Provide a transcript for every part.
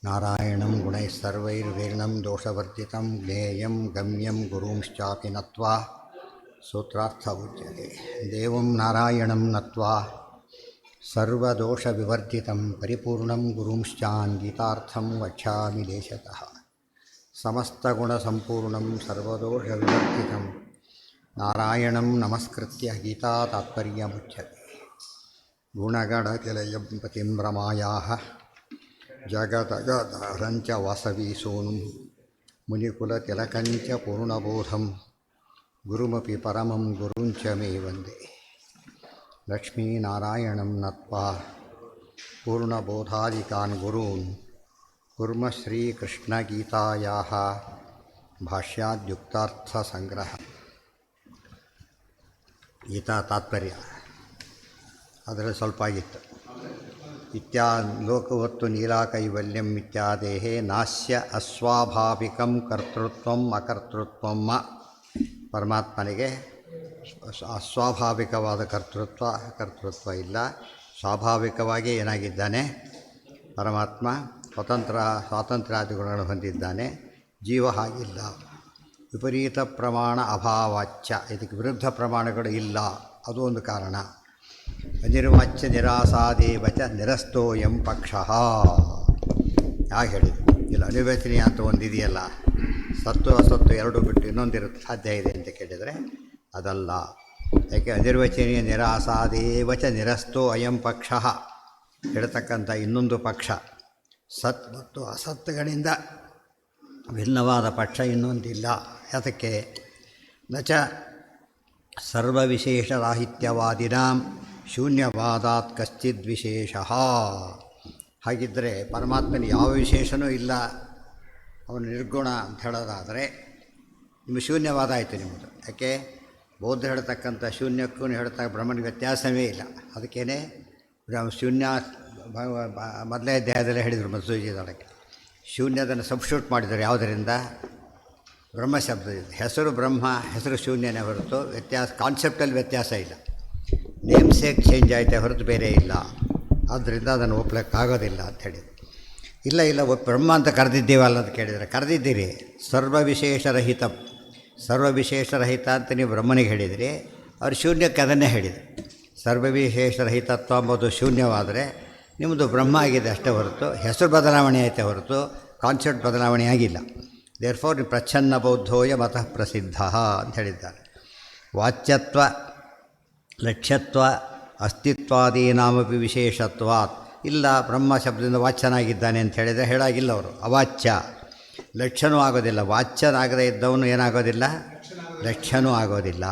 ನಾರಾಯಣಂ ಗುಣೈಃ ಸರ್ವೈರ್ವಿರ್ಣಂ ದೋಷವರ್ಜಿತಂ ಜ್ಞೇಯಂ ಗಮ್ಯಂ ಗುರುಂಶ್ಚಾಪಿ ನತ್ವಾ ಸೂತ್ರಾರ್ಥ ಉಚ್ಯತೆ. ದೇವಂ ನಾರಾಯಣಂ ನತ್ವಾ ಸರ್ವದೋಷವಿವರ್ಜಿತಂ ಪರಿಪೂರ್ಣಂ ಗುರುಂಶ್ಚಾನ್ವಿತಾರ್ಥಂ ವಕ್ಷ್ಯಾಮಿ ದೇಶತಃ. ಸಮಸ್ತಗುಣಸಂಪೂರ್ಣಂ ಸರ್ವದೋಷವಿವರ್ಜಿತಂ ನಾರಾಯಣಂ ನಮಸ್ಕೃತ್ಯ ಗೀತಾ ತಾತ್ಪರ್ಯಮುಚ್ಯತೆ. ಗುಣಗಣತಿಲಯಂ ಪತಿಂ ರಮಾಯಾಃ ಜಗದಗದಾರಂಚ ವಾಸವೀಸೂನುಂ ಮುನಿಕುಲತಿಲಕಂಚ ಪೂರ್ಣಬೋಧಂ ಗುರುಮಪಿ ಪರಮಂ ಗುರುಂಚ ಮೇ ವಂದೇ. ಲಕ್ಷ್ಮೀನಾರಾಯಣಂ ನತ್ವಾ ಪೂರ್ಣಬೋಧಾದಿಕಾನ್ ಗುರೂನ್ ಕುರ್ಮ ಶ್ರೀಕೃಷ್ಣಗೀತಾಯಾಃ ಭಾಷ್ಯಾದ್ಯುಕ್ತಾರ್ಥಸಂಗ್ರಹ. ಗೀತಾ ತಾತ್ಪರ್ಯ ಅದರಲ್ಲಿ ಸ್ವಲ್ಪ ಆಗಿತ್ತು. ಲೋಕವತ್ತು ನೀಲಾಕೈವಲ್ಯಂ ಇತ್ಯಾದೇಹೇ ನಾಸ್ಯ ಅಸ್ವಾಭಾವಿಕಂ ಕರ್ತೃತ್ವಂ ಅಕರ್ತೃತ್ವಂ. ಪರಮಾತ್ಮನಿಗೆ ಅಸ್ವಾಭಾವಿಕವಾದ ಕರ್ತೃತ್ವ ಇಲ್ಲ. ಸ್ವಾಭಾವಿಕವಾಗಿ ಏನಾಗಿದ್ದಾನೆ ಪರಮಾತ್ಮ, ಸ್ವಾತಂತ್ರ್ಯಾದಿಗಳನ್ನು ಹೊಂದಿದ್ದಾನೆ. ಜೀವ ಹಾಗಿಲ್ಲ. ವಿಪರೀತ ಪ್ರಮಾಣ ಅಭಾವಾಚ್ಯ, ಇದಕ್ಕೆ ವಿರುದ್ಧ ಪ್ರಮಾಣಗಳು ಇಲ್ಲ, ಅದು ಒಂದು ಕಾರಣ. ಅನಿರ್ವಾಚ್ಯ ನಿರಾಸಾದೇವಚ ನಿರಸ್ತೋಯಂ ಪಕ್ಷ ಯಾಕೆ ಹೇಳಿದ್ರು? ಇಲ್ಲ ಅನಿರ್ವಚನೀಯ ಅಂತ ಒಂದಿದೆಯಲ್ಲ, ಸತ್ತು ಅಸತ್ತು ಎರಡು ಬಿಟ್ಟು ಇನ್ನೊಂದಿರುತ್ತೆ ಸಾಧ್ಯ ಇದೆ ಅಂತ ಕೇಳಿದರೆ ಅದಲ್ಲ. ಯಾಕೆ ಅನಿರ್ವಚನೀಯ ನಿರಾಸಾದೇವಚ ನಿರಸ್ತೋ ಅಯಂ ಪಕ್ಷ ಹೇಳ್ತಕ್ಕಂಥ ಇನ್ನೊಂದು ಪಕ್ಷ, ಸತ್ ಮತ್ತು ಅಸತ್ತುಗಳಿಂದ ಭಿನ್ನವಾದ ಪಕ್ಷ ಇನ್ನೊಂದಿಲ್ಲ. ಅದಕ್ಕೆ ನಚ ಸರ್ವವಿಶೇಷರಾಹಿತ್ಯವಾದಿನಾಂ ಶೂನ್ಯವಾದಾತ್ ಕಶ್ಚಿದ್ವಿಶೇಷ. ಹಾಗಿದ್ದರೆ ಪರಮಾತ್ಮನ ಯಾವ ವಿಶೇಷನೂ ಇಲ್ಲ, ಅವನು ನಿರ್ಗುಣ ಅಂತ ಹೇಳೋದಾದರೆ ನಿಮ್ಮ ಶೂನ್ಯವಾದ ಆಯಿತು ನಿಮ್ಮದು. ಯಾಕೆ ಬೌದ್ಧ ಹೇಳ್ತಕ್ಕಂಥ ಶೂನ್ಯಕ್ಕೂ ಹೇಳ್ತಕ್ಕ ಬ್ರಹ್ಮನಿಗೆ ವ್ಯತ್ಯಾಸವೇ ಇಲ್ಲ. ಅದಕ್ಕೇ ಶೂನ್ಯ ಮೊದಲೇ ಅಧ್ಯಾಯದಲ್ಲೇ ಹೇಳಿದರು ಮಧ್ವಜೀದೊಳಗೆ. ಶೂನ್ಯದನ್ನು ಸಬ್ಸ್ಟಿಟ್ಯೂಟ್ ಮಾಡಿದ್ದಾರೆ ಯಾವುದರಿಂದ? ಬ್ರಹ್ಮ ಶಬ್ದದಿಂದ. ಹೆಸರು ಬ್ರಹ್ಮ, ಹೆಸರು ಶೂನ್ಯನೇ ಹೊರತು ವ್ಯತ್ಯಾಸ, ಕಾನ್ಸೆಪ್ಟಲ್ಲಿ ವ್ಯತ್ಯಾಸ ಇಲ್ಲ. ನೇಮ್ ಸೇಕ್ ಚೇಂಜ್ ಆಯಿತೆ ಹೊರತು ಬೇರೆ ಇಲ್ಲ. ಆದ್ದರಿಂದ ಅದನ್ನು ಒಪ್ಪಲಿಕ್ಕಾಗೋದಿಲ್ಲ ಅಂಥೇಳಿ. ಇಲ್ಲ ಬ್ರಹ್ಮ ಅಂತ ಕರೆದಿದ್ದೀವಲ್ಲ ಅಂತ ಕೇಳಿದರೆ, ಕರೆದಿದ್ದೀರಿ. ಸರ್ವವಿಶೇಷರಹಿತ ಅಂತ ನೀವು ಬ್ರಹ್ಮನಿಗೆ ಹೇಳಿದಿರಿ, ಅವ್ರು ಶೂನ್ಯಕ್ಕೆ ಅದನ್ನೇ ಹೇಳಿದರು. ಸರ್ವವಿಶೇಷರಹಿತತ್ವ ಎಂಬುದು ಶೂನ್ಯವಾದರೆ ನಿಮ್ಮದು ಬ್ರಹ್ಮ ಆಗಿದೆ ಅಷ್ಟೇ ಹೊರತು ಹೆಸರು ಬದಲಾವಣೆ ಆಯಿತೆ ಹೊರತು ಕಾನ್ಸೆಪ್ಟ್ ಬದಲಾವಣೆ ಆಗಿಲ್ಲ. ದೇರ್ಫೋರ್ ನೀವು ಪ್ರಚ್ಛನ್ನ ಬೌದ್ಧೋಯ ಮತಃ ಪ್ರಸಿದ್ಧ ಅಂತ ಹೇಳಿದ್ದಾರೆ. ವಾಚ್ಯತ್ವ ಲಕ್ಷ್ಯತ್ವ ಅಸ್ತಿತ್ವಾದೀನಾಮಪಿ ವಿಶೇಷತ್ವಾತ್. ಇಲ್ಲ ಬ್ರಹ್ಮ ಶಬ್ದದಿಂದ ವಾಚ್ಯನಾಗಿದ್ದಾನೆ ಅಂತ ಹೇಳಿದರೆ ಹೇಳಾಗಿಲ್ಲ ಅವರು. ಅವಾಚ್ಯ, ಲಕ್ಷ್ಯನೂ ಆಗೋದಿಲ್ಲ. ವಾಚ್ಯನಾಗದೇ ಇದ್ದವನು ಏನಾಗೋದಿಲ್ಲ, ಲಕ್ಷ್ಯನೂ ಆಗೋದಿಲ್ಲ.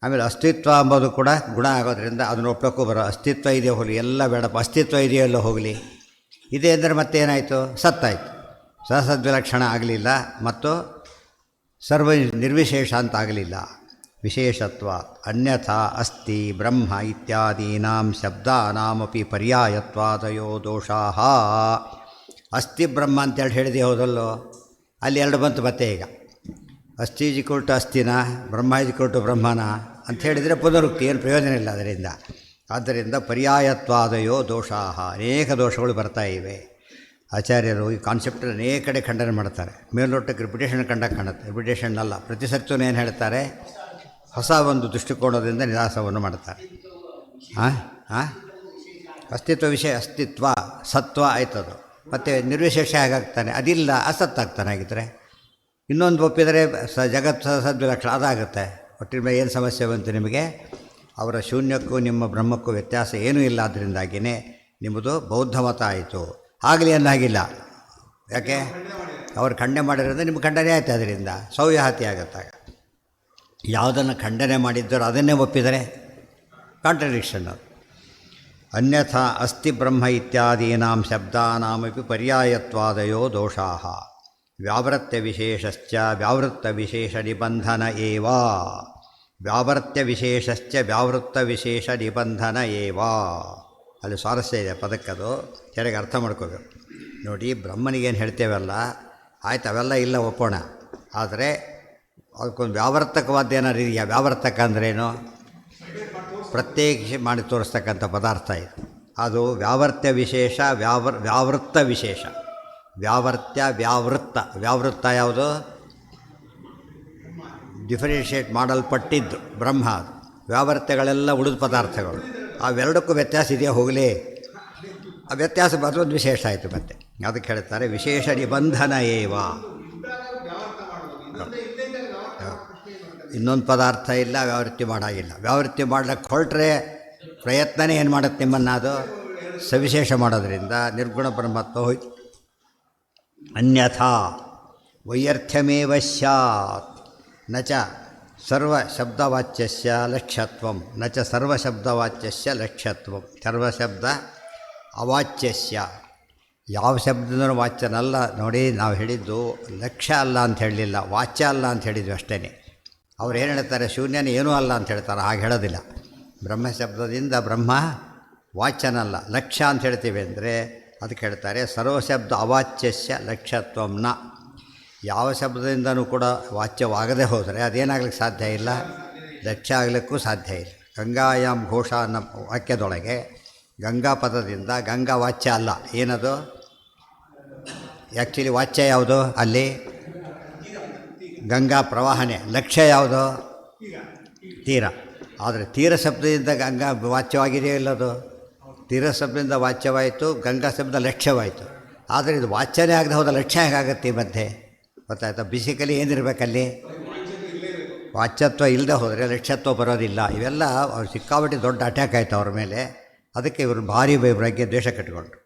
ಆಮೇಲೆ ಅಸ್ತಿತ್ವ ಎಂಬುದು ಕೂಡ ಗುಣ ಆಗೋದ್ರಿಂದ ಅದನ್ನು ಒಪ್ಪಕ್ಕೂ ಬರೋ. ಅಸ್ತಿತ್ವ ಇದೆಯೋ ಹೋಗಲಿ, ಎಲ್ಲ ಬೇಡಪ್ಪ, ಅಸ್ತಿತ್ವ ಇದೆಯಲ್ಲೋ ಹೋಗಲಿ. ಇದೆ ಅಂದರೆ ಮತ್ತೇನಾಯಿತು? ಸತ್ತಾಯಿತು. ಸಸದ್ವಿಲಕ್ಷಣ ಆಗಲಿಲ್ಲ ಮತ್ತು ಸರ್ವ ನಿರ್ವಿಶೇಷ ಅಂತ ಆಗಲಿಲ್ಲ. ವಿಶೇಷತ್ವ ಅನ್ಯಥಾ ಅಸ್ತಿ ಬ್ರಹ್ಮ ಇತ್ಯಾದೀನಾಂ ಶಬ್ದಾನಾಮಪಿ ಪರ್ಯಾಯತ್ವಾದಯೋ ದೋಷಾಃ. ಅಸ್ತಿ ಬ್ರಹ್ಮ ಅಂತೇಳಿ ಹೇಳಿದೆ ಹೌದಲ್ಲೋ, ಅಲ್ಲಿ ಎರಡು ಬಂತು ಮತ್ತೆ. ಈಗ ಅಸ್ತಿ ಈಜಿಕೊಟ್ಟು ಅಸ್ತಿನ, ಬ್ರಹ್ಮ ಈಜಿಕೊಟ್ಟು ಬ್ರಹ್ಮನ ಅಂತ ಹೇಳಿದರೆ ಪುನರುಕ್ತಿ, ಏನು ಪ್ರಯೋಜನ ಇಲ್ಲ ಅದರಿಂದ. ಆದ್ದರಿಂದ ಪರ್ಯಾಯತ್ವಾದಯೋ ದೋಷಾಃ, ಅನೇಕ ದೋಷಗಳು ಬರ್ತಾ ಇವೆ. ಆಚಾರ್ಯರು ಈ ಕಾನ್ಸೆಪ್ಟನ್ನು ಅನೇಕ ಕಡೆ ಖಂಡನೆ ಮಾಡ್ತಾರೆ. ಮೇಲ್ನೋಟಕ್ಕೆ ರಿಪಿಟೇಷನ್ ಕಂಡಾಗ ಕಾಣುತ್ತೆ, ರಿಪಿಟೇಷನ್ ಅಲ್ಲ. ಪ್ರತಿ ಸತ್ಯನೂ ಏನು ಹೇಳ್ತಾರೆ? ಹೊಸ ಒಂದು ದೃಷ್ಟಿಕೋನದಿಂದ ನಿರಾಸವನ್ನು ಮಾಡ್ತಾರೆ. ಅಸ್ತಿತ್ವ ವಿಷಯ, ಅಸ್ತಿತ್ವ ಸತ್ವ ಆಯ್ತದು. ಮತ್ತು ನಿರ್ವಿಶೇಷ ಹೇಗಾಗ್ತಾನೆ? ಅದಿಲ್ಲ, ಅಸತ್ತಾಗ್ತಾನೆ. ಆಗಿದ್ದರೆ ಇನ್ನೊಂದು ಒಪ್ಪಿದರೆ ಜಗತ್ ಸದ್ವಿಲಕ್ಷಣ ಅದಾಗುತ್ತೆ. ಒಟ್ಟಿನ ಮೇಲೆ ಏನು ಸಮಸ್ಯೆ ಬಂತು ನಿಮಗೆ? ಅವರ ಶೂನ್ಯಕ್ಕೂ ನಿಮ್ಮ ಬ್ರಹ್ಮಕ್ಕೂ ವ್ಯತ್ಯಾಸ ಏನೂ ಇಲ್ಲ. ಅದರಿಂದಾಗಿಯೇ ನಿಮ್ಮದು ಬೌದ್ಧ ಮತ ಆಯಿತು. ಆಗಲಿ ಅನ್ನಾಗಿಲ್ಲ. ಯಾಕೆ? ಅವರು ಖಂಡನೆ ಮಾಡಿರೋದ್ರೆ ನಿಮ್ಮ ಖಂಡನೆ ಆಯ್ತು. ಅದರಿಂದ ಸೌವ್ಯಾಹತಿ ಆಗುತ್ತಾಗ. ಯಾವುದನ್ನು ಖಂಡನೆ ಮಾಡಿದ್ದಾರೋ ಅದನ್ನೇ ಒಪ್ಪಿದರೆ ಕಾಂಟ್ರಡಿಕ್ಷನ್ ಅದು. ಅನ್ಯಥಾ ಅಸ್ತಿ ಬ್ರಹ್ಮ ಇತ್ಯಾದೀನಾಂ ಶಬ್ದಾನಾಮಪಿ ಪರ್ಯಾಯತ್ವಾದಯೋ ದೋಷಾಃ. ವ್ಯಾವೃತ್ಯ ವಿಶೇಷಶ್ಚ ವ್ಯಾವೃತ್ತ ವಿಶೇಷ ನಿಬಂಧನ ಏವ. ವ್ಯಾವೃತ್ಯ ವಿಶೇಷಶ್ಚ ವ್ಯಾವೃತ್ತ ವಿಶೇಷ ನಿಬಂಧನ ಏವ. ಅಲ್ಲಿ ಸ್ವಾರಸ್ಯ ಇದೆ ಪದಕ್ಕದು, ಸರಿಯಾಗಿ ಅರ್ಥ ಮಾಡ್ಕೋಬೇಕು. ನೋಡಿ, ಬ್ರಹ್ಮನಿಗೇನು ಹೇಳ್ತೇವಲ್ಲ, ಆಯ್ತು ಅವೆಲ್ಲ ಇಲ್ಲ ಒಪ್ಪೋಣ. ಆದರೆ ಅದಕ್ಕೊಂದು ವ್ಯಾವರ್ತಕವಾದ ಏನಾರು ಇದೆಯಾ? ವ್ಯಾವರ್ತಕ ಅಂದ್ರೇನು? ಪ್ರತ್ಯೇಕಿಸಿ ಮಾಡಿ ತೋರಿಸ್ತಕ್ಕಂಥ ಪದಾರ್ಥ ಇದು. ಅದು ವ್ಯಾವರ್ತ್ಯ ವಿಶೇಷ, ವ್ಯಾವೃತ್ತ ವಿಶೇಷ. ವ್ಯಾವರ್ತ್ಯ, ವ್ಯಾವೃತ್ತ ಯಾವುದು? ಡಿಫರೆನ್ಷಿಯೇಟ್ ಮಾಡಲ್ಪಟ್ಟಿದ್ದು ಬ್ರಹ್ಮ. ವ್ಯಾವರ್ತ್ಯಗಳೆಲ್ಲ ಉಳಿದ ಪದಾರ್ಥಗಳು. ಅವೆರಡಕ್ಕೂ ವ್ಯತ್ಯಾಸ ಇದೆಯಾ? ಹೋಗಲಿ. ಆ ವ್ಯತ್ಯಾಸ ಅದೊಂದು ವಿಶೇಷ ಆಯಿತು. ಮತ್ತೆ ಅದಕ್ಕೆ ಹೇಳ್ತಾರೆ ವಿಶೇಷ ನಿಬಂಧನ ಏವ. ಇನ್ನೊಂದು ಪದಾರ್ಥ ಇಲ್ಲ, ವ್ಯಾವೃತ್ತಿ ಮಾಡೋಂಗಿಲ್ಲ. ವ್ಯಾವೃತ್ತಿ ಮಾಡ್ಲಿಕ್ಕೆ ಹೊರಟ್ರೆ ಪ್ರಯತ್ನನೇ ಏನು ಮಾಡುತ್ತೆ ನಿಮ್ಮನ್ನು? ಅದು ಸವಿಶೇಷ ಮಾಡೋದ್ರಿಂದ ನಿರ್ಗುಣ ಬ್ರಹ್ಮತ್ವ ಹೋಯ್ತು. ಅನ್ಯಥಾ ವೈಯರ್ಥ್ಯಮೇವ ಸ್ಯಾತ್ ನ ಚ ಸರ್ವಶಬ್ದವಾಚ್ಯಸ್ಯ ಲಕ್ಷ್ಯತ್ವಂ ನ ಚ ಸರ್ವಶಬ್ದವಾಚ್ಯಸ್ಯ ಲಕ್ಷ್ಯತ್ವಂ. ಸರ್ವಶಬ್ದ ಅವಾಚ್ಯಸ್ಯ, ಯಾವ ಶಬ್ದನೂ ವಾಚ್ಯನಲ್ಲ. ನೋಡಿ, ನಾವು ಹೇಳಿದ್ದು ಲಕ್ಷ್ಯ ಅಲ್ಲ ಅಂತ ಹೇಳಲಿಲ್ಲ, ವಾಚ್ಯ ಅಲ್ಲ ಅಂತ ಹೇಳಿದ್ವಿ ಅಷ್ಟೇ. ಅವ್ರು ಏನು ಹೇಳ್ತಾರೆ? ಶೂನ್ಯನೇ ಏನೂ ಅಲ್ಲ ಅಂತ ಹೇಳ್ತಾರೆ. ಹಾಗೆ ಹೇಳೋದಿಲ್ಲ. ಬ್ರಹ್ಮಶಬ್ದದಿಂದ ಬ್ರಹ್ಮ ವಾಚ್ಯನಲ್ಲ, ಲಕ್ಷ್ಯ ಅಂತ ಹೇಳ್ತೀವಿ ಅಂದರೆ ಅದಕ್ಕೆ ಹೇಳ್ತಾರೆ ಸರ್ವಶಬ್ದ ಅವಾಚ್ಯಸ್ಯ ಲಕ್ಷ್ಯತ್ವಂನ. ಯಾವ ಶಬ್ದದಿಂದನೂ ಕೂಡ ವಾಚ್ಯವಾಗದೇ ಹೋದರೆ ಅದೇನಾಗಲಿಕ್ಕೆ ಸಾಧ್ಯ ಇಲ್ಲ, ಲಕ್ಷ್ಯ ಆಗಲಿಕ್ಕೂ ಸಾಧ್ಯ ಇಲ್ಲ. ಗಂಗಾಯಾಮ್ ಘೋಷ ಅನ್ನೋ ವಾಕ್ಯದೊಳಗೆ ಗಂಗಾ ಪದದಿಂದ ಗಂಗಾ ವಾಚ್ಯ ಅಲ್ಲ. ಏನದು? ಆ್ಯಕ್ಚುಲಿ ವಾಚ್ಯ ಯಾವುದು ಅಲ್ಲಿ? ಗಂಗಾ ಪ್ರವಾಹನೇ. ಲಕ್ಷ್ಯ ಯಾವುದು? ತೀರ. ಆದರೆ ತೀರ ಶಬ್ದದಿಂದ ಗಂಗಾ ವಾಚ್ಯವಾಗಿದೆಯೋ ಇಲ್ಲದು? ತೀರ ಶಬ್ದದಿಂದ ವಾಚ್ಯವಾಯಿತು, ಗಂಗಾ ಶಬ್ದ ಲಕ್ಷ್ಯವಾಯಿತು. ಆದರೆ ಇದು ವಾಚ್ಯನೇ ಆಗದೆ ಹೋದ ಲಕ್ಷ್ಯ ಹೇಗಾಗುತ್ತೆ ಈ ಮಧ್ಯೆ? ಗೊತ್ತಾಯ್ತಾ? ಬೇಸಿಕಲಿ ಏನಿರಬೇಕಲ್ಲಿ? ವಾಚ್ಯತ್ವ ಇಲ್ಲದೆ ಹೋದರೆ ಲಕ್ಷ್ಯತ್ವ ಬರೋದಿಲ್ಲ. ಇವೆಲ್ಲ ಅವ್ರು ಸಿಕ್ಕಾಪಟ್ಟೆ ದೊಡ್ಡ ಅಟ್ಯಾಕ್ ಆಯಿತು ಅವ್ರ ಮೇಲೆ. ಅದಕ್ಕೆ ಇವರು ಭಾರಿ ಬಗ್ಗೆ ದ್ವೇಷ ಕಟ್ಟಿಕೊಂಡ್ರು.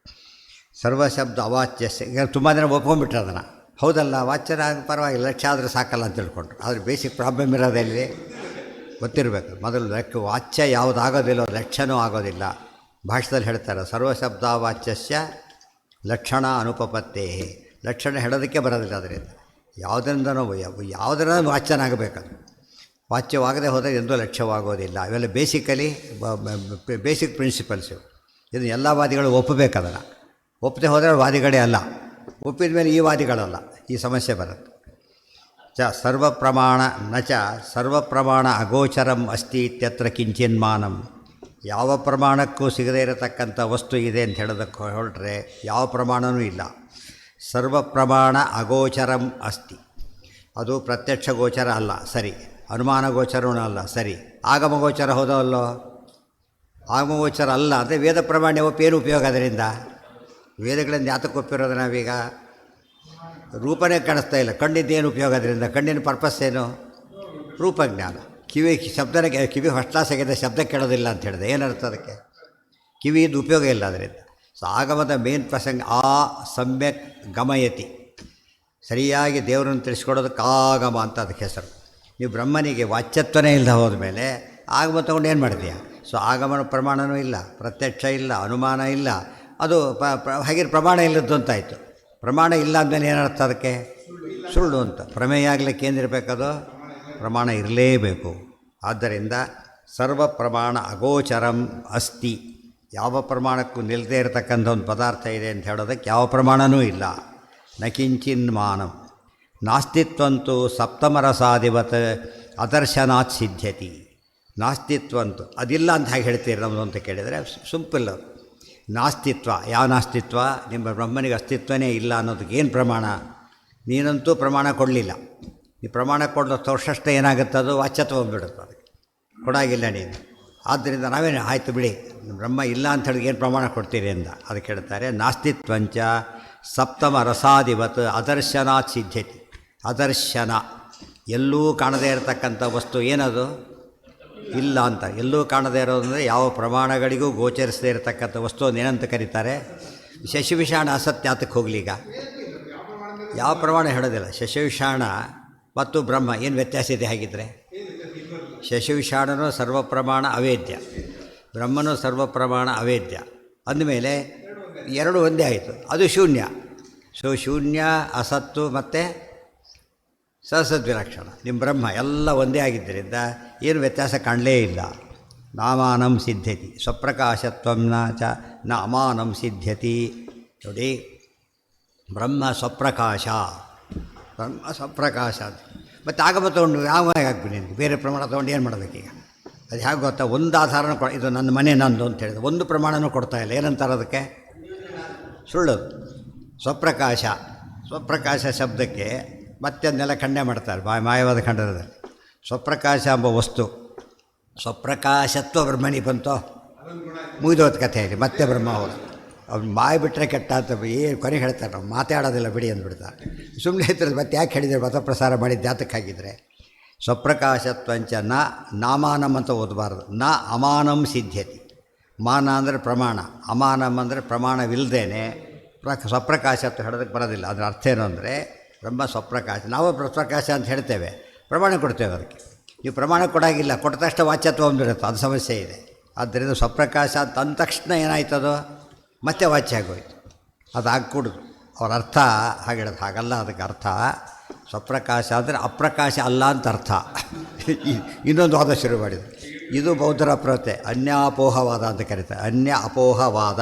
ಸರ್ವಶಬ್ದ ಅವಾಚ್ಯಸ್ಯ. ಈಗ ತುಂಬ ಜನ ಒಪ್ಕೊಂಡ್ಬಿಟ್ರು ಅದನ್ನು. ಹೌದಲ್ಲ, ವಾಚ್ಯನ ಪರವಾಗಿಲ್ಲ, ಲಕ್ಷ್ಯ ಆದರೆ ಸಾಕಲ್ಲ ಅಂತ ತಿಳ್ಕೊಂಡ್ರು. ಆದರೆ ಬೇಸಿಕ್ ಪ್ರಾಬ್ಲಮ್ ಇರೋದಲ್ಲಿ ಗೊತ್ತಿರಬೇಕು. ಮೊದಲು ವಾಚ್ಯ ಯಾವುದಾಗೋದಿಲ್ಲ, ಲಕ್ಷ್ಯನೂ ಆಗೋದಿಲ್ಲ. ಭಾಷೆದಲ್ಲಿ ಹೇಳ್ತಾರೆ ಸರ್ವಶಬ್ದಾವಾಚ್ಯಸ್ಯ ಲಕ್ಷಣ ಅನುಪಪತ್ತೇ. ಲಕ್ಷಣ ಹೇಳೋದಕ್ಕೆ ಬರೋದಿಲ್ಲ. ಅದರಿಂದ ಯಾವುದರಿಂದನೂ ಯಾವುದರ ವಾಚ್ಯನಾಗಬೇಕದು. ವಾಚ್ಯವಾಗದೆ ಹೋದರೆ ಎಂದೂ ಲಕ್ಷ್ಯವಾಗೋದಿಲ್ಲ. ಇವೆಲ್ಲ ಬೇಸಿಕಲಿ ಬೇಸಿಕ್ ಪ್ರಿನ್ಸಿಪಲ್ಸ್ ಇವು. ಇದನ್ನು ಎಲ್ಲ ವಾದಿಗಳು ಒಪ್ಪಬೇಕು. ಅದನ್ನು ಒಪ್ಪದೆ ಹೋದರೆ ವಾದಿಗಳೇ ಅಲ್ಲ, ಒಪ್ಪಿದ ಮೇಲೆ ಈ ವಾದಿಗಳಲ್ಲ. ಈ ಸಮಸ್ಯೆ ಬರುತ್ತೆ. ಸರ್ವಪ್ರಮಾಣ ನ ಚ ಸರ್ವಪ್ರಮಾಣ ಅಗೋಚರಂ ಅಸ್ತಿ ಇತ್ಯತ್ರ ಕಿಂಚಿನ್ಮಾನಂ. ಯಾವ ಪ್ರಮಾಣಕ್ಕೂ ಸಿಗದೇ ಇರತಕ್ಕಂಥ ವಸ್ತು ಇದೆ ಅಂತ ಹೇಳೋದಕ್ಕೆ ಹೊರಟ್ರೆ ಯಾವ ಪ್ರಮಾಣವೂ ಇಲ್ಲ. ಸರ್ವಪ್ರಮಾಣ ಅಗೋಚರಂ ಅಸ್ತಿ. ಅದು ಪ್ರತ್ಯಕ್ಷ ಗೋಚರ ಅಲ್ಲ, ಸರಿ. ಅನುಮಾನ ಗೋಚರವೂ ಅಲ್ಲ, ಸರಿ. ಆಗಮಗೋಚರ ಹೋದವಲ್ಲೋ? ಆಗಮಗೋಚರ ಅಲ್ಲ ಅಂದರೆ ವೇದ ಪ್ರಮಾಣ ಒಪ್ಪೇನು ಉಪಯೋಗ? ಅದರಿಂದ ವೇದಗಳಿಂದ ಯಾತಕ್ಕೆ ಒಪ್ಪಿರೋದು? ನಾವೀಗ ರೂಪನೇ ಕಾಣಿಸ್ತಾ ಇಲ್ಲ, ಕಣ್ಣಿದ್ದೇನು ಉಪಯೋಗ? ಅದರಿಂದ ಕಣ್ಣಿನ ಪರ್ಪಸ್ ಏನು? ರೂಪಜ್ಞಾನ. ಶಬ್ದನ ಕಿವಿ ಫಸ್ಟ್ ಕ್ಲಾಸ್ ಆಗಿದೆ, ಶಬ್ದ ಕೇಳೋದಿಲ್ಲ ಅಂತ ಹೇಳಿದೆ. ಏನರ್ಥ ಅದಕ್ಕೆ? ಕಿವಿದು ಉಪಯೋಗ ಇಲ್ಲ ಅದರಿಂದ. ಸೊ ಆಗಮದ ಮೇನ್ ಪ್ರಸಂಗ ಆ ಸಮ್ಯಕ್ ಗಮಯತಿ, ಸರಿಯಾಗಿ ದೇವರನ್ನು ತಿಳಿಸ್ಕೊಡೋದಕ್ಕೆ ಆಗಮ ಅಂತ ಅದಕ್ಕೆ ಹೆಸರು. ನೀವು ಬ್ರಹ್ಮನಿಗೆ ವಾಚ್ಯತ್ವನೇ ಇಲ್ಲದೆ ಹೋದ್ಮೇಲೆ ಆಗಮ ತೊಗೊಂಡು ಏನು ಮಾಡ್ತೀಯ? ಸೊ ಆಗಮನ ಪ್ರಮಾಣವೂ ಇಲ್ಲ, ಪ್ರತ್ಯಕ್ಷ ಇಲ್ಲ, ಅನುಮಾನ ಇಲ್ಲ. ಅದು ಹಾಗೆ ಪ್ರಮಾಣ ಇಲ್ಲದ್ದು ಅಂತಾಯಿತು. ಪ್ರಮಾಣ ಇಲ್ಲ ಅಂದಮೇಲೆ ಏನರ್ಥ ಅದಕ್ಕೆ? ಸುಳ್ಳು ಅಂತ. ಪ್ರಮೇಯ ಆಗಲಿಕ್ಕೆ ಏನಿರಬೇಕದು? ಪ್ರಮಾಣ ಇರಲೇಬೇಕು. ಆದ್ದರಿಂದ ಸರ್ವ ಪ್ರಮಾಣ ಅಗೋಚರಂ ಅಸ್ತಿ. ಯಾವ ಪ್ರಮಾಣಕ್ಕೂ ನಿಲ್ಲದೇ ಇರತಕ್ಕಂಥ ಒಂದು ಪದಾರ್ಥ ಇದೆ ಅಂತ ಹೇಳೋದಕ್ಕೆ ಯಾವ ಪ್ರಮಾಣವೂ ಇಲ್ಲ. ನ ಕಿಂಚಿನ್ಮಾನಂ ನಾಸ್ತಿತ್ವಂತೂ ಸಪ್ತಮರಸಾದಿವತ್ ಅದರ್ಶನಾತ್ ಸಿದ್ಧ್ಯತಿ. ನಾಸ್ತಿತ್ವಂತೂ ಅದಿಲ್ಲ ಅಂತ ಹೇಗೆ ಹೇಳ್ತೀರಿ ನಮ್ಮದು ಅಂತ ಕೇಳಿದರೆ ಸಿಂಪಲ್. ನಾಸ್ತಿತ್ವ. ಯಾವ ನಾಸ್ತಿತ್ವ? ನಿಮ್ಮ ಬ್ರಹ್ಮನಿಗೆ ಅಸ್ತಿತ್ವನೇ ಇಲ್ಲ ಅನ್ನೋದಕ್ಕೆ ಏನು ಪ್ರಮಾಣ? ನೀನಂತೂ ಪ್ರಮಾಣ ಕೊಡಲಿಲ್ಲ. ಈ ಪ್ರಮಾಣ ಕೊಡೋ ತೋರ್ಸಷ್ಟೇ ಏನಾಗುತ್ತೆ? ಅದು ವಾಚ್ಯತ್ವ ಬಂದುಬಿಡುತ್ತೆ. ಅದಕ್ಕೆ ಕೊಡಾಗಿಲ್ಲ ನೀನು. ಆದ್ದರಿಂದ ನಾವೇನು ಆಯಿತು ಬಿಡಿ, ಬ್ರಹ್ಮ ಇಲ್ಲ ಅಂತ ಹೇಳಿ ಏನು ಪ್ರಮಾಣ ಕೊಡ್ತೀರಿ ಅಂದ. ಅದಕ್ಕೆ ಹೇಳ್ತಾರೆ ನಾಸ್ತಿತ್ವಂಚ ಸಪ್ತಮ ರಸಾದಿವತ್ ಅದರ್ಶನಾತ್ ಸಿದ್ಧ್ಯತಿ. ಅದರ್ಶನ ಎಲ್ಲೂ ಕಾಣದೇ ಇರತಕ್ಕಂಥ ವಸ್ತು ಏನದು? ಇಲ್ಲ ಅಂತ. ಎಲ್ಲೂ ಕಾಣದೇ ಇರೋದಂದರೆ ಯಾವ ಪ್ರಮಾಣಗಳಿಗೂ ಗೋಚರಿಸದೇ ಇರತಕ್ಕಂಥ ವಸ್ತು ಏನಂತ ಕರೀತಾರೆ? ಶಶಿವಿಷಾಣ ಅಸತ್ಯ. ಅದಕ್ಕೆ ಹೋಗಲಿ. ಈಗ ಯಾವ ಪ್ರಮಾಣ ಹೇಳೋದಿಲ್ಲ. ಶಶಿವಿಷಾಣ ಮತ್ತು ಬ್ರಹ್ಮ ಏನು ವ್ಯತ್ಯಾಸ ಇದೆ ಹಾಗಿದ್ದರೆ? ಶಶಿವಿಷಾಣನೂ ಸರ್ವಪ್ರಮಾಣ ಅವೇದ್ಯ, ಬ್ರಹ್ಮನೂ ಸರ್ವಪ್ರಮಾಣ ಅವೇದ್ಯ. ಅಂದಮೇಲೆ ಎರಡು ಒಂದೇ ಆಯಿತು. ಅದು ಶೂನ್ಯ. ಸೊ ಶೂನ್ಯ, ಅಸತ್ತು ಮತ್ತು ಸಸದ್ವಿಲಕ್ಷಣ. ನಿಮ್ಮ ಬ್ರಹ್ಮ ಎಲ್ಲ ಒಂದೇ ಆಗಿದ್ದರಿಂದ ಏನು ವ್ಯತ್ಯಾಸ ಕಾಣಲೇ ಇಲ್ಲ. ನಾಮಾನಂ ಸಿದ್ಧ್ಯತಿ ಸ್ವಪ್ರಕಾಶತ್ವಂನ ಚ ನ ಅಮಾನಂ ಸಿದ್ಧ್ಯತಿ. ನೋಡಿ, ಬ್ರಹ್ಮ ಸ್ವಪ್ರಕಾಶ, ಬ್ರಹ್ಮ ಸ್ವಪ್ರಕಾಶ. ಮತ್ತು ಆಗಮ ತೊಗೊಂಡು ಯಾವ ಆಗ್ಬಿಡಿ, ಬೇರೆ ಪ್ರಮಾಣ ತೊಗೊಂಡು ಏನು ಮಾಡಬೇಕೀಗ? ಅದು ಹೇಗೆ ಗೊತ್ತಾ, ಒಂದು ಆಧಾರನೂ ಇದು ನನ್ನ ಮನೆ ನಂದು ಅಂತ ಹೇಳಿದೆ, ಒಂದು ಪ್ರಮಾಣನೂ ಕೊಡ್ತಾ ಇಲ್ಲ. ಏನಂತಾರೆ ಅದಕ್ಕೆ? ಸುಳ್ಳದು. ಸ್ವಪ್ರಕಾಶ, ಸ್ವಪ್ರಕಾಶ ಶಬ್ದಕ್ಕೆ ಮತ್ತೆ ಅದನ್ನೆಲ್ಲ ಖಂಡನೆ ಮಾಡ್ತಾರೆ ಮಾಯವಾದ ಖಂಡನದಲ್ಲಿ. ಸ್ವಪ್ರಕಾಶ ಎಂಬ ವಸ್ತು, ಸ್ವಪ್ರಕಾಶತ್ವ ಬ್ರಹ್ಮನಿ ಬಂತೋ, ಮುಗಿದೋದ ಕಥೆ ಇದೆ. ಮತ್ತೆ ಬ್ರಹ್ಮ ಅವರು ಅವ್ನು ಮಾಯ ಬಿಟ್ಟರೆ ಕೆಟ್ಟ ಅಂತ ಕೊನೆಗೆ ಹೇಳ್ತಾರೆ, ನಾವು ಮಾತಾಡೋದಿಲ್ಲ ಬಿಡಿ ಅಂದ್ಬಿಡ್ತಾರೆ. ಸುಮ್ಮನೆ ಇರ್ತಾರೆ. ಮತ್ತೆ ಯಾಕೆ ಹೇಳಿದರೆ ಮತಪ್ರಸಾರ ಮಾಡಿದ ಜಾತಕ್ಕಾಗಿದ್ದರೆ ಸ್ವಪ್ರಕಾಶತ್ವಂಚ ನಾಮಾನಂ ಅಂತ ಓದಬಾರ್ದು. ಅಮಾನಂ ಸಿದ್ಧ್ಯತಿ. ಮಾನ ಅಂದರೆ ಪ್ರಮಾಣ, ಅಮಾನಂ ಅಂದರೆ ಪ್ರಮಾಣವಿಲ್ಲದೇನೆ ಸ್ವಪ್ರಕಾಶತ್ವ ಹೇಳೋದಕ್ಕೆ ಬರೋದಿಲ್ಲ. ಅದರ ಅರ್ಥ ಏನು ಅಂದರೆ ಬ್ರಹ್ಮ ಸ್ವಪ್ರಕಾಶ. ನಾವು ಸ್ವಪ್ರಕಾಶ ಅಂತ ಹೇಳ್ತೇವೆ, ಪ್ರಮಾಣ ಕೊಡ್ತೇವೆ ಅದಕ್ಕೆ. ನೀವು ಪ್ರಮಾಣ ಕೊಡಾಗಿಲ್ಲ, ಕೊಟ್ಟ ತಕ್ಷಣ ವಾಚ್ಯತ್ವ ಒಂದಿರುತ್ತೆ, ಅದು ಸಮಸ್ಯೆ ಇದೆ. ಆದ್ದರಿಂದ ಸ್ವಪ್ರಕಾಶ ಅಂತ ಅಂದ ತಕ್ಷಣ ಏನಾಯ್ತದು, ಮತ್ತೆ ವಾಚ್ಯ ಆಗೋಯ್ತು. ಅದು ಆಗ್ಕೂಡುದು. ಅವ್ರ ಅರ್ಥ ಹಾಗೆ ಹೇಳೋದು ಹಾಗಲ್ಲ. ಅದಕ್ಕೆ ಅರ್ಥ ಸ್ವಪ್ರಕಾಶ ಅಂದರೆ ಅಪ್ರಕಾಶ ಅಲ್ಲ ಅಂತ ಅರ್ಥ. ಇನ್ನೊಂದು ವಾದ ಶುರು ಮಾಡಿದ್ರು. ಇದು ಬೌದ್ಧರ ಪ್ರವೃತ್ತಿ, ಅನ್ಯಾಪೋಹವಾದ ಅಂತ ಕರೀತಾರೆ. ಅನ್ಯ ಅಪೋಹವಾದ,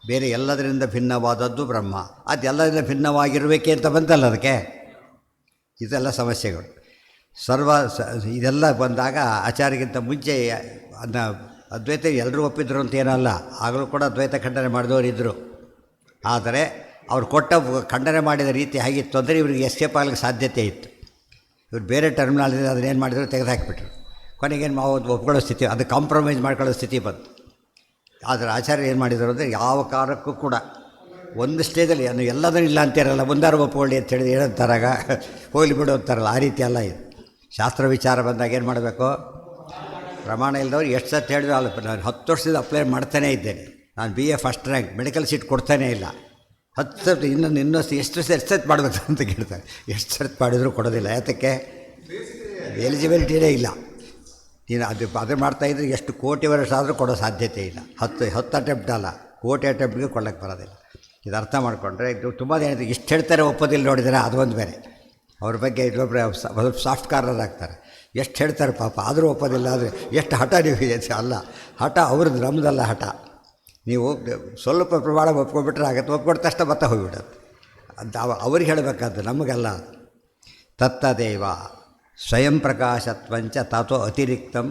ಬೇರೆ ಎಲ್ಲದರಿಂದ ಭಿನ್ನವಾದದ್ದು ಬ್ರಹ್ಮ. ಅದು ಎಲ್ಲದರಿಂದ ಭಿನ್ನವಾಗಿರಬೇಕೆ ಅಂತ ಬಂತಲ್ಲ ಅದಕ್ಕೆ. ಇದೆಲ್ಲ ಸಮಸ್ಯೆಗಳು ಇದೆಲ್ಲ ಬಂದಾಗ ಆಚಾರ್ಯಕ್ಕಿಂತ ಮುಂಚೆ ಅದನ್ನ ಅದ್ವೈತ ಎಲ್ಲರೂ ಒಪ್ಪಿದ್ರು ಅಂತ ಏನಲ್ಲ. ಆಗಲೂ ಕೂಡ ಅದ್ವೈತ ಖಂಡನೆ ಮಾಡಿದವರು ಇದ್ದರು. ಆದರೆ ಅವ್ರು ಕೊಟ್ಟ ಖಂಡನೆ ಮಾಡಿದ ರೀತಿ ಹೇಗಿತ್ತು ಅಂದರೆ ಇವ್ರಿಗೆ ಎಸ್ಕೇಪ್ ಆಗಲಿಕ್ಕೆ ಸಾಧ್ಯತೆ ಇತ್ತು. ಇವ್ರು ಬೇರೆ ಟರ್ಮಿನಾಲಜಿ ಅದನ್ನೇನು ಮಾಡಿದ್ರು, ತೆಗೆದುಹಾಕಿಬಿಟ್ರು. ಕೊನೆಗೇನು ಒಪ್ಕೊಳ್ಳೋ ಸ್ಥಿತಿ, ಅದು ಕಾಂಪ್ರಮೈಸ್ ಮಾಡ್ಕೊಳ್ಳೋ ಸ್ಥಿತಿ ಬಂತು. ಆದರೆ ಆಚಾರ್ಯ ಏನು ಮಾಡಿದರು ಅಂದರೆ ಯಾವ ಕಾರಣಕ್ಕೂ ಕೂಡ ಒಂದು ಸ್ಟೇಜಲ್ಲಿ ಎಲ್ಲದೂ ಇಲ್ಲ ಅಂತಿರಲ್ಲ, ಮುಂದಾರು ಒಪ್ಕೊಳ್ಳಿ ಅಂತ ಹೇಳಿದ್ರೆ ಏನಂತಾರಾಗ ಹೋಗ್ಲಿ ಬಿಡು ಅಂತಾರಲ್ಲ, ಆ ರೀತಿ ಎಲ್ಲ ಇದು. ಶಾಸ್ತ್ರ ವಿಚಾರ ಬಂದಾಗ ಏನು ಮಾಡಬೇಕು, ಪ್ರಮಾಣ ಇಲ್ಲದವ್ರು ಎಷ್ಟು ಸತ್ತು ಹೇಳಿದ್ರು ಅಲ್ಲ. ನಾನು 10 ವರ್ಷದಿಂದ ಅಪ್ಲೈ ಮಾಡ್ತಾನೇ ಇದ್ದೇನೆ. ನಾನು BA first rank, medical seat ಕೊಡ್ತಾನೇ ಇಲ್ಲ. 10 ಸರ್ತಿ ಇನ್ನೊಂದು ಎಷ್ಟು ಸರ್ತಿ ಮಾಡಬೇಕು ಅಂತ ಕೇಳ್ತಾರೆ. ಎಷ್ಟು ಸರ್ತಿ ಮಾಡಿದರೂ ಕೊಡೋದಿಲ್ಲ. ಯಾತಕ್ಕೆ? ಎಲಿಜಿಬಿಲಿಟಿನೇ ಇಲ್ಲ. ನೀನು ಅದು ಮಾಡ್ತಾಯಿದ್ರೆ ಎಷ್ಟು ಕೋಟಿ ವರ್ಷ ಆದರೂ ಕೊಡೋ ಸಾಧ್ಯತೆ ಇಲ್ಲ. 10 ಅಟೆಂಪ್ಟ್ ಅಲ್ಲ, ಕೋಟಿ ಅಟೆಂಪ್ಟ್ಗೆ ಕೊಡೋಕ್ಕೆ ಬರೋದಿಲ್ಲ. ಇದು ಅರ್ಥ ಮಾಡಿಕೊಂಡ್ರೆ ಇದು ತುಂಬ ಏನಿದೆ. ಇಷ್ಟು ಹೇಳ್ತಾರೆ ಒಪ್ಪೋದಿಲ್ಲ, ನೋಡಿದರೆ ಅದೊಂದು ಬೇರೆ. ಅವ್ರ ಬಗ್ಗೆ ಇನ್ನೊಬ್ಬರು ಸಾಫ್ಟ್ ಕಾರ್ನರ್ ಆಗ್ತಾರೆ. ಎಷ್ಟು ಹೇಳ್ತಾರೆ ಪಾಪ, ಆದರೂ ಒಪ್ಪೋದಿಲ್ಲ. ಆದರೆ ಎಷ್ಟು ಹಠ ನೀವು ಇದೆ ಅಲ್ಲ, ಹಠ ಅವ್ರದ್ದು, ನಮ್ಮದಲ್ಲ ಹಠ. ನೀವು ಸ್ವಲ್ಪ ಪ್ರಮಾಣ ಒಪ್ಕೊಬಿಟ್ರೆ ಆಗುತ್ತೆ, ಒಪ್ಕೊಟ್ಟ ತಕ್ಷಣ ಮತ್ತೆ ಹೋಗಿಬಿಡೋದು. ಅಂತ ಅವ್ರಿಗೆ ಹೇಳಬೇಕಾದ್ದು, ನಮಗೆಲ್ಲ. ತತ್ತದೇವ ಸ್ವಯಂ ಪ್ರಕಾಶತ್ವಂಚ ತಥೋ ಅತಿರಿಕ್ತಂ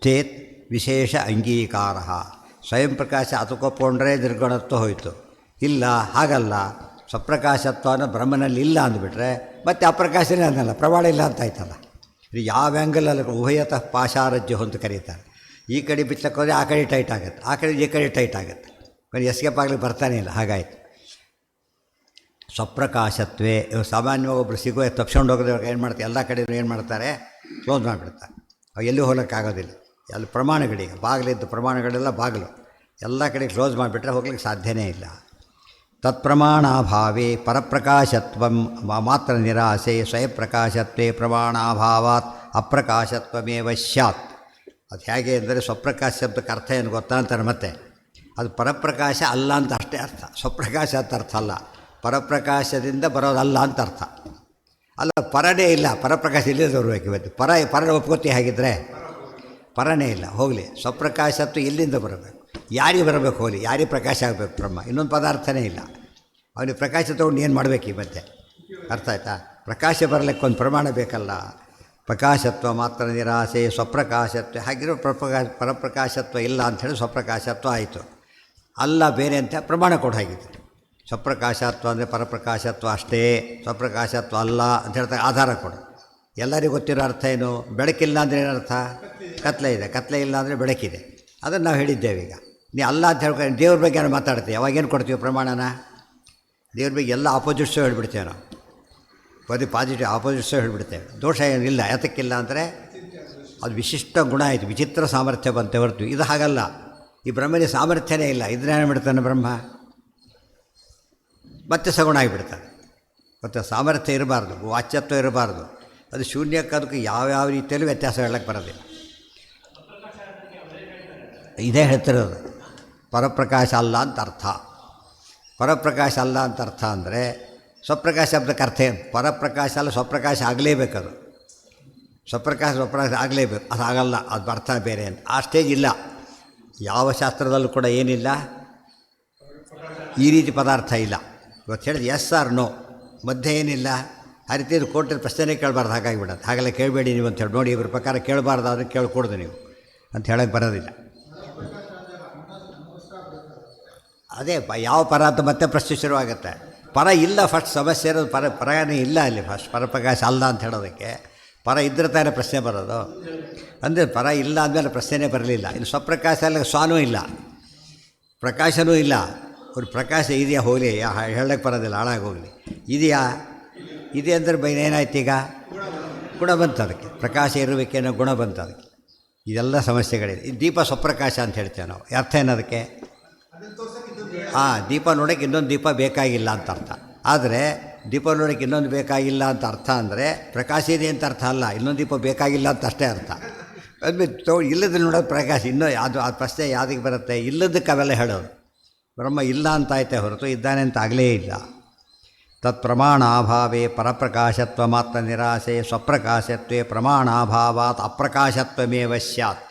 ಚೇತ್ ವಿಶೇಷ ಅಂಗೀಕಾರ. ಸ್ವಯಂ ಪ್ರಕಾಶ ಅದಕ್ಕೊಪ್ಕೊಂಡ್ರೆ ನಿರ್ಗುಣತ್ವ ಹೋಯಿತು. ಇಲ್ಲ, ಹಾಗಲ್ಲ. ಸ್ವಪ್ರಕಾಶತ್ವ ಅನ್ನೋ ಬ್ರಹ್ಮನಲ್ಲಿ ಇಲ್ಲ ಅಂದುಬಿಟ್ರೆ ಮತ್ತೆ ಅಪ್ರಕಾಶನೇ ಅನ್ನಲ್ಲ, ಪ್ರಮಾಣ ಇಲ್ಲ ಅಂತ ಆಯ್ತಲ್ಲ. ಇದು ಯಾವ ಆ್ಯಂಗಲಲ್ಲಿ ಉಭಯತಃ ಪಾಶಾರಜ್ಜು ಅಂತ ಕರೀತಾರೆ. ಈ ಕಡೆ ಬಿಚ್ಚಕ್ಕೆ ಹೋದರೆ ಆ ಕಡೆ ಟೈಟ್ ಆಗುತ್ತೆ, ಆ ಕಡೆ ಈ ಕಡೆ ಟೈಟ್ ಆಗುತ್ತೆ. ಎಸ್ಕೇಪ್ ಆಗಲಿಕ್ಕೆ ಬರ್ತಾನೆ ಇಲ್ಲ, ಹಾಗಾಯಿತು. ಸ್ವಪ್ರಕಾಶತ್ವೇ ಸಾಮಾನ್ಯವಾಗಿ ಒಬ್ಬರು ಸಿಗುವ ತಪ್ಸ್ಕೊಂಡು ಹೋಗೋದವ್ರಿಗೆ ಏನು ಮಾಡ್ತಾರೆ, ಎಲ್ಲ ಕಡೆ ಏನು ಮಾಡ್ತಾರೆ, ಕ್ಲೋಸ್ ಮಾಡಿಬಿಡ್ತಾರೆ. ಅವು ಎಲ್ಲೂ ಹೋಗೋಕ್ಕಾಗೋದಿಲ್ಲ. ಅಲ್ಲಿ ಪ್ರಮಾಣಗಳಿಗೆ ಬಾಗಿಲಿದ್ದು ಪ್ರಮಾಣಗಳೆಲ್ಲ ಬಾಗಿಲು ಎಲ್ಲ ಕಡೆ ಕ್ಲೋಸ್ ಮಾಡಿಬಿಟ್ರೆ ಹೋಗ್ಲಿಕ್ಕೆ ಸಾಧ್ಯನೇ ಇಲ್ಲ. ತತ್ಪ್ರಮಾಣಾಭಾವೇ ಪರಪ್ರಕಾಶತ್ವ ಮಾತ್ರ ನಿರಾಸೆ ಸ್ವಯಂಪ್ರಕಾಶತ್ವೇ ಪ್ರಮಾಣಾಭಾವಾತ್ ಅಪ್ರಕಾಶತ್ವಮೇವ ಸ್ಯಾತ್. ಅದು ಹೇಗೆ ಅಂದರೆ ಸ್ವಪ್ರಕಾಶ ಶಬ್ದಕ್ಕೆ ಅರ್ಥ ಏನು ಗೊತ್ತಾ ಅಂತಾರೆ. ಮತ್ತೆ ಅದು ಪರಪ್ರಕಾಶ ಅಲ್ಲ ಅಂತ ಅಷ್ಟೇ ಅರ್ಥ, ಸ್ವಪ್ರಕಾಶ ಅಂತ ಅರ್ಥ ಅಲ್ಲ. ಪರಪ್ರಕಾಶದಿಂದ ಬರೋದಲ್ಲ ಅಂತ ಅರ್ಥ ಅಲ್ಲ. ಪರನೇ ಇಲ್ಲ, ಪರಪ್ರಕಾಶ ಇಲ್ಲದೆ ಬರಬೇಕು. ಇವತ್ತು ಪರ ಒಪ್ಕೋತಿ ಹಾಗಿದ್ದರೆ ಪರನೇ ಇಲ್ಲ, ಹೋಗಲಿ. ಸ್ವಪ್ರಕಾಶತ್ವ ಎಲ್ಲಿಂದ ಬರಬೇಕು, ಯಾರಿಗೆ ಬರಬೇಕು, ಹೋಗಲಿ. ಯಾರಿಗೆ ಪ್ರಕಾಶ ಆಗಬೇಕು ಬ್ರಹ್ಮ, ಇನ್ನೊಂದು ಪದಾರ್ಥನೇ ಇಲ್ಲ. ಅವನಿಗೆ ಪ್ರಕಾಶ ತೊಗೊಂಡು ಏನು ಮಾಡಬೇಕು ಈ ಮಧ್ಯೆ, ಅರ್ಥ ಆಯ್ತಾ? ಪ್ರಕಾಶ ಬರಲಿಕ್ಕೆ ಒಂದು ಪ್ರಮಾಣ ಬೇಕಲ್ಲ. ಪ್ರಕಾಶತ್ವ ಮಾತ್ರ ನಿರಾಸೆ ಸ್ವಪ್ರಕಾಶತ್ವ. ಹಾಗಿರೋ ಪರಪ್ರಕಾಶತ್ವ ಇಲ್ಲ ಅಂಥೇಳಿ ಸ್ವಪ್ರಕಾಶತ್ವ ಆಯಿತು. ಅಲ್ಲ ಬೇರೆ ಅಂತ ಪ್ರಮಾಣ ಕೊಡು ಹಾಗಿತ್ತು. ಸ್ವಪ್ರಕಾಶತ್ವ ಅಂದರೆ ಪರಪ್ರಕಾಶತ್ವ ಅಷ್ಟೇ, ಸ್ವಪ್ರಕಾಶತ್ವ ಅಲ್ಲ ಅಂತ ಹೇಳ್ತಾ ಆಧಾರ ಕೊಡು. ಎಲ್ಲರಿಗೂ ಗೊತ್ತಿರೋ ಅರ್ಥ ಏನು? ಬೆಳಕಿಲ್ಲ ಅಂದರೆ ಏನರ್ಥ? ಕತ್ಲೆ ಇದೆ. ಕತ್ಲೆ ಇಲ್ಲ ಅಂದರೆ ಬೆಳಕಿದೆ. ಅದನ್ನು ನಾವು ಹೇಳಿದ್ದೇವೆ. ಈಗ ನೀ ಅಲ್ಲ ಅಂತ ಹೇಳ್ಕೊಂಡು ದೇವ್ರ ಬಗ್ಗೆ ನಾವು ಮಾತಾಡ್ತೀವಿ, ಅವಾಗೇನು ಕೊಡ್ತೀವಿ ಪ್ರಮಾಣನ? ದೇವ್ರ ಬಗ್ಗೆ ಎಲ್ಲ ಆಪೋಸಿಟ್ಸು ಹೇಳ್ಬಿಡ್ತೇವೆ ನಾವು. ಬರೀ ಪಾಸಿಟಿವ್ ಆಪೋಸಿಟ್ಸು ಹೇಳ್ಬಿಡ್ತೇವೆ. ದೋಷ ಏನಿಲ್ಲ. ಯಾತಕ್ಕಿಲ್ಲ ಅಂದರೆ ಅದು ವಿಶಿಷ್ಟ ಗುಣ ಆಯಿತು, ವಿಚಿತ್ರ ಸಾಮರ್ಥ್ಯ ಬಂತೆ ಹೊರತು ಇದು ಹಾಗಲ್ಲ. ಈ ಬ್ರಹ್ಮನಿಗೆ ಸಾಮರ್ಥ್ಯನೇ ಇಲ್ಲ. ಇದನ್ನೇನು ಬಿಡ್ತಾನೆ ಬ್ರಹ್ಮ, ಮತ್ತೆ ಸಗುಣ ಆಗಿಬಿಡ್ತಾನೆ. ಮತ್ತು ಸಾಮರ್ಥ್ಯ ಇರಬಾರ್ದು, ವಾಚ್ಯತ್ವ ಇರಬಾರ್ದು. ಅದು ಶೂನ್ಯಕ್ಕೆ ಅದಕ್ಕೆ ಯಾವ್ಯಾವ ರೀತಿಯಲ್ಲೂ ವ್ಯತ್ಯಾಸ ಹೇಳಕ್ಕೆ ಬರೋದಿಲ್ಲ. ಇದೇ ಹೇಳ್ತಿರೋದು. ಪರಪ್ರಕಾಶ ಅಲ್ಲ ಅಂತ ಅರ್ಥ. ಪರಪ್ರಕಾಶ ಅಲ್ಲ ಅಂತ ಅರ್ಥ ಅಂದರೆ ಸ್ವಪ್ರಕಾಶ ಶಬ್ದಕ್ಕೆ ಅರ್ಥ ಏನು? ಪರಪ್ರಕಾಶ ಅಲ್ಲ, ಸ್ವಪ್ರಕಾಶ ಆಗಲೇಬೇಕದು. ಸ್ವಪ್ರಕಾಶ ಆಗಲೇಬೇಕು. ಅದು ಆಗಲ್ಲ, ಅದು ಅರ್ಥ ಬೇರೆ ಅಂತ. ಆ ಸ್ಟೇಜ್ ಇಲ್ಲ ಯಾವ ಶಾಸ್ತ್ರದಲ್ಲೂ ಕೂಡ. ಏನಿಲ್ಲ, ಈ ರೀತಿ ಪದಾರ್ಥ ಇಲ್ಲ. ಇವತ್ತು ಹೇಳಿದ್ರೆ ಎಸ್ ಆರ್ ನೋ, ಮಧ್ಯೆ ಏನಿಲ್ಲ. ಆ ರೀತಿ ಕೋರ್ಟಲ್ಲಿ ಪ್ರಶ್ನೆ ಕೇಳಬಾರ್ದು, ಹಾಗಾಗಿಬಿಡೋದು. ಹಾಗೆಲ್ಲ ಕೇಳಬೇಡಿ ನೀವು ಅಂತ ಹೇಳಿ. ನೋಡಿ, ಇವ್ರ ಪ್ರಕಾರ ಕೇಳಬಾರ್ದು, ಅದನ್ನು ಕೇಳ್ಕೊಡ್ದು ನೀವು. ಅಂತ ಹೇಳೋಕ್ಕೆ ಬರೋದಿಲ್ಲ. ಅದೇ ಯಾವ ಪರ ಅಂತ ಮತ್ತೆ ಪ್ರಶ್ನೆ ಶುರುವಾಗುತ್ತೆ. ಪರ ಇಲ್ಲ, ಫಸ್ಟ್ ಸಮಸ್ಯೆ ಇರೋದು ಪರನೇ ಇಲ್ಲ ಅಲ್ಲಿ. ಫಸ್ಟ್ ಪರಪ್ರಕಾಶ ಅಲ್ಲ ಅಂತ ಹೇಳೋದಕ್ಕೆ ಪರ ಇದ್ರೆ ತಾನೇ ಪ್ರಶ್ನೆ ಬರೋದು. ಅಂದರೆ ಪರ ಇಲ್ಲ ಅಂದಮೇಲೆ ಪ್ರಶ್ನೆನೇ ಬರಲಿಲ್ಲ. ಇನ್ನು ಸ್ವಪ್ರಕಾಶ ಅಲ್ಲ, ಸ್ವಾನೂ ಇಲ್ಲ, ಪ್ರಕಾಶನೂ ಇಲ್ಲ. ಒಂದು ಪ್ರಕಾಶ ಇದೆಯಾ ಹೋಗಲಿ, ಹೇಳಕ್ಕೆ ಬರೋದಿಲ್ಲ, ಹಾಳಾಗೋಗಲಿ. ಇದೆಯಾ, ಇದೆ ಅಂದರೆ ಏನಾಯ್ತು ಈಗ? ಗುಣ ಬಂತು ಅದಕ್ಕೆ. ಪ್ರಕಾಶ ಇರಬೇಕೇನೋ ಗುಣ ಬಂತು ಅದಕ್ಕೆ. ಇದೆಲ್ಲ ಸಮಸ್ಯೆಗಳಿದೆ. ಈ ದೀಪ ಸ್ವಪ್ರಕಾಶ ಅಂತ ಹೇಳ್ತೇವೆ ನಾವು. ಅರ್ಥ ಏನದಕ್ಕೆ? ದೀಪ ನೋಡೋಕ್ಕೆ ಇನ್ನೊಂದು ದೀಪ ಬೇಕಾಗಿಲ್ಲ ಅಂತ ಅರ್ಥ. ಆದರೆ ದೀಪ ನೋಡೋಕ್ಕೆ ಇನ್ನೊಂದು ಬೇಕಾಗಿಲ್ಲ ಅಂತ ಅರ್ಥ ಅಂದರೆ ಪ್ರಕಾಶ ಇದೆ ಅಂತ ಅರ್ಥ ಅಲ್ಲ, ಇನ್ನೊಂದು ದೀಪ ಬೇಕಾಗಿಲ್ಲ ಅಂತ ಅಷ್ಟೇ ಅರ್ಥ. ಅದು ಇಲ್ಲದ ನೋಡೋದು ಪ್ರಕಾಶ. ಇನ್ನೂ ಅದು ಆ ಪ್ರಶ್ನೆ ಯಾವುದಕ್ಕೆ ಬರುತ್ತೆ? ಇಲ್ಲದಕ್ಕೆ ಅವೆಲ್ಲ ಹೇಳೋದು. ಬ್ರಹ್ಮ ಇಲ್ಲ ಅಂತ ಆಯ್ತೆ ಹೊರತು ಇದ್ದಾನೆ ಅಂತ ಆಗಲೇ ಇಲ್ಲ. ತತ್ ಪ್ರಮಾಣಾಭಾವೇ ಪರಪ್ರಕಾಶತ್ವ ಮಾತ್ರ ನಿರಾಸೆ ಸ್ವಪ್ರಕಾಶತ್ವೇ ಪ್ರಮಾಣಾಭಾವಾತ್ ಅಪ್ರಕಾಶತ್ವಮೇವ ಸ್ಯಾತ್.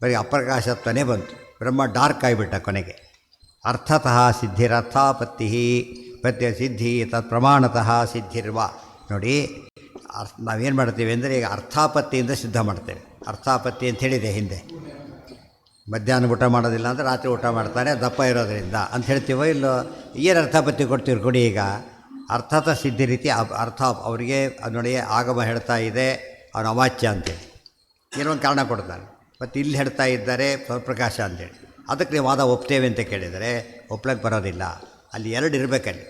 ಬರೀ ಅಪ್ರಕಾಶತ್ವನೇ ಬಂತು. ಬ್ರಹ್ಮ ಡಾರ್ಕ್ ಆಗಿಬಿಟ್ಟ ಕೊನೆಗೆ. ಅರ್ಥತಃ ಸಿದ್ಧಿರರ್ಥಾಪತ್ತಿ ಪ್ರತ್ಯ ಸಿದ್ಧಿ ತತ್ ಪ್ರಮಾಣತಃ ಸಿದ್ಧಿರ್ವ. ನೋಡಿ, ನಾವೇನು ಮಾಡ್ತೀವಿ ಅಂದರೆ ಈಗ ಅರ್ಥಾಪತ್ತಿಯಿಂದ ಸಿದ್ಧ ಮಾಡ್ತೇವೆ. ಅರ್ಥಾಪತ್ತಿ ಅಂತ ಹೇಳಿದೆ ಹಿಂದೆ. ಮಧ್ಯಾಹ್ನ ಊಟ ಮಾಡೋದಿಲ್ಲ ಅಂದರೆ ರಾತ್ರಿ ಊಟ ಮಾಡ್ತಾನೆ ದಪ್ಪ ಇರೋದರಿಂದ ಅಂತ ಹೇಳ್ತೀವೋ ಇಲ್ಲೋ? ಏನು ಅರ್ಥಾಪತ್ತಿ ಕೊಡ್ತೀವಿ ಕೊಡಿ. ಈಗ ಅರ್ಥತ ಸಿದ್ಧಿ ರೀತಿ ಅರ್ಥ ಅವರಿಗೆ ನೋಡಿ ಆಗಮ ಹೇಳ್ತಾ ಇದೆ, ಅವನು ಅವಾಚ್ಯ ಅಂತೇಳಿ ಏನೋ ಒಂದು ಕಾರಣ ಕೊಡ್ತಾನೆ. ಮತ್ತು ಇಲ್ಲಿ ಹೇಳ್ತಾ ಇದ್ದಾರೆ ಪ್ರಕಾಶ ಅಂತೇಳಿ. ಅದಕ್ಕೆ ನೀವು ವಾದ ಒಪ್ತೇವೆ ಅಂತ ಕೇಳಿದರೆ ಒಪ್ಲಕ್ಕೆ ಬರೋದಿಲ್ಲ. ಅಲ್ಲಿ ಎರಡು ಇರಬೇಕಲ್ಲಿ.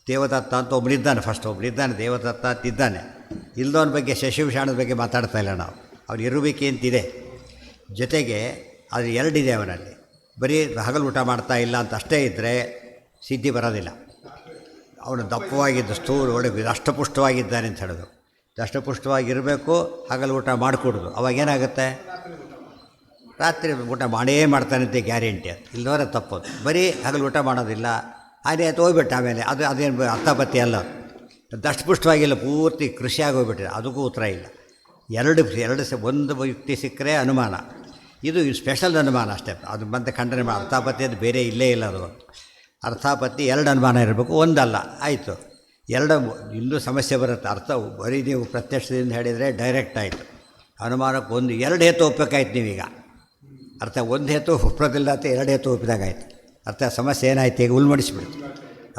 ದೇವದತ್ತ ಅಂತ ಒಬ್ಬನಿದ್ದಾನೆ, ಫಸ್ಟ್ ಒಬ್ಬನಿದ್ದಾನೆ ದೇವದತ್ತ ಅಂತಿದ್ದಾನೆ. ಇಲ್ದವನ ಬಗ್ಗೆ ಶಶಿಭೂಷಣದ ಬಗ್ಗೆ ಮಾತಾಡ್ತಾ ಇಲ್ಲ ನಾವು. ಅವ್ನು ಇರಬೇಕೆ ಅಂತಿದೆ. ಜೊತೆಗೆ ಅದು ಎರಡಿದೆ ಅವನಲ್ಲಿ. ಬರೀ ಹಗಲು ಊಟ ಮಾಡ್ತಾ ಇಲ್ಲ ಅಂತ ಅಷ್ಟೇ ಇದ್ದರೆ ಸಿದ್ಧಿ ಬರೋದಿಲ್ಲ. ಅವನು ದಪ್ಪವಾಗಿದ್ದು ಸ್ಥೂಲ ಒಳಗೆ ದಷ್ಟಪುಷ್ಟವಾಗಿದ್ದಾನೆ ಅಂತ ಹೇಳೋದು. ದಷ್ಟಪುಷ್ಟವಾಗಿರಬೇಕು, ಹಗಲು ಊಟ ಮಾಡಿಕೊಡೋದು. ಅವಾಗೇನಾಗುತ್ತೆ? ರಾತ್ರಿ ಊಟ ಮಾಡೇ ಮಾಡ್ತಾನಂತೆ ಗ್ಯಾರಂಟಿ. ಅದು ಇಲ್ಲವರೆ ತಪ್ಪೋದು. ಬರೀ ಹಗಲು ಊಟ ಮಾಡೋದಿಲ್ಲ, ಅದೇ ಅದು ಹೋಗ್ಬಿಟ್ಟು ಆಮೇಲೆ ಅದೇನು ಅರ್ಥಪತ್ತಿ ಅಲ್ಲ. ದಷ್ಟಪುಷ್ಟವಾಗಿಲ್ಲ, ಪೂರ್ತಿ ಕೃಷಿಯಾಗಿ ಹೋಗ್ಬಿಟ್ಟಿದೆ. ಅದಕ್ಕೂ ಉತ್ತರ ಇಲ್ಲ. ಒಂದು ಯುಕ್ತಿ ಸಿಕ್ಕರೆ ಅನುಮಾನ. ಇದು ಸ್ಪೆಷಲ್ ಅನುಮಾನ ಅಷ್ಟೇ. ಅದು ಮತ್ತೆ ಖಂಡನೆ ಅರ್ಥಾಪತ್ತಿ ಅದು ಬೇರೆ ಇಲ್ಲೇ ಇಲ್ಲ. ಅದು ಅರ್ಥಾಪತ್ತಿ ಎರಡು ಅನುಮಾನ ಇರಬೇಕು, ಒಂದಲ್ಲ. ಆಯಿತು, ಎರಡು ಇನ್ನೂ ಸಮಸ್ಯೆ ಬರುತ್ತೆ. ಅರ್ಥ ಬರೀ ನೀವು ಪ್ರತ್ಯಕ್ಷದಿಂದ ಹೇಳಿದರೆ ಡೈರೆಕ್ಟ್ ಆಯಿತು. ಅನುಮಾನಕ್ಕೆ ಒಂದು ಎರಡು ಹೇತು ಒಪ್ಪಬೇಕಾಯ್ತು ನೀವೀಗ. ಅರ್ಥ ಒಂದು ಹೇತು ಒಪ್ಪೋದಿಲ್ಲ ಅಂತ ಎರಡು ಹೇತು ಒಪ್ಪಿದಾಗಾಯ್ತು. ಅರ್ಥ ಸಮಸ್ಯೆ ಏನಾಯ್ತು? ಈಗ ಉಲ್ಮಡಿಸ್ಬಿಡ್ತು.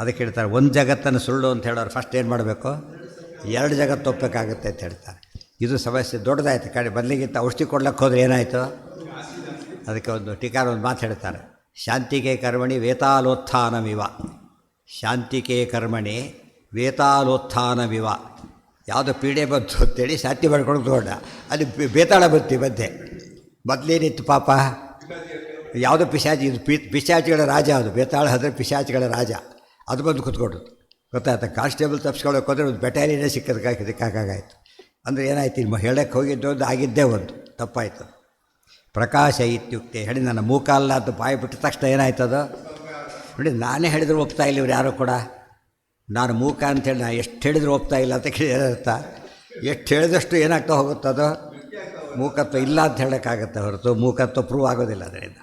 ಅದಕ್ಕೆ ಹೇಳ್ತಾರೆ, ಒಂದು ಜಗತ್ತನ್ನು ಸುಳ್ಳು ಅಂತ ಹೇಳೋರು ಫಸ್ಟ್ ಏನು ಮಾಡಬೇಕು? ಎರಡು ಜಗತ್ತು ಒಪ್ಪಬೇಕಾಗುತ್ತೆ ಅಂತ ಹೇಳ್ತಾರೆ. ಇದು ಸಮಸ್ಯೆ ದೊಡ್ಡದಾಯ್ತು. ಬದಲಿಗಿಂತ ಔಷಧಿ ಕೊಡ್ಲಿಕ್ಕೆ ಹೋದ್ರೆ ಏನಾಯಿತು? ಅದಕ್ಕೆ ಒಂದು ಟೀಕಾರ ಒಂದು ಮಾತು ಹೇಳ್ತಾರೆ, ಶಾಂತಿಕೆ ಕರ್ಮಣಿ ವೇತಾಲೋತ್ಥಾನವಿವ. ಶಾಂತಿಕೆ ಕರ್ಮಣಿ ವೇತಾಲೋತ್ಥಾನವಿವ. ಯಾವುದೋ ಪೀಡೆ ಬಂತು ಅಂತೇಳಿ ಶಾಂತಿ ಮಾಡ್ಕೊಂಡು ತಗೊಂಡ, ಅಲ್ಲಿ ಬೇತಾಳ ಬಂತು ಮಧ್ಯೆ. ಮೊದಲೇನಿತ್ತು ಪಾಪ? ಯಾವುದೋ ಪಿಶಾಚಿ, ಇದು ಪಿಶಾಚಿಗಳ ರಾಜ. ಅದು ಬೇತಾಳ ಅಂದರೆ ಪಿಶಾಚಿಗಳ ರಾಜ. ಅದು ಬಂದು ಕೂತ್ಕೊಟ್ಟು ಗೊತ್ತಾಯ್ತು. ಕಾನ್ಸ್ಟೇಬಲ್ ತಪ್ಪಿಸ್ಕೊಳ್ಳೋಕೆ ಹೋದರೆ ಒಂದು ಬೆಟಾಲಿಯನ್ನೇ ಸಿಕ್ಕಾಗಾಯಿತು. ಅಂದರೆ ಏನಾಯ್ತು? ಇಲ್ಲಿ ಹೇಳಕ್ಕೆ ಹೋಗಿದ್ದು ಒಂದು ಆಗಿದ್ದೇ ಒಂದು ತಪ್ಪಾಯಿತು. ಪ್ರಕಾಶ ಇತ್ಯುಕ್ತೆ ಹೇಳಿ ನನ್ನ ಮೂಕ ಅಲ್ಲ ಅಂತ ಬಾಯಿ ಬಿಟ್ಟ ತಕ್ಷಣ ಏನಾಯ್ತದು ನೋಡಿ. ನಾನೇ ಹೇಳಿದ್ರು ಒಪ್ತಾ ಇಲ್ಲ ಇವ್ರು ಯಾರೋ ಕೂಡ. ನಾನು ಮೂಕ ಅಂತೇಳಿ ನಾನು ಎಷ್ಟು ಹೇಳಿದ್ರು ಒಪ್ತಾ ಇಲ್ಲ ಅಂತ ಏನರ್ಥ? ಎಷ್ಟು ಹೇಳಿದಷ್ಟು ಏನಾಗ್ತಾ ಹೋಗುತ್ತದು? ಮೂಕತ್ವ ಇಲ್ಲ ಅಂತ ಹೇಳೋಕ್ಕಾಗತ್ತೆ ಹೊರತು ಮೂಕತ್ವ ಪ್ರೂವ್ ಆಗೋದಿಲ್ಲ ಅದರಿಂದ.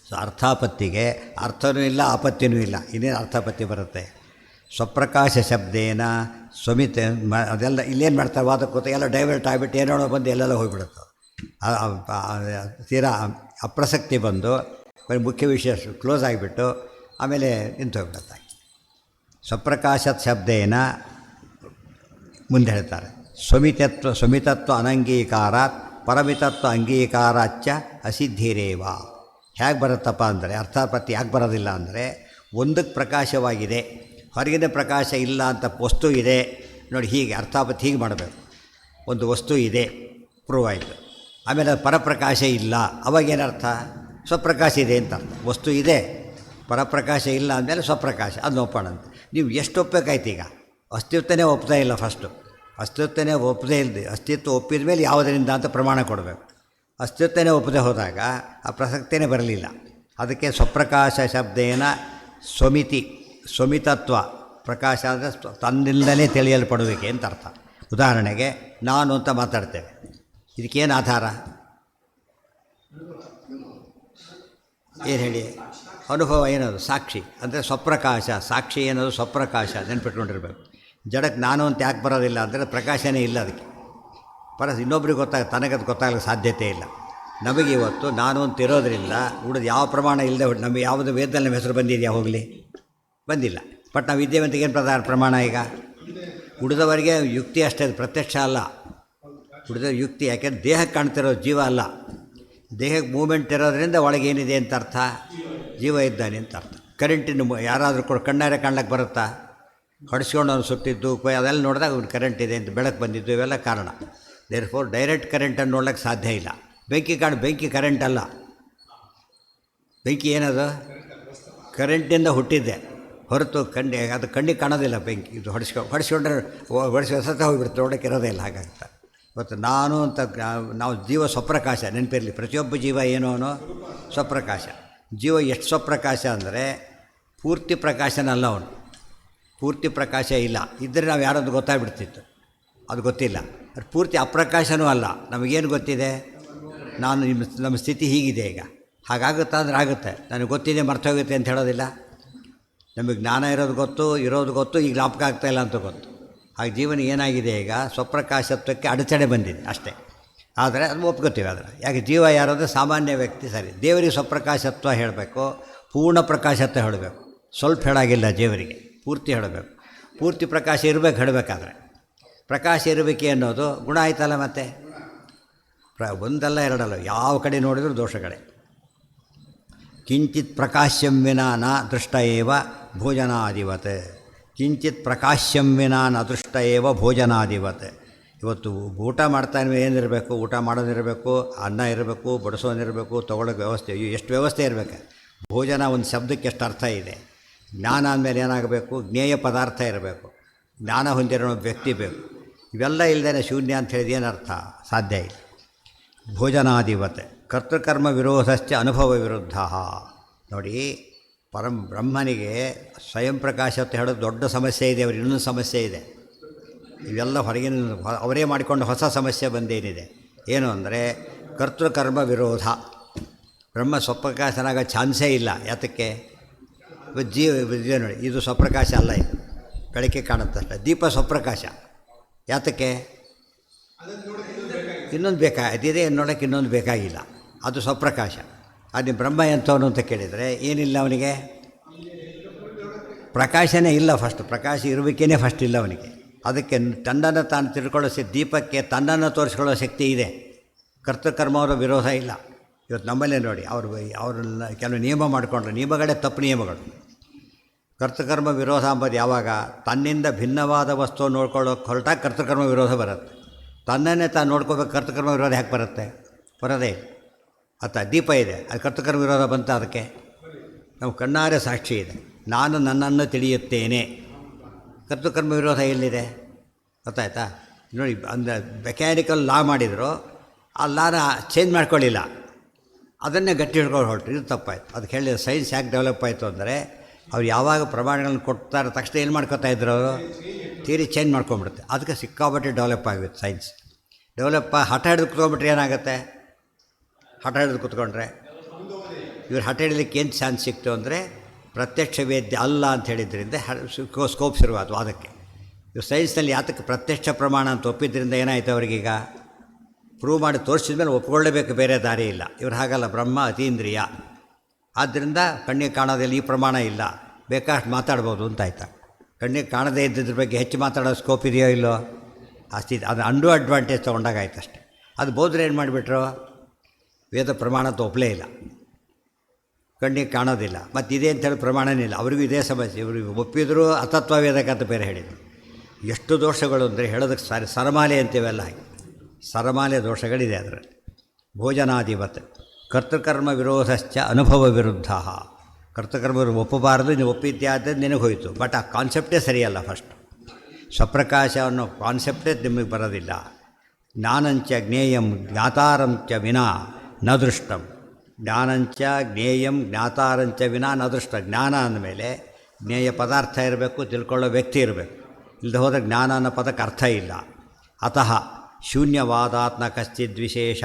ಸೊ ಅರ್ಥಾಪತ್ತಿಗೆ ಅರ್ಥನೂ ಇಲ್ಲ, ಆಪತ್ತಿನೂ ಇಲ್ಲ. ಇನ್ನೇನು ಅರ್ಥಾಪತ್ತಿ ಬರುತ್ತೆ? ಸ್ವಪ್ರಕಾಶ ಶಬ್ದೇನ ಸ್ವಮಿತ ಅದೆಲ್ಲ ಇಲ್ಲೇನು ಮಾಡ್ತಾರೆ? ವಾದಕ್ಕೆ ಕೂತ ಎಲ್ಲ ಡೈವರ್ಟ್ ಆಗಿಬಿಟ್ಟು ಏನೋ ಬಂದು ಎಲ್ಲೆಲ್ಲ ಹೋಗಿಬಿಡುತ್ತೆ. ತೀರಾ ಅಪ್ರಸಕ್ತಿ ಬಂದು ಮುಖ್ಯ ವಿಷಯ ಕ್ಲೋಸ್ ಆಗಿಬಿಟ್ಟು ಆಮೇಲೆ ನಿಂತು ಹೋಗ್ಬಿಡುತ್ತೆ. ಸ್ವಪ್ರಕಾಶ ಶಬ್ದೇನ ಮುಂದೆ ಹೇಳ್ತಾರೆ, ಸ್ವಮಿತತ್ವ ಅನಂಗೀಕಾರಾತ್ ಪರಮಿತತ್ವ ಅಂಗೀಕಾರಾಚ್ಚ ಅಸಿದ್ಧಿರೇವ. ಹೇಗೆ ಬರುತ್ತಪ್ಪ ಅಂದರೆ ಅರ್ಥಾಪತ್ತಿ ಯಾಕೆ ಬರೋದಿಲ್ಲ ಅಂದರೆ, ಒಂದಕ್ಕೆ ಪ್ರಕಾಶವಾಗಿದೆ, ಹೊರಗಿನ ಪ್ರಕಾಶ ಇಲ್ಲ ಅಂತ ವಸ್ತು ಇದೆ ನೋಡಿ. ಹೀಗೆ ಅರ್ಥಾಪತ್ತಿ ಹೀಗೆ ಮಾಡಬೇಕು. ಒಂದು ವಸ್ತು ಇದೆ, ಪ್ರೂವ್ ಆಯಿತು. ಆಮೇಲೆ ಅದು ಪರಪ್ರಕಾಶ ಇಲ್ಲ, ಅವಾಗೇನರ್ಥ? ಸ್ವಪ್ರಕಾಶ ಇದೆ ಅಂತ ಅರ್ಥ. ವಸ್ತು ಇದೆ, ಪರಪ್ರಕಾಶ ಇಲ್ಲ ಅಂದಮೇಲೆ ಸ್ವಪ್ರಕಾಶ, ಅದನ್ನ ಒಪ್ಪೋಣ ಅಂತ. ನೀವು ಎಷ್ಟು ಒಪ್ಪಬೇಕಾಯ್ತು? ಈಗ ಅಸ್ತಿತ್ವನೇ ಒಪ್ತಾ ಇಲ್ಲ. ಫಸ್ಟು ಅಸ್ತಿತ್ವನೇ ಒಪ್ಪದೇ ಇಲ್ಲದೆ, ಅಸ್ತಿತ್ವ ಒಪ್ಪಿದ ಮೇಲೆ ಯಾವುದರಿಂದ ಅಂತ ಪ್ರಮಾಣ ಕೊಡಬೇಕು. ಅಸ್ತಿತ್ವನೇ ಒಪ್ಪದೆ ಹೋದಾಗ ಆ ಪ್ರಸಕ್ತಿಯೇ ಬರಲಿಲ್ಲ. ಅದಕ್ಕೆ ಸ್ವಪ್ರಕಾಶ ಶಬ್ದೇನ ಸ್ವಮಿತತ್ವ. ಪ್ರಕಾಶ ಅಂದರೆ ತನ್ನಿಂದಲೇ ತಿಳಿಯಲ್ಪಡುವಿಕೆ ಅಂತ ಅರ್ಥ. ಉದಾಹರಣೆಗೆ ನಾನು ಅಂತ ಮಾತಾಡ್ತೇವೆ, ಇದಕ್ಕೇನು ಆಧಾರ? ಏನು ಹೇಳಿ? ಅನುಭವ ಏನದು? ಸಾಕ್ಷಿ. ಅಂದರೆ ಸ್ವಪ್ರಕಾಶ. ಸಾಕ್ಷಿ ಏನದು? ಸ್ವಪ್ರಕಾಶ. ನೆನ್ಪಿಟ್ಕೊಂಡಿರ್ಬೇಕು. ಜಡಕ್ಕೆ ನಾನು ಅಂತ ಯಾಕೆ ಬರೋದಿಲ್ಲ ಅಂದರೆ ಪ್ರಕಾಶನೇ ಇಲ್ಲ ಅದಕ್ಕೆ. ಇನ್ನೊಬ್ರಿಗೆ ತನಗದು ಗೊತ್ತಾಗಲಿಕ್ಕೆ ಸಾಧ್ಯತೆ ಇಲ್ಲ. ನಮಗೆ ಇವತ್ತು ನಾನು ಅಂತ ಇರೋದ್ರಿಂದ ಉಳಿದು ಯಾವ ಪ್ರಮಾಣ ಇಲ್ಲದೆ ನಮಗೆ ಯಾವುದು ವೇದದಲ್ಲಿ ನಮ್ಮ ಹೆಸರು ಬಂದಿದೆಯಾ ಹೋಗಲಿ, ಬಂದಿಲ್ಲ. ಬಟ್ ನಾವು ಇದ್ದೇವೆ ಅಂತ ಏನು ಪ್ರಮಾಣ ಈಗ? ಉಳಿದವರಿಗೆ ಯುಕ್ತಿ ಅಷ್ಟೇ, ಅದು ಪ್ರತ್ಯಕ್ಷ ಅಲ್ಲ. ಉಳಿದ ಯುಕ್ತಿ, ಯಾಕೆಂದ್ರೆ ದೇಹಕ್ಕೆ ಕಾಣ್ತಿರೋ ಜೀವ ಅಲ್ಲ. ದೇಹಕ್ಕೆ ಮೂಮೆಂಟ್ ಇರೋದ್ರಿಂದ ಒಳಗೆ ಏನಿದೆ ಅಂತ ಅರ್ಥ, ಜೀವ ಇದ್ದಾನೆ ಅಂತ ಅರ್ಥ. ಕರೆಂಟಿನ ಯಾರಾದರೂ ಕೂಡ ಕಣ್ಣಾರೆ ಕಾಣ್ಲಿಕ್ಕೆ ಬರುತ್ತಾ? ಹೊಡಿಸ್ಕೊಂಡು ಅವನು ಸುಟ್ಟಿದ್ದು ಅದೆಲ್ಲ ನೋಡಿದಾಗ ಅವ್ನು ಕರೆಂಟ್ ಇದೆ ಅಂತ ಬೆಳಕು ಬಂದಿದ್ದು ಇವೆಲ್ಲ ಕಾರಣ. ದೇರ್ಫೋರ್ ಡೈರೆಕ್ಟ್ ಕರೆಂಟನ್ನು ನೋಡ್ಲಿಕ್ಕೆ ಸಾಧ್ಯ ಇಲ್ಲ. ಬೆಂಕಿ ಕರೆಂಟ್ ಅಲ್ಲ. ಬೆಂಕಿ ಏನದು? ಕರೆಂಟಿಂದ ಹುಟ್ಟಿದ್ದೆ ಹೊರತು ಅದು ಕಣ್ಣಿಗೆ ಕಾಣೋದಿಲ್ಲ. ಬೆಂಕಿ ಇದು ಹೊಡಿಸ್ಕೊಂಡ್ರೆ ಸತ ಹೋಗಿಬಿಡುತ್ತೆ, ನೋಡೋಕ್ಕೆ ಇರೋದೇ ಇಲ್ಲ. ಹಾಗಾಗ್ತಾ ಇವತ್ತು ನಾನು ಅಂತ ನಾವು ಜೀವ ಸ್ವಪ್ರಕಾಶ, ನೆನಪಿರಲಿ. ಪ್ರತಿಯೊಬ್ಬ ಜೀವ ಏನೋ ಅವನು ಸ್ವಪ್ರಕಾಶ. ಜೀವ ಎಷ್ಟು ಸ್ವಪ್ರಕಾಶ ಅಂದರೆ ಪೂರ್ತಿ ಪ್ರಕಾಶನಲ್ಲ ಅವನು, ಪೂರ್ತಿ ಪ್ರಕಾಶ ಇಲ್ಲ. ಇದ್ದರೆ ನಾವು ಯಾರೊಂದು ಗೊತ್ತಾಗ್ಬಿಡ್ತಿತ್ತು, ಅದು ಗೊತ್ತಿಲ್ಲ. ಅದು ಪೂರ್ತಿ ಅಪ್ರಕಾಶನೂ ಅಲ್ಲ. ನಮಗೇನು ಗೊತ್ತಿದೆ? ನಮ್ಮ ಸ್ಥಿತಿ ಹೀಗಿದೆ ಈಗ, ಹಾಗಾಗುತ್ತಾ ಅಂದ್ರೆ ಆಗುತ್ತೆ. ನನಗೆ ಗೊತ್ತಿದೆ ಮರ್ತೋಗುತ್ತೆ ಅಂತ ಹೇಳೋದಿಲ್ಲ. ನಮಗೆ ಜ್ಞಾನ ಇರೋದು ಗೊತ್ತು, ಈಗ ಜ್ಞಾಪಕ ಆಗ್ತಾಯಿಲ್ಲ ಅಂತ ಗೊತ್ತು. ಹಾಗೆ ಜೀವನ ಏನಾಗಿದೆ ಈಗ? ಸ್ವಪ್ರಕಾಶತ್ವಕ್ಕೆ ಅಡಚಣೆ ಬಂದಿದೆ ಅಷ್ಟೇ. ಆದರೆ ಅದು ಒಪ್ಕೋತೀವಿ. ಆದರೆ ಯಾಕೆ ಜೀವ ಯಾರಾದರೆ ಸಾಮಾನ್ಯ ವ್ಯಕ್ತಿ ಸರಿ. ದೇವರಿಗೆ ಸ್ವಪ್ರಕಾಶತ್ವ ಹೇಳಬೇಕು, ಪೂರ್ಣ ಪ್ರಕಾಶತ್ವ ಹೇಳಬೇಕು. ಸ್ವಲ್ಪ ಹೇಳಾಗಿಲ್ಲ ದೇವರಿಗೆ, ಪೂರ್ತಿ ಹೇಳಬೇಕು. ಪೂರ್ತಿ ಪ್ರಕಾಶ ಇರಬೇಕು ಹೇಳಬೇಕಾದ್ರೆ. ಪ್ರಕಾಶ ಇರಬೇಕೆ ಅನ್ನೋದು ಗುಣ ಆಯ್ತಲ್ಲ. ಮತ್ತು ಒಂದಲ್ಲ ಎರಡಲ್ಲ, ಯಾವ ಕಡೆ ನೋಡಿದರೂ ದೋಷಗಳೇ. ಕಿಂಚಿತ್ ಪ್ರಕಾಶ್ಯಂ ವಿನಾ ನ ದೃಷ್ಟ ಏವ ಭೋಜನಾದಿವತ್. ಕಿಂಚಿತ್ ಪ್ರಕಾಶ್ಯಂ ವಿನಾ ನ ದೃಷ್ಟ ಏವ ಭೋಜನಾದಿವತ್. ಇವತ್ತು ಊಟ ಮಾಡ್ತಾ ಏನಿರಬೇಕು? ಊಟ ಮಾಡೋದಿರಬೇಕು, ಅನ್ನ ಇರಬೇಕು, ಬಡಿಸೋನಿರಬೇಕು, ತೊಗೊಳೋಕ್ಕೆ ವ್ಯವಸ್ಥೆ. ಎಷ್ಟು ವ್ಯವಸ್ಥೆ ಇರಬೇಕು? ಭೋಜನ ಒಂದು ಶಬ್ದಕ್ಕೆ ಎಷ್ಟು ಅರ್ಥ ಇದೆ. ಜ್ಞಾನ ಅಂದಮೇಲೆ ಏನಾಗಬೇಕು? ಜ್ಞೇಯ ಪದಾರ್ಥ ಇರಬೇಕು, ಜ್ಞಾನ ಹೊಂದಿರೋ ವ್ಯಕ್ತಿ ಬೇಕು. ಇವೆಲ್ಲ ಇಲ್ಲದೇ ಶೂನ್ಯ ಅಂತ ಹೇಳಿದ ಏನರ್ಥ? ಸಾಧ್ಯ ಇಲ್ಲ. ಭೋಜನಾದಿವತ್ ಕರ್ತೃಕರ್ಮ ವಿರೋಧಶ್ಚ ಅನುಭವ ವಿರುದ್ಧ. ನೋಡಿ, ಬ್ರಹ್ಮನಿಗೆ ಸ್ವಯಂ ಪ್ರಕಾಶ ಅಂತ ಹೇಳೋದು ದೊಡ್ಡ ಸಮಸ್ಯೆ ಇದೆ. ಅವ್ರಿಗೆ ಇನ್ನೊಂದು ಸಮಸ್ಯೆ ಇದೆ. ಇವೆಲ್ಲ ಹೊರಗಿನ ಅವರೇ ಮಾಡಿಕೊಂಡು ಹೊಸ ಸಮಸ್ಯೆ ಬಂದೇನಿದೆ. ಏನು ಅಂದರೆ ಕರ್ತೃಕರ್ಮ ವಿರೋಧ. ಬ್ರಹ್ಮ ಸ್ವಪ್ರಕಾಶನಾಗೋ ಚಾನ್ಸೇ ಇಲ್ಲ. ಯಾತಕ್ಕೆ? ಜೀವ ನೋಡಿ, ಇದು ಸ್ವಪ್ರಕಾಶ ಅಲ್ಲ. ಇದು ಬೆಳಕಿಗೆ ಕಾಣುತ್ತಲ್ಲ. ದೀಪ ಸ್ವಪ್ರಕಾಶ. ಯಾತಕ್ಕೆ? ಇನ್ನೊಂದು ಬೇಕಾಗಿದೆ, ನೋಡೋಕ್ಕೆ ಇನ್ನೊಂದು ಬೇಕಾಗಿಲ್ಲ. ಅದು ಸ್ವಪ್ರಕಾಶ. ಅದು ಬ್ರಹ್ಮ ಎಂಥವನು ಅಂತ ಕೇಳಿದರೆ ಏನಿಲ್ಲ ಅವನಿಗೆ? ಪ್ರಕಾಶನೇ ಇಲ್ಲ. ಪ್ರಕಾಶ ಇರಬೇಕೇ ಫಸ್ಟ್ ಇಲ್ಲ ಅವನಿಗೆ. ಅದಕ್ಕೆ ತನ್ನನ್ನು ತಾನು ತಿಳ್ಕೊಳ್ಳೋ ದೀಪಕ್ಕೆ ತನ್ನನ್ನು ತೋರಿಸ್ಕೊಳ್ಳೋ ಶಕ್ತಿ ಇದೆ. ಕರ್ತೃಕರ್ಮವರ ವಿರೋಧ ಇಲ್ಲ. ಇವತ್ತು ನಮ್ಮಲ್ಲೇ ನೋಡಿ, ಅವ್ರನ್ನ ಕೆಲವು ನಿಯಮ ಮಾಡಿಕೊಂಡ್ರೆ ನಿಯಮಗಳೇ ತಪ್ಪು ನಿಯಮಗಳು. ಕರ್ತೃಕರ್ಮ ವಿರೋಧ ಅಂಬೋದು ಯಾವಾಗ? ತನ್ನಿಂದ ಭಿನ್ನವಾದ ವಸ್ತು ನೋಡ್ಕೊಳ್ಳೋಕೆ ಹೊರಟಾಗ ಕರ್ತೃಕರ್ಮ ವಿರೋಧ ಬರುತ್ತೆ. ತನ್ನನ್ನೇ ತಾನು ನೋಡ್ಕೋಬೇಕು, ಕರ್ತೃಕರ್ಮ ವಿರೋಧ ಯಾಕೆ ಬರುತ್ತೆ? ಬರೋದೇ. ದೀಪ ಇದೆ, ಅದು ಕರ್ತೃಕರ್ಮ ವಿರೋಧ ಬಂತ? ಅದಕ್ಕೆ ನಾವು ಕಣ್ಣಾರೆ ಸಾಕ್ಷಿ ಇದೆ. ನಾನು ನನ್ನನ್ನು ತಿಳಿಯುತ್ತೇನೆ. ಕರ್ತೃಕರ್ಮ ವಿರೋಧ ಎಲ್ಲಿದೆ? ಗೊತ್ತಾಯ್ತಾ? ನೋಡಿ, ಅಂದರೆ ಮೆಕ್ಯಾನಿಕಲ್ ಲಾ ಮಾಡಿದರು, ಆ ಲಾನ ಚೇಂಜ್ ಮಾಡ್ಕೊಳ್ಳಿಲ್ಲ, ಅದನ್ನೇ ಗಟ್ಟಿ ಹಿಡ್ಕೊಂಡು ಹೊರಟು. ಇದು ತಪ್ಪಾಯಿತು. ಅದಕ್ಕೆ ಹೇಳಿದ ಸೈನ್ಸ್ ಯಾಕೆ ಡೆವಲಪ್ ಆಯಿತು ಅಂದರೆ ಅವ್ರು ಯಾವಾಗ ಪ್ರಮಾಣಗಳನ್ನು ಕೊಡ್ತಾರೆ ತಕ್ಷಣ ಏನು ಮಾಡ್ಕೊತಾ ಇದ್ರು ಅವರು? ಥಿಯರಿ ಚೇಂಜ್ ಮಾಡ್ಕೊಂಬಿಡುತ್ತೆ. ಅದಕ್ಕೆ ಸಿಕ್ಕಾಪಟ್ಟೆ ಡೆವಲಪ್ ಆಗುತ್ತೆ ಸೈನ್ಸ್. ಹಠ ಹಿಡಿದು ಕೂತ್ಕೊಂಡ್ಬಿಟ್ರೆ ಏನಾಗುತ್ತೆ? ಹಠ ಹಿಡಿದು ಕೂತ್ಕೊಂಡ್ರೆ ಇವ್ರು ಹಠ ಹಿಡಲಿಕ್ಕೆ ಏನು ಚಾನ್ಸ್ ಸಿಕ್ತು ಅಂದರೆ ಪ್ರತ್ಯಕ್ಷ ವೇದ್ಯ ಅಲ್ಲ ಅಂತ ಹೇಳಿದ್ರಿಂದ ಸ್ಕೋಪ್ ಶುರುವಾದವು. ಅದಕ್ಕೆ ಇವು ಸೈನ್ಸ್ನಲ್ಲಿ ಯಾತಕ್ಕೆ ಪ್ರತ್ಯಕ್ಷ ಪ್ರಮಾಣ ಅಂತ ಒಪ್ಪಿದ್ರಿಂದ ಏನಾಯಿತು ಅವರಿಗೀಗ? ಪ್ರೂವ್ ಮಾಡಿ ತೋರಿಸಿದ ಮೇಲೆ ಒಪ್ಕೊಳ್ಳೇಬೇಕು, ಬೇರೆ ದಾರಿ ಇಲ್ಲ. ಇವ್ರು ಹಾಗಲ್ಲ, ಬ್ರಹ್ಮ ಅತೀಂದ್ರಿಯ. ಆದ್ದರಿಂದ ಕಣ್ಣಿಗೆ ಕಾಣೋದಿಲ್ಲ, ಈ ಪ್ರಮಾಣ ಇಲ್ಲ, ಬೇಕಾಷ್ಟು ಮಾತಾಡ್ಬೋದು ಅಂತ ಆಯ್ತಾ. ಕಣ್ಣಿಗೆ ಕಾಣದೇ ಇದ್ದಿದ್ರ ಬಗ್ಗೆ ಹೆಚ್ಚು ಮಾತಾಡೋ ಸ್ಕೋಪ್ ಇದೆಯೋ ಇಲ್ಲೋ? ಅಷ್ಟಿದೆ. ಅದು ಅಂಡು ಅಡ್ವಾಂಟೇಜ್ ತೊಗೊಂಡಾಗ ಆಯ್ತು ಅಷ್ಟೆ. ಅದು ಬೌದ್ಧರು ಏನು ಮಾಡಿಬಿಟ್ರು? ವೇದ ಪ್ರಮಾಣ ಅಂತ ಒಪ್ಪಲೇ ಇಲ್ಲ, ಕಣ್ಣಿಗೆ ಕಾಣೋದಿಲ್ಲ, ಮತ್ತು ಇದೇ ಅಂತೇಳಿ ಪ್ರಮಾಣನೇ ಇಲ್ಲ. ಅವರಿಗೂ ಇದೇ ಸಮಸ್ಯೆ. ಇವ್ರಿಗೆ ಒಪ್ಪಿದ್ರು ಅತತ್ವ ವೇದಕ್ಕಂತ ಬೇರೆ ಹೇಳಿದರು. ಎಷ್ಟು ದೋಷಗಳು ಅಂದರೆ ಹೇಳೋದಕ್ಕೆ ಸರಮಾಲೆ ಅಂತೀವೆಲ್ಲ ಹಾಗೆ ಸರಮಾಲೆ ದೋಷಗಳಿದೆ ಅದರಲ್ಲಿ. ಭೋಜನಾದಿವತ್ ಕರ್ತೃಕರ್ಮ ವಿರೋಧಶ್ಚ ಅನುಭವ ವಿರುದ್ಧ. ಕರ್ತೃಕರ್ಮ ಒಪ್ಪಬಾರದು, ನೀವು ಒಪ್ಪಿದ್ಯಾದ ನಿನಗೆ ಹೋಯಿತು. ಬಟ್ ಆ ಕಾನ್ಸೆಪ್ಟೇ ಸರಿಯಲ್ಲ. ಫಸ್ಟ್ ಸ್ವಪ್ರಕಾಶ ಅನ್ನೋ ಕಾನ್ಸೆಪ್ಟೇ ನಿಮಗೆ ಬರೋದಿಲ್ಲ. ಜ್ಞಾನಂಚ ಜ್ಞೇಯಂ ಜ್ಞಾತಾರಂಚ ವಿನಾ ನ ದೃಷ್ಟಂ. ಜ್ಞಾನಂಚ ಜ್ಞೇಯಂ ಜ್ಞಾತಾರಂಚ ವಿನಾ ನ ದೃಷ್ಟ. ಜ್ಞಾನ ಅಂದಮೇಲೆ ಜ್ಞೇಯ ಪದಾರ್ಥ ಇರಬೇಕು, ತಿಳ್ಕೊಳ್ಳೋ ವ್ಯಕ್ತಿ ಇರಬೇಕು. ಇಲ್ಲದೆ ಹೋದರೆ ಜ್ಞಾನ ಅನ್ನೋ ಪದಕ್ಕೆ ಅರ್ಥ ಇಲ್ಲ. ಅತಃ ಶೂನ್ಯವಾದಾತ್ಮ ಕಶ್ಚಿದ್ವಿಶೇಷ.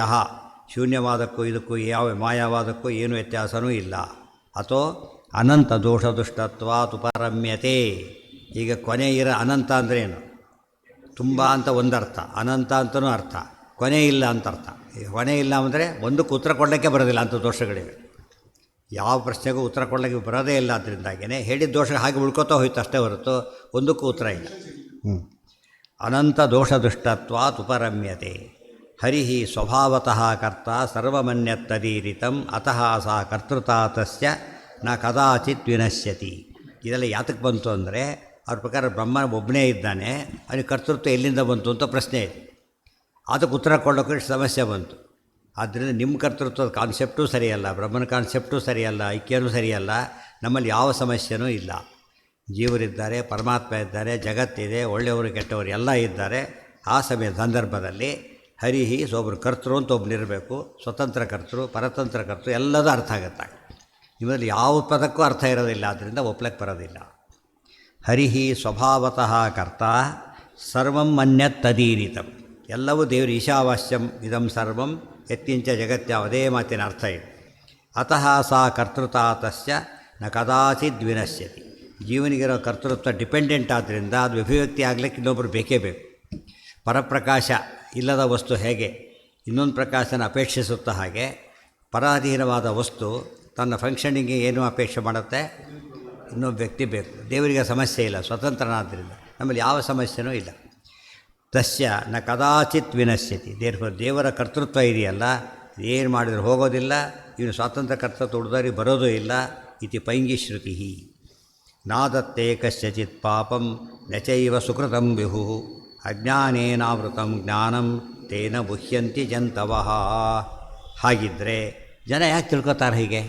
ಶೂನ್ಯವಾದಕ್ಕೂ ಇದಕ್ಕೂ ಯಾವ ಮಾಯಾವಾದಕ್ಕೂ ಏನು ವ್ಯತ್ಯಾಸವೂ ಇಲ್ಲ. ಅಥೋ ಅನಂತ ದೋಷದುಷ್ಟತ್ವಾತ್ ಉಪರಮ್ಯತೆ. ಈಗ ಕೊನೆ ಅನಂತ ಅಂದ್ರೇನು? ತುಂಬ ಅಂತ ಒಂದರ್ಥ, ಅನಂತ ಅಂತನೂ ಅರ್ಥ, ಕೊನೆ ಇಲ್ಲ ಅಂತ ಅರ್ಥ. ಹೊಣೆ ಇಲ್ಲ ಅಂದರೆ ಒಂದಕ್ಕೂ ಉತ್ತರ ಕೊಡಲಿಕ್ಕೆ ಬರೋದಿಲ್ಲ ಅಂಥ ದೋಷಗಳಿವೆ. ಯಾವ ಪ್ರಶ್ನೆಗೂ ಉತ್ತರ ಕೊಡಲಿಕ್ಕೆ ಬರೋದೇ ಇಲ್ಲ. ಅದರಿಂದಾಗಿಯೇ ಹೇಳಿದ ದೋಷ ಹಾಗೆ ಉಳ್ಕೋತಾ ಹೋಯ್ತು ಅಷ್ಟೇ ಹೊರತು ಒಂದಕ್ಕೂ ಉತ್ತರ ಇಲ್ಲ. ಅನಂತ ದೋಷದುಷ್ಟತ್ವಾತ್ ಉಪರಮ್ಯತೆ. ಹರಿ ಸ್ವಭಾವತಃ ಕರ್ತ ಸರ್ವಮನ್ಯತ್ತದೀರಿತಂ ಅತಃ ಸಾ ಕರ್ತೃತಾ ತಸ್ಯ ನ ಕದಾಚಿತ್ ವಿನಶ್ಯತಿ. ಇದೆಲ್ಲ ಯಾತಕ್ಕೆ ಬಂತು ಅಂದರೆ ಅವ್ರ ಪ್ರಕಾರ ಬ್ರಹ್ಮ ಒಬ್ಬನೇ ಇದ್ದಾನೆ, ಅವನಿಗೆ ಕರ್ತೃತ್ವ ಎಲ್ಲಿಂದ ಬಂತು ಅಂತ ಪ್ರಶ್ನೆ ಇದೆ. ಅದಕ್ಕೆ ಉತ್ತರ ಕೊಡೋಕ್ಕೆ ಸಮಸ್ಯೆ ಬಂತು. ಆದ್ದರಿಂದ ನಿಮ್ಮ ಕರ್ತೃತ್ವದ ಕಾನ್ಸೆಪ್ಟೂ ಸರಿಯಲ್ಲ, ಬ್ರಹ್ಮನ ಕಾನ್ಸೆಪ್ಟೂ ಸರಿಯಲ್ಲ, ಐಕ್ಯನೂ ಸರಿಯಲ್ಲ. ನಮ್ಮಲ್ಲಿ ಯಾವ ಸಮಸ್ಯೆನೂ ಇಲ್ಲ. ಜೀವರಿದ್ದಾರೆ, ಪರಮಾತ್ಮ ಇದ್ದಾರೆ, ಜಗತ್ತಿದೆ, ಒಳ್ಳೆಯವರು ಕೆಟ್ಟವರು ಎಲ್ಲ ಇದ್ದಾರೆ. ಆ ಸಂದರ್ಭದಲ್ಲಿ ಹರಿಹಿ ಒಬ್ಬರು ಕರ್ತೃ ಅಂತ ಒಬ್ಬನಿರಬೇಕು. ಸ್ವತಂತ್ರ ಕರ್ತೃ, ಪರತಂತ್ರ ಕರ್ತೃ ಎಲ್ಲದೂ ಅರ್ಥ ಆಗುತ್ತೆ. ನಿಮ್ಮಲ್ಲಿ ಯಾವ ಪದಕ್ಕೂ ಅರ್ಥ ಇರೋದಿಲ್ಲ, ಆದ್ದರಿಂದ ಒಪ್ಲಕ್ಕೆ ಬರೋದಿಲ್ಲ. ಹರಿಹಿ ಸ್ವಭಾವತಃ ಕರ್ತ ಸರ್ವಂ ಮನ್ಯತ್ತದೀರಿತಂ. ಎಲ್ಲವೂ ದೇವರು ಈಶಾವಾಸ್ಯಂ ಇದಂ ಸರ್ವಂ ಯತ್ಕಿಂಚ ಜಗತ್ಯ, ಅದೇ ಮಾತಿನ ಅರ್ಥ ಇದೆ. ಅತಃ ಸಾ ಕರ್ತೃತಾ ತಸ್ಯ ನ ಕದಾಚಿತ್ ವಿನಶ್ಯತಿ. ಜೀವನಿಗಿರೋ ಕರ್ತೃತ್ವ ಡಿಪೆಂಡೆಂಟ್ ಆದ್ದರಿಂದ ಅದು ಅಭಿವ್ಯಕ್ತಿ ಆಗಲಿಕ್ಕೆ ಇನ್ನೊಬ್ಬರು ಬೇಕೇ ಬೇಕು. ಪರಪ್ರಕಾಶ ಇಲ್ಲದ ವಸ್ತು ಹೇಗೆ ಇನ್ನೊಂದು ಪ್ರಕಾಶನ ಅಪೇಕ್ಷಿಸುತ್ತ, ಹಾಗೆ ಪರಾಧೀನವಾದ ವಸ್ತು ತನ್ನ ಫಂಕ್ಷನಿಂಗ್ಗೆ ಏನು ಅಪೇಕ್ಷೆ ಮಾಡುತ್ತೆ, ಇನ್ನೊಬ್ಬ ವ್ಯಕ್ತಿ ಬೇಕು. ದೇವರಿಗೆ ಸಮಸ್ಯೆ ಇಲ್ಲ, ಸ್ವತಂತ್ರನಾದ್ದರಿಂದ ನಮ್ಮಲ್ಲಿ ಯಾವ ಸಮಸ್ಯೆನೂ ಇಲ್ಲ. ತಸ್ಯ ನ ಕದಾಚಿತ್ ವಿನಶ್ಯತಿ. ದೇವರ ಕರ್ತೃತ್ವ ಇದೆಯಲ್ಲ, ಏನು ಮಾಡಿದ್ರು ಹೋಗೋದಿಲ್ಲ, ಇವನು ಸ್ವಾತಂತ್ರ್ಯ ಕರ್ತೃತ್ವ ಉಳಿದವರಿಗೆ ಬರೋದೂ ಇಲ್ಲ. ಇತಿ ಪೈಂಗಿ ಶ್ರುತಿ. ನಾದತ್ತೇ ಕಸ್ಯಚಿತ್ ಪಾಪಂ ನಚೈವ ಸುಕೃತಂ ವಿಹು ಅಜ್ಞಾನೇನಾವೃತಂ ಜ್ಞಾನಂ ತೇನ ಬುಹ್ಯಂತಿ ಜಂತವಃ. ಹಾಗಿದ್ದರೆ ಜನ ಯಾಕೆ ತಿಳ್ಕೊತಾರೆ ಹೀಗೆ,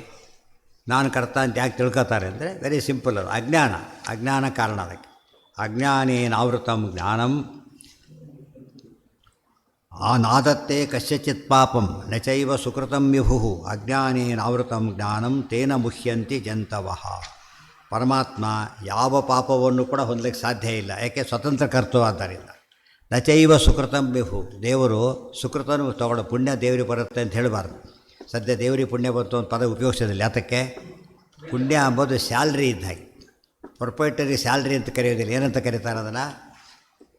ನಾನು ಕರ್ತ ಅಂತ ಯಾಕೆ ತಿಳ್ಕೊತಾರೆ ಅಂದರೆ ವೆರಿ ಸಿಂಪಲ್. ಅದು ಅಜ್ಞಾನ ಕಾರಣ ಅದಕ್ಕೆ. ಅಜ್ಞಾನೇನಾವೃತಂ ಜ್ಞಾನಂ ನಾದತ್ತೇ ಕಸ್ಯಚಿತ್ ಪಾಪಂ ನಚೈವ ಸುಕೃತಂ ವಿಭು ಅಜ್ಞಾನೇನಾವೃತಂ ಜ್ಞಾನಂ ತೇನ ಮುಹ್ಯಂತಿ ಜಂತವಃ. ಪರಮಾತ್ಮ ಯಾವ ಪಾಪವನ್ನು ಕೂಡ ಹೊಂದಲಿಕ್ಕೆ ಸಾಧ್ಯ ಇಲ್ಲ, ಯಾಕೆ ಸ್ವತಂತ್ರ ಕರ್ತೃ ಆದ್ದರಿಂದ. ನಚೈವ ಸುಕೃತಂ ವಿಭು. ದೇವರು ಸುಕೃತನು ತಗೊಳ್ಳೋ ಪುಣ್ಯ ದೇವರಿಗೆ ಬರುತ್ತೆ ಅಂತ ಹೇಳಬಾರ್ದು. ಸದ್ಯ ದೇವರಿಗೆ ಪುಣ್ಯ ಬಂತು ಅಂತ ಪದ ಉಪಯೋಗಿಸೋದಿಲ್ಲ. ಯಾತಕ್ಕೆ? ಪುಣ್ಯ ಅಂಬೋದು ಸ್ಯಾಲ್ರಿ ಇದ್ದ ಹಾಗೆ. ಪ್ರೊಪೈಟರಿ ಸ್ಯಾಲ್ರಿ ಅಂತ ಕರೆಯೋದಿಲ್ಲ. ಏನಂತ ಕರೀತಾರೆ ಅದನ್ನು?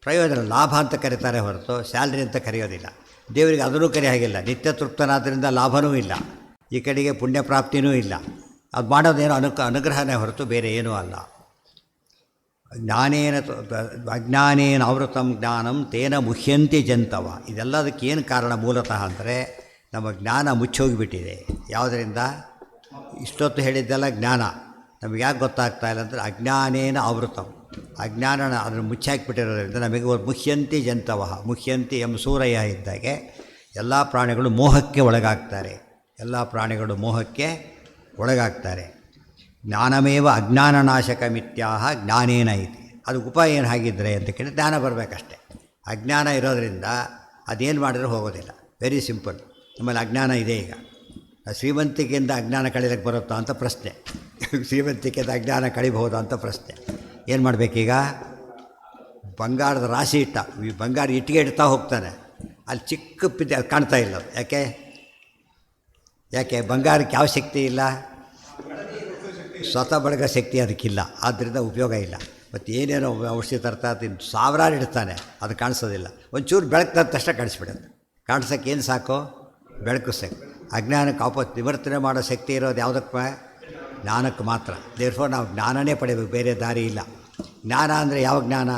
ಪ್ರಯೋಜನ, ಲಾಭ ಅಂತ ಕರೀತಾರೆ ಹೊರತು ಸ್ಯಾಲ್ರಿ ಅಂತ ಕರೆಯೋದಿಲ್ಲ. ದೇವರಿಗೆ ಅದನ್ನೂ ಕರೆ ಹಾಗಿಲ್ಲ. ನಿತ್ಯ ತೃಪ್ತನಾದ್ದರಿಂದ ಲಾಭವೂ ಇಲ್ಲ, ಈ ಕಡೆಗೆ ಪುಣ್ಯ ಪ್ರಾಪ್ತಿಯೂ ಇಲ್ಲ. ಅದು ಮಾಡೋದೇನೋ ಅನುಗ್ರಹನೇ ಹೊರತು ಬೇರೆ ಏನೂ ಅಲ್ಲ. ಅಜ್ಞಾನೇನ ಆವೃತಂ ಜ್ಞಾನಂ ತೇನ ಮುಹ್ಯಂತಿ ಜಂತವ. ಇದೆಲ್ಲದಕ್ಕೆ ಏನು ಕಾರಣ ಮೂಲತಃ ಅಂದರೆ ನಮ್ಮ ಜ್ಞಾನ ಮುಚ್ಚೋಗಿಬಿಟ್ಟಿದೆ. ಯಾವುದರಿಂದ? ಇಷ್ಟೊತ್ತು ಹೇಳಿದ್ದೆಲ್ಲ ಜ್ಞಾನ ನಮಗೆ ಯಾಕೆ ಗೊತ್ತಾಗ್ತಾ ಇಲ್ಲ ಅಂದರೆ ಅಜ್ಞಾನೇನ ಆವೃತಂ. ಅಜ್ಞಾನನ ಅದನ್ನು ಮುಚ್ಚಾಕಿಬಿಟ್ಟಿರೋದ್ರಿಂದ ನಮಗೆ ಮುಹ್ಯಂತಿ ಜಂತವ. ಮುಹ್ಯಂತಿ ಎಂಬ ಸೂರಯ್ಯ ಇದ್ದಾಗೆ ಎಲ್ಲ ಪ್ರಾಣಿಗಳು ಮೋಹಕ್ಕೆ ಒಳಗಾಗ್ತಾರೆ. ಎಲ್ಲ ಪ್ರಾಣಿಗಳು ಮೋಹಕ್ಕೆ ಒಳಗಾಗ್ತಾರೆ. ಜ್ಞಾನಮೇವ ಅಜ್ಞಾನನಾಶಕ ಮಿತ್ಯಾಹ ಜ್ಞಾನೇನ ಐತಿ. ಅದು ಉಪಾಯ ಏನು ಹಾಗಿದ್ದರೆ ಅಂತ ಕೇಳಿ ಜ್ಞಾನ ಬರಬೇಕಷ್ಟೆ. ಅಜ್ಞಾನ ಇರೋದರಿಂದ ಅದೇನು ಮಾಡಿದರೂ ಹೋಗೋದಿಲ್ಲ. Very simple. ನಮ್ಮಲ್ಲಿ ಅಜ್ಞಾನ ಇದೆ. ಈಗ ಶ್ರೀಮಂತಿಕೆಯಿಂದ ಅಜ್ಞಾನ ಕಳೀಲಿಕ್ಕೆ ಬರುತ್ತಾ ಅಂತ ಪ್ರಶ್ನೆ. ಶ್ರೀಮಂತಿಕೆಯಿಂದ ಅಜ್ಞಾನ ಕಳಿಬಹುದಾ ಅಂತ ಪ್ರಶ್ನೆ. ಏನು ಮಾಡಬೇಕೀಗ? ಬಂಗಾರದ ರಾಶಿ ಇಟ್ಟ, ಈ ಬಂಗಾರ ಇಟ್ಟಿಗೆ ಇಡ್ತಾ ಹೋಗ್ತಾನೆ, ಅಲ್ಲಿ ಚಿಕ್ಕ ಪಿದ್ದೆ ಅದು ಕಾಣ್ತಾ ಇಲ್ಲ. ಯಾಕೆ ಬಂಗಾರಕ್ಕೆ ಯಾವ ಶಕ್ತಿ ಇಲ್ಲ? ಸ್ವತಃ ಬಳಗ ಶಕ್ತಿ ಅದಕ್ಕಿಲ್ಲ. ಆದ್ದರಿಂದ ಉಪಯೋಗ ಇಲ್ಲ. ಮತ್ತು ಏನೇನೋ ಔಷಧಿ ತರ್ತಾ ಸಾವಿರಾರು ಇಡ್ತಾನೆ, ಅದು ಕಾಣಿಸೋದಿಲ್ಲ. ಒಂಚೂರು ಬೆಳಕು ತಂದ ತಕ್ಷಣ ಕಾಣಿಸ್ಬಿಡುತ್ತೆ. ಕಾಣಿಸೋಕ್ಕೆ ಏನು ಸಾಕು? ಬೆಳಕು ಸಾಕು. ಅಜ್ಞಾನಕ್ಕೆ ನಿವರ್ತನೆ ಮಾಡೋ ಶಕ್ತಿ ಇರೋದು ಯಾವುದಕ್ಕೆ? ಜ್ಞಾನಕ್ಕೆ ಮಾತ್ರ. ದೇರ್ಫೋರ್ ನಾವು ಜ್ಞಾನನೇ ಪಡಿಬೇಕು, ಬೇರೆ ದಾರಿ ಇಲ್ಲ. ಜ್ಞಾನ ಅಂದರೆ ಯಾವ ಜ್ಞಾನ?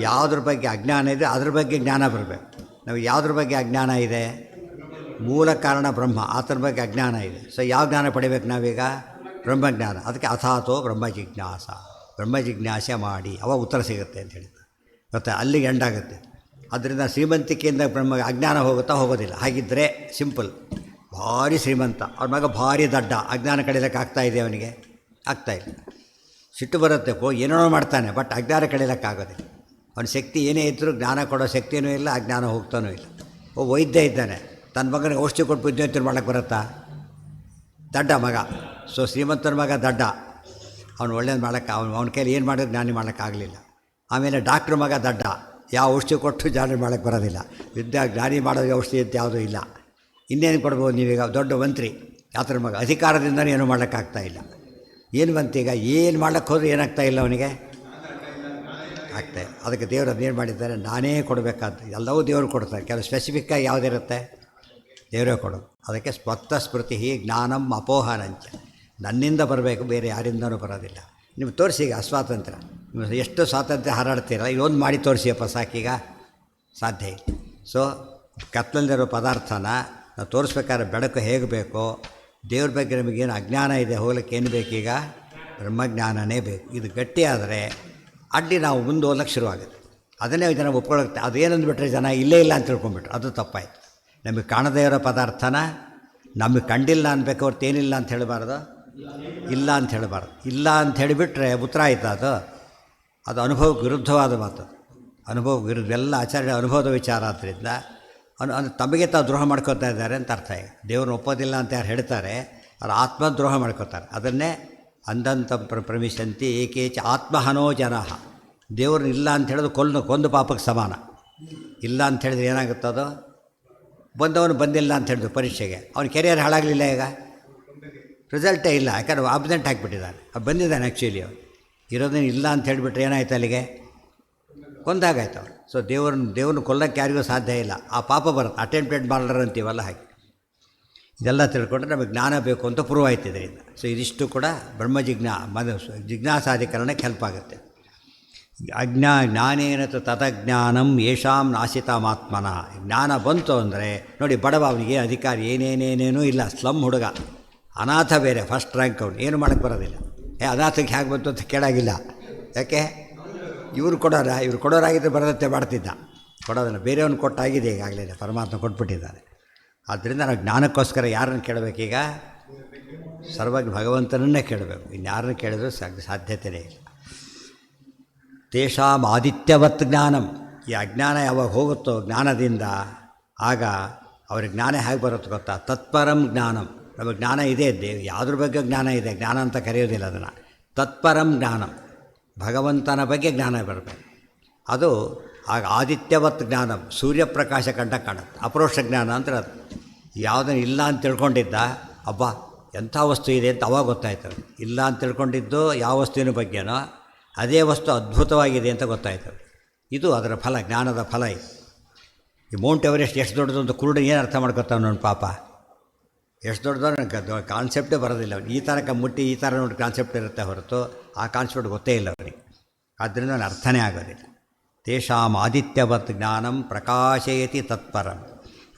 ಯಾವುದ್ರ ಬಗ್ಗೆ ಅಜ್ಞಾನ ಇದೆ ಅದ್ರ ಬಗ್ಗೆ ಜ್ಞಾನ ಬರಬೇಕು. ನಾವು ಯಾವುದ್ರ ಬಗ್ಗೆ ಅಜ್ಞಾನ ಇದೆ? ಮೂಲ ಕಾರಣ ಬ್ರಹ್ಮ, ಆತನ ಬಗ್ಗೆ ಅಜ್ಞಾನ ಇದೆ. ಸೊ ಯಾವ ಜ್ಞಾನ ಪಡಿಬೇಕು ನಾವೀಗ? ಬ್ರಹ್ಮಜ್ಞಾನ. ಅದಕ್ಕೆ ಅಥಾತೋ ಬ್ರಹ್ಮ ಜಿಜ್ಞಾಸ. ಬ್ರಹ್ಮ ಜಿಜ್ಞಾಸೆ ಮಾಡಿ ಅವಾಗ ಉತ್ತರ ಸಿಗುತ್ತೆ ಅಂತ ಹೇಳ್ತಾರೆ. ಮತ್ತು ಅಲ್ಲಿಗೆ ಎಂಡಾಗುತ್ತೆ. ಅದರಿಂದ ಶ್ರೀಮಂತಿಕೆಯಿಂದ ಬ್ರಹ್ಮ ಅಜ್ಞಾನ ಹೋಗೋದಿಲ್ಲ. ಹಾಗಿದ್ದರೆ ಸಿಂಪಲ್, ಭಾರಿ ಶ್ರೀಮಂತ, ಅವ್ರ ಮಗ ಭಾರಿ ದಡ್ಡ, ಅಜ್ಞಾನ ಕಡಿಲಿಕ್ಕೆ ಆಗ್ತಾಯಿದೆ ಅವನಿಗೆ? ಆಗ್ತಾಯಿಲ್ಲ. ಸಿಟ್ಟು ಬರುತ್ತೆ, ಏನೋ ಮಾಡ್ತಾನೆ, ಬಟ್ ಅಜ್ಞಾನ ಕಡಿಲಿಕ್ಕಾಗೋದಿಲ್ಲ. ಅವನ ಶಕ್ತಿ ಏನೇ ಇದ್ದರೂ ಜ್ಞಾನ ಕೊಡೋ ಶಕ್ತಿಯೂ ಇಲ್ಲ, ಅಜ್ಞಾನ ಹೋಗ್ತಾನೂ ಇಲ್ಲ. ವೈದ್ಯ ಇದ್ದಾನೆ, ತನ್ನ ಮಗನಿಗೆ ಔಷಧಿ ಕೊಟ್ಟು ಬುದ್ಧಿವಂತರು ಮಾಡೋಕ್ಕೆ ಬರುತ್ತಾ? ದಡ್ಡ ಮಗ. ಸೊ ಶ್ರೀಮಂತನ ಮಗ ದಡ್ಡ, ಅವನು ಒಳ್ಳೇದು ಮಾಡೋಕ್ಕೆ ಅವನ ಕೈಲಿ ಏನು ಮಾಡೋದು ಜ್ಞಾನಿ ಮಾಡೋಕ್ಕಾಗಲಿಲ್ಲ. ಆಮೇಲೆ ಡಾಕ್ಟ್ರ್ ಮಗ ದಡ್ಡ, ಯಾವ ಔಷಧಿ ಕೊಟ್ಟು ಜ್ಞಾನಿ ಮಾಡೋಕ್ಕೆ ಬರೋದಿಲ್ಲ. ಜ್ಞಾನಿ ಮಾಡೋದು ಔಷಧಿ ಅಂತ ಯಾವುದೂ ಇಲ್ಲ. ಇನ್ನೇನು ಕೊಡ್ಬೋದು ನೀವೀಗ? ದೊಡ್ಡ ಮಂತ್ರಿ, ಆತರ ಮಗ ಅಧಿಕಾರದಿಂದಲೂ ಏನೂ ಮಾಡೋಕ್ಕಾಗ್ತಾಯಿಲ್ಲ. ಏನು ಬಂತೀಗ? ಏನು ಮಾಡೋಕ್ಕೆ ಹೋದ್ರೆ ಏನಾಗ್ತಾ ಇಲ್ಲ ಅವನಿಗೆ? ಆಗ್ತಾಯಿಲ್ಲ. ಅದಕ್ಕೆ ದೇವರು ಅದೇನು ಮಾಡಿದ್ದಾರೆ? ನಾನೇ ಕೊಡಬೇಕಾದ ಎಲ್ಲವೂ ದೇವರು ಕೊಡ್ತಾರೆ. ಕೆಲವು ಸ್ಪೆಸಿಫಿಕ್ಕಾಗಿ ಯಾವುದಿರುತ್ತೆ? ದೇವರೇ ಕೊಡೋದು. ಅದಕ್ಕೆ ಸ್ವತ್ತ ಸ್ಮೃತಿ ಜ್ಞಾನಂ ಅಪೋಹನಂಚ, ನನ್ನಿಂದ ಬರಬೇಕು, ಬೇರೆ ಯಾರಿಂದನೂ ಬರೋದಿಲ್ಲ. ನೀವು ತೋರಿಸಿ ಈಗ ಅಸ್ವಾತಂತ್ರ್ಯ, ನೀವು ಎಷ್ಟು ಸ್ವಾತಂತ್ರ್ಯ ಹಾರಾಡ್ತೀರ, ಇದೊಂದು ಮಾಡಿ ತೋರಿಸಿಯಪ್ಪ ಸಾಕೀಗ, ಸಾಧ್ಯ ಇಲ್ಲ. ಸೊ ಕತ್ತಲಲ್ಲಿರೋ ಪದಾರ್ಥನ ನಾವು ತೋರಿಸ್ಬೇಕಾದ್ರೆ ಬೆಳಕು ಹೇಗೆ ಬೇಕೋ, ದೇವ್ರ ಬಗ್ಗೆ ನಮಗೇನು ಅಜ್ಞಾನ ಇದೆ ಹೋಗ್ಲಿಕ್ಕೆ ಏನು ಬೇಕೀಗ? ಬ್ರಹ್ಮಜ್ಞಾನನೇ ಬೇಕು. ಇದು ಗಟ್ಟಿಯಾದರೆ ಅಡ್ಡಿ ನಾವು ಮುಂದೆ ಹೋಗ್ಲಿಕ್ಕೆ ಶುರುವಾಗುತ್ತೆ. ಅದನ್ನೇ ಜನ ಒಪ್ಕೊಳ್ಳುತ್ತೆ. ಅದೇನಂದ್ಬಿಟ್ರೆ ಜನ ಇಲ್ಲೇ ಇಲ್ಲ ಅಂತ ತಿಳ್ಕೊಂಬಿಟ್ರು, ಅದು ತಪ್ಪಾಯಿತು. ನಮಗೆ ಕಾಣದೇ ಇರೋ ಪದಾರ್ಥನ ನಮಗೆ ಕಂಡಿಲ್ಲ ಅನ್ಬೇಕು ಹೊರ್ತು ಏನಿಲ್ಲ ಅಂತ ಹೇಳಬಾರ್ದು, ಇಲ್ಲ ಅಂತ ಹೇಳಬಾರ್ದು. ಇಲ್ಲ ಅಂತ ಹೇಳಿಬಿಟ್ರೆ ಉತ್ತರ ಆಯಿತು. ಅದು ಅನುಭವಕ್ಕೆ ವಿರುದ್ಧವಾದ ಮಾತು. ಅನುಭವಕ್ಕೆ ವಿರುದ್ಧ, ಎಲ್ಲ ಆಚಾರ್ಯ ಅನುಭವದ ವಿಚಾರ ಆದ್ದರಿಂದ ತಮಗೆ ತಾವು ದ್ರೋಹ ಮಾಡ್ಕೋತಾ ಇದ್ದಾರೆ ಅಂತ ಅರ್ಥ. ಈಗ ದೇವ್ರನ್ನ ಒಪ್ಪೋದಿಲ್ಲ ಅಂತ ಯಾರು ಹೇಳ್ತಾರೆ ಅವ್ರು ಆತ್ಮದ್ರೋಹ ಮಾಡ್ಕೋತಾರೆ. ಅದನ್ನೇ ಅಂದಂತ ಪ್ರಮಿಶಂತಿ ಏಕೇಚ ಆತ್ಮಹನೋ ಜನ. ದೇವ್ರನ್ನ ಇಲ್ಲ ಅಂತ ಹೇಳೋದು ಕೊಂದು ಪಾಪಕ್ಕೆ ಸಮಾನ. ಇಲ್ಲ ಅಂತ ಹೇಳಿದ್ರೆ ಏನಾಗುತ್ತದು? ಬಂದವನು ಬಂದಿಲ್ಲ ಅಂತ ಹೇಳಿದ್ರು ಪರೀಕ್ಷೆಗೆ, ಅವನ ಕೆರಿಯರ್ ಹಾಳಾಗಲಿಲ್ಲ, ಈಗ ರಿಸಲ್ಟೇ ಇಲ್ಲ, ಯಾಕಂದ್ರೆ ಆಬ್ಸೆಂಟ್ ಹಾಕಿಬಿಟ್ಟಿದ್ದಾನೆ. ಅದು ಬಂದಿದ್ದಾನೆ ಆ್ಯಕ್ಚುಲಿ. ಅವನು ಇರೋದನ್ನು ಇಲ್ಲ ಅಂತ ಹೇಳಿಬಿಟ್ರೆ ಏನಾಯ್ತು, ಅಲ್ಲಿಗೆ ಕೊಂದಾಗಾಯ್ತು ಅವ್ರು. ಸೊ ದೇವ್ರನ್ನ ಕೊಲ್ಲಕ್ಕೆ ಯಾರಿಗೂ ಸಾಧ್ಯ ಇಲ್ಲ. ಆ ಪಾಪ ಬರುತ್ತೆ. ಅಟೆಂಪ್ಟೆಡ್ ಮಾಡರ್ ಅಂತೀವಲ್ಲ, ಹಾಗೆ ಇದೆಲ್ಲ ತಿಳ್ಕೊಂಡ್ರೆ ನಮಗೆ ಜ್ಞಾನ ಬೇಕು ಅಂತ ಪ್ರೂವ್ ಆಯ್ತು ಇದರಿಂದ. ಸೊ ಇದಿಷ್ಟು ಕೂಡ ಜಿಜ್ಞಾಸಾಧಿಕರಣಕ್ಕೆ ಹೆಲ್ಪ್ ಆಗುತ್ತೆ. ಜ್ಞಾನೇನ ತತಜ್ಞಾನಂ ಯೇಷಾಂ ನಾಶಿತಮಾತ್ಮನ. ಜ್ಞಾನ ಬಂತು ಅಂದರೆ ನೋಡಿ, ಬಡವ, ಅವನಿಗೆ ಅಧಿಕಾರಿ ಏನೇನೇನೇನೂ ಇಲ್ಲ, ಸ್ಲಮ್ ಹುಡುಗ, ಅನಾಥ ಬೇರೆ, ಫಸ್ಟ್ ರ್ಯಾಂಕ್ ಅವನು, ಏನು ಮಾಡೋಕ್ಕೆ ಬರೋದಿಲ್ಲ. ಅನಾಥಕ್ಕೆ ಹೇಗೆ ಬಂತು ಅಂತ ಕೇಳಾಗಿಲ್ಲ. ಯಾಕೆ? ಇವ್ರು ಕೊಡೋರಾಗಿದ್ದರೆ ಬರದತ್ತೆ ಮಾಡ್ತಿದ್ದ. ಕೊಡೋದನ್ನು ಬೇರೆಯವ್ನು ಕೊಟ್ಟಾಗಿದೆ, ಈಗಾಗಲೇ ಪರಮಾತ್ಮ ಕೊಟ್ಬಿಟ್ಟಿದ್ದಾನೆ. ಆದ್ದರಿಂದ ನಾವು ಜ್ಞಾನಕ್ಕೋಸ್ಕರ ಯಾರನ್ನು ಕೇಳಬೇಕೀಗ? ಸರ್ವಜ್ಞ ಭಗವಂತನನ್ನೇ ಕೇಳಬೇಕು. ಇನ್ಯಾರನ್ನು ಕೇಳಿದ್ರೂ ಸಾಧ್ಯತೆಯೇ ಇಲ್ಲ. ತೇಷಾಂ ಆದಿತ್ಯವತ್ ಜ್ಞಾನಂ. ಈ ಅಜ್ಞಾನ ಯಾವಾಗ ಹೋಗುತ್ತೋ ಜ್ಞಾನದಿಂದ, ಆಗ ಅವ್ರಿಗೆ ಜ್ಞಾನ ಹೇಗೆ ಬರುತ್ತೆ ಗೊತ್ತಾ? ತತ್ಪರಂ ಜ್ಞಾನಂ. ನಮಗೆ ಜ್ಞಾನ ಇದೆ, ಯಾವುದ್ರ ಬಗ್ಗೆ ಜ್ಞಾನ ಇದೆ, ಜ್ಞಾನ ಅಂತ ಕರೆಯೋದಿಲ್ಲ ಅದನ್ನು. ತತ್ಪರಂ ಜ್ಞಾನಂ, ಭಗವಂತನ ಬಗ್ಗೆ ಜ್ಞಾನ ಬರಬೇಕು. ಅದು ಆಗ ಆದಿತ್ಯವತ್ ಜ್ಞಾನಂ, ಸೂರ್ಯಪ್ರಕಾಶ ಕಂಡ ಕಾಣುತ್ತೆ. ಅಪರೋಕ್ಷ ಜ್ಞಾನ ಅಂದರೆ ಅದು. ಯಾವುದನ್ನು ಇಲ್ಲ ಅಂತ ತಿಳ್ಕೊಂಡಿದ್ದ, ಅಬ್ಬಾ ಎಂಥ ವಸ್ತು ಇದೆ ಅಂತ ಅವಾಗ ಗೊತ್ತಾಯ್ತದೆ. ಇಲ್ಲ ಅಂತ ತಿಳ್ಕೊಂಡಿದ್ದು ಯಾವ ವಸ್ತುವಿನ ಬಗ್ಗೆನೋ ಅದೇ ವಸ್ತು ಅದ್ಭುತವಾಗಿದೆ ಅಂತ ಗೊತ್ತಾಯ್ತದೆ. ಇದು ಅದರ ಫಲ, ಜ್ಞಾನದ ಫಲ ಇದು. ಈ ಮೌಂಟ್ ಎವರೆಸ್ಟ್ ಎಷ್ಟು ದೊಡ್ಡದು ಅಂತ ಕುರುಡು ಏನು ಅರ್ಥ ಮಾಡ್ಕೊತಾವ ನನ್ನ ಪಾಪ? ಎಷ್ಟು ದೊಡ್ಡದು ನನಗೆ ಕಾನ್ಸೆಪ್ಟೇ ಬರೋದಿಲ್ಲ. ಈ ಥರಕ್ಕೆ ಮುಟ್ಟಿ ಈ ಥರ ನೋಡಿ ಕಾನ್ಸೆಪ್ಟ್ ಇರುತ್ತೆ ಹೊರತು ಆ ಕಾನ್ಸೆಪ್ಟ್ ಗೊತ್ತೇ ಇಲ್ಲ ಅವರಿಗೆ. ಆದ್ದರಿಂದ ಅವನು ಅರ್ಥನೇ ಆಗೋದಿಲ್ಲ. ತೇಷಾಂ ಆದಿತ್ಯವತ್ ಜ್ಞಾನಂ ಪ್ರಕಾಶಯತಿ ತತ್ಪರಂ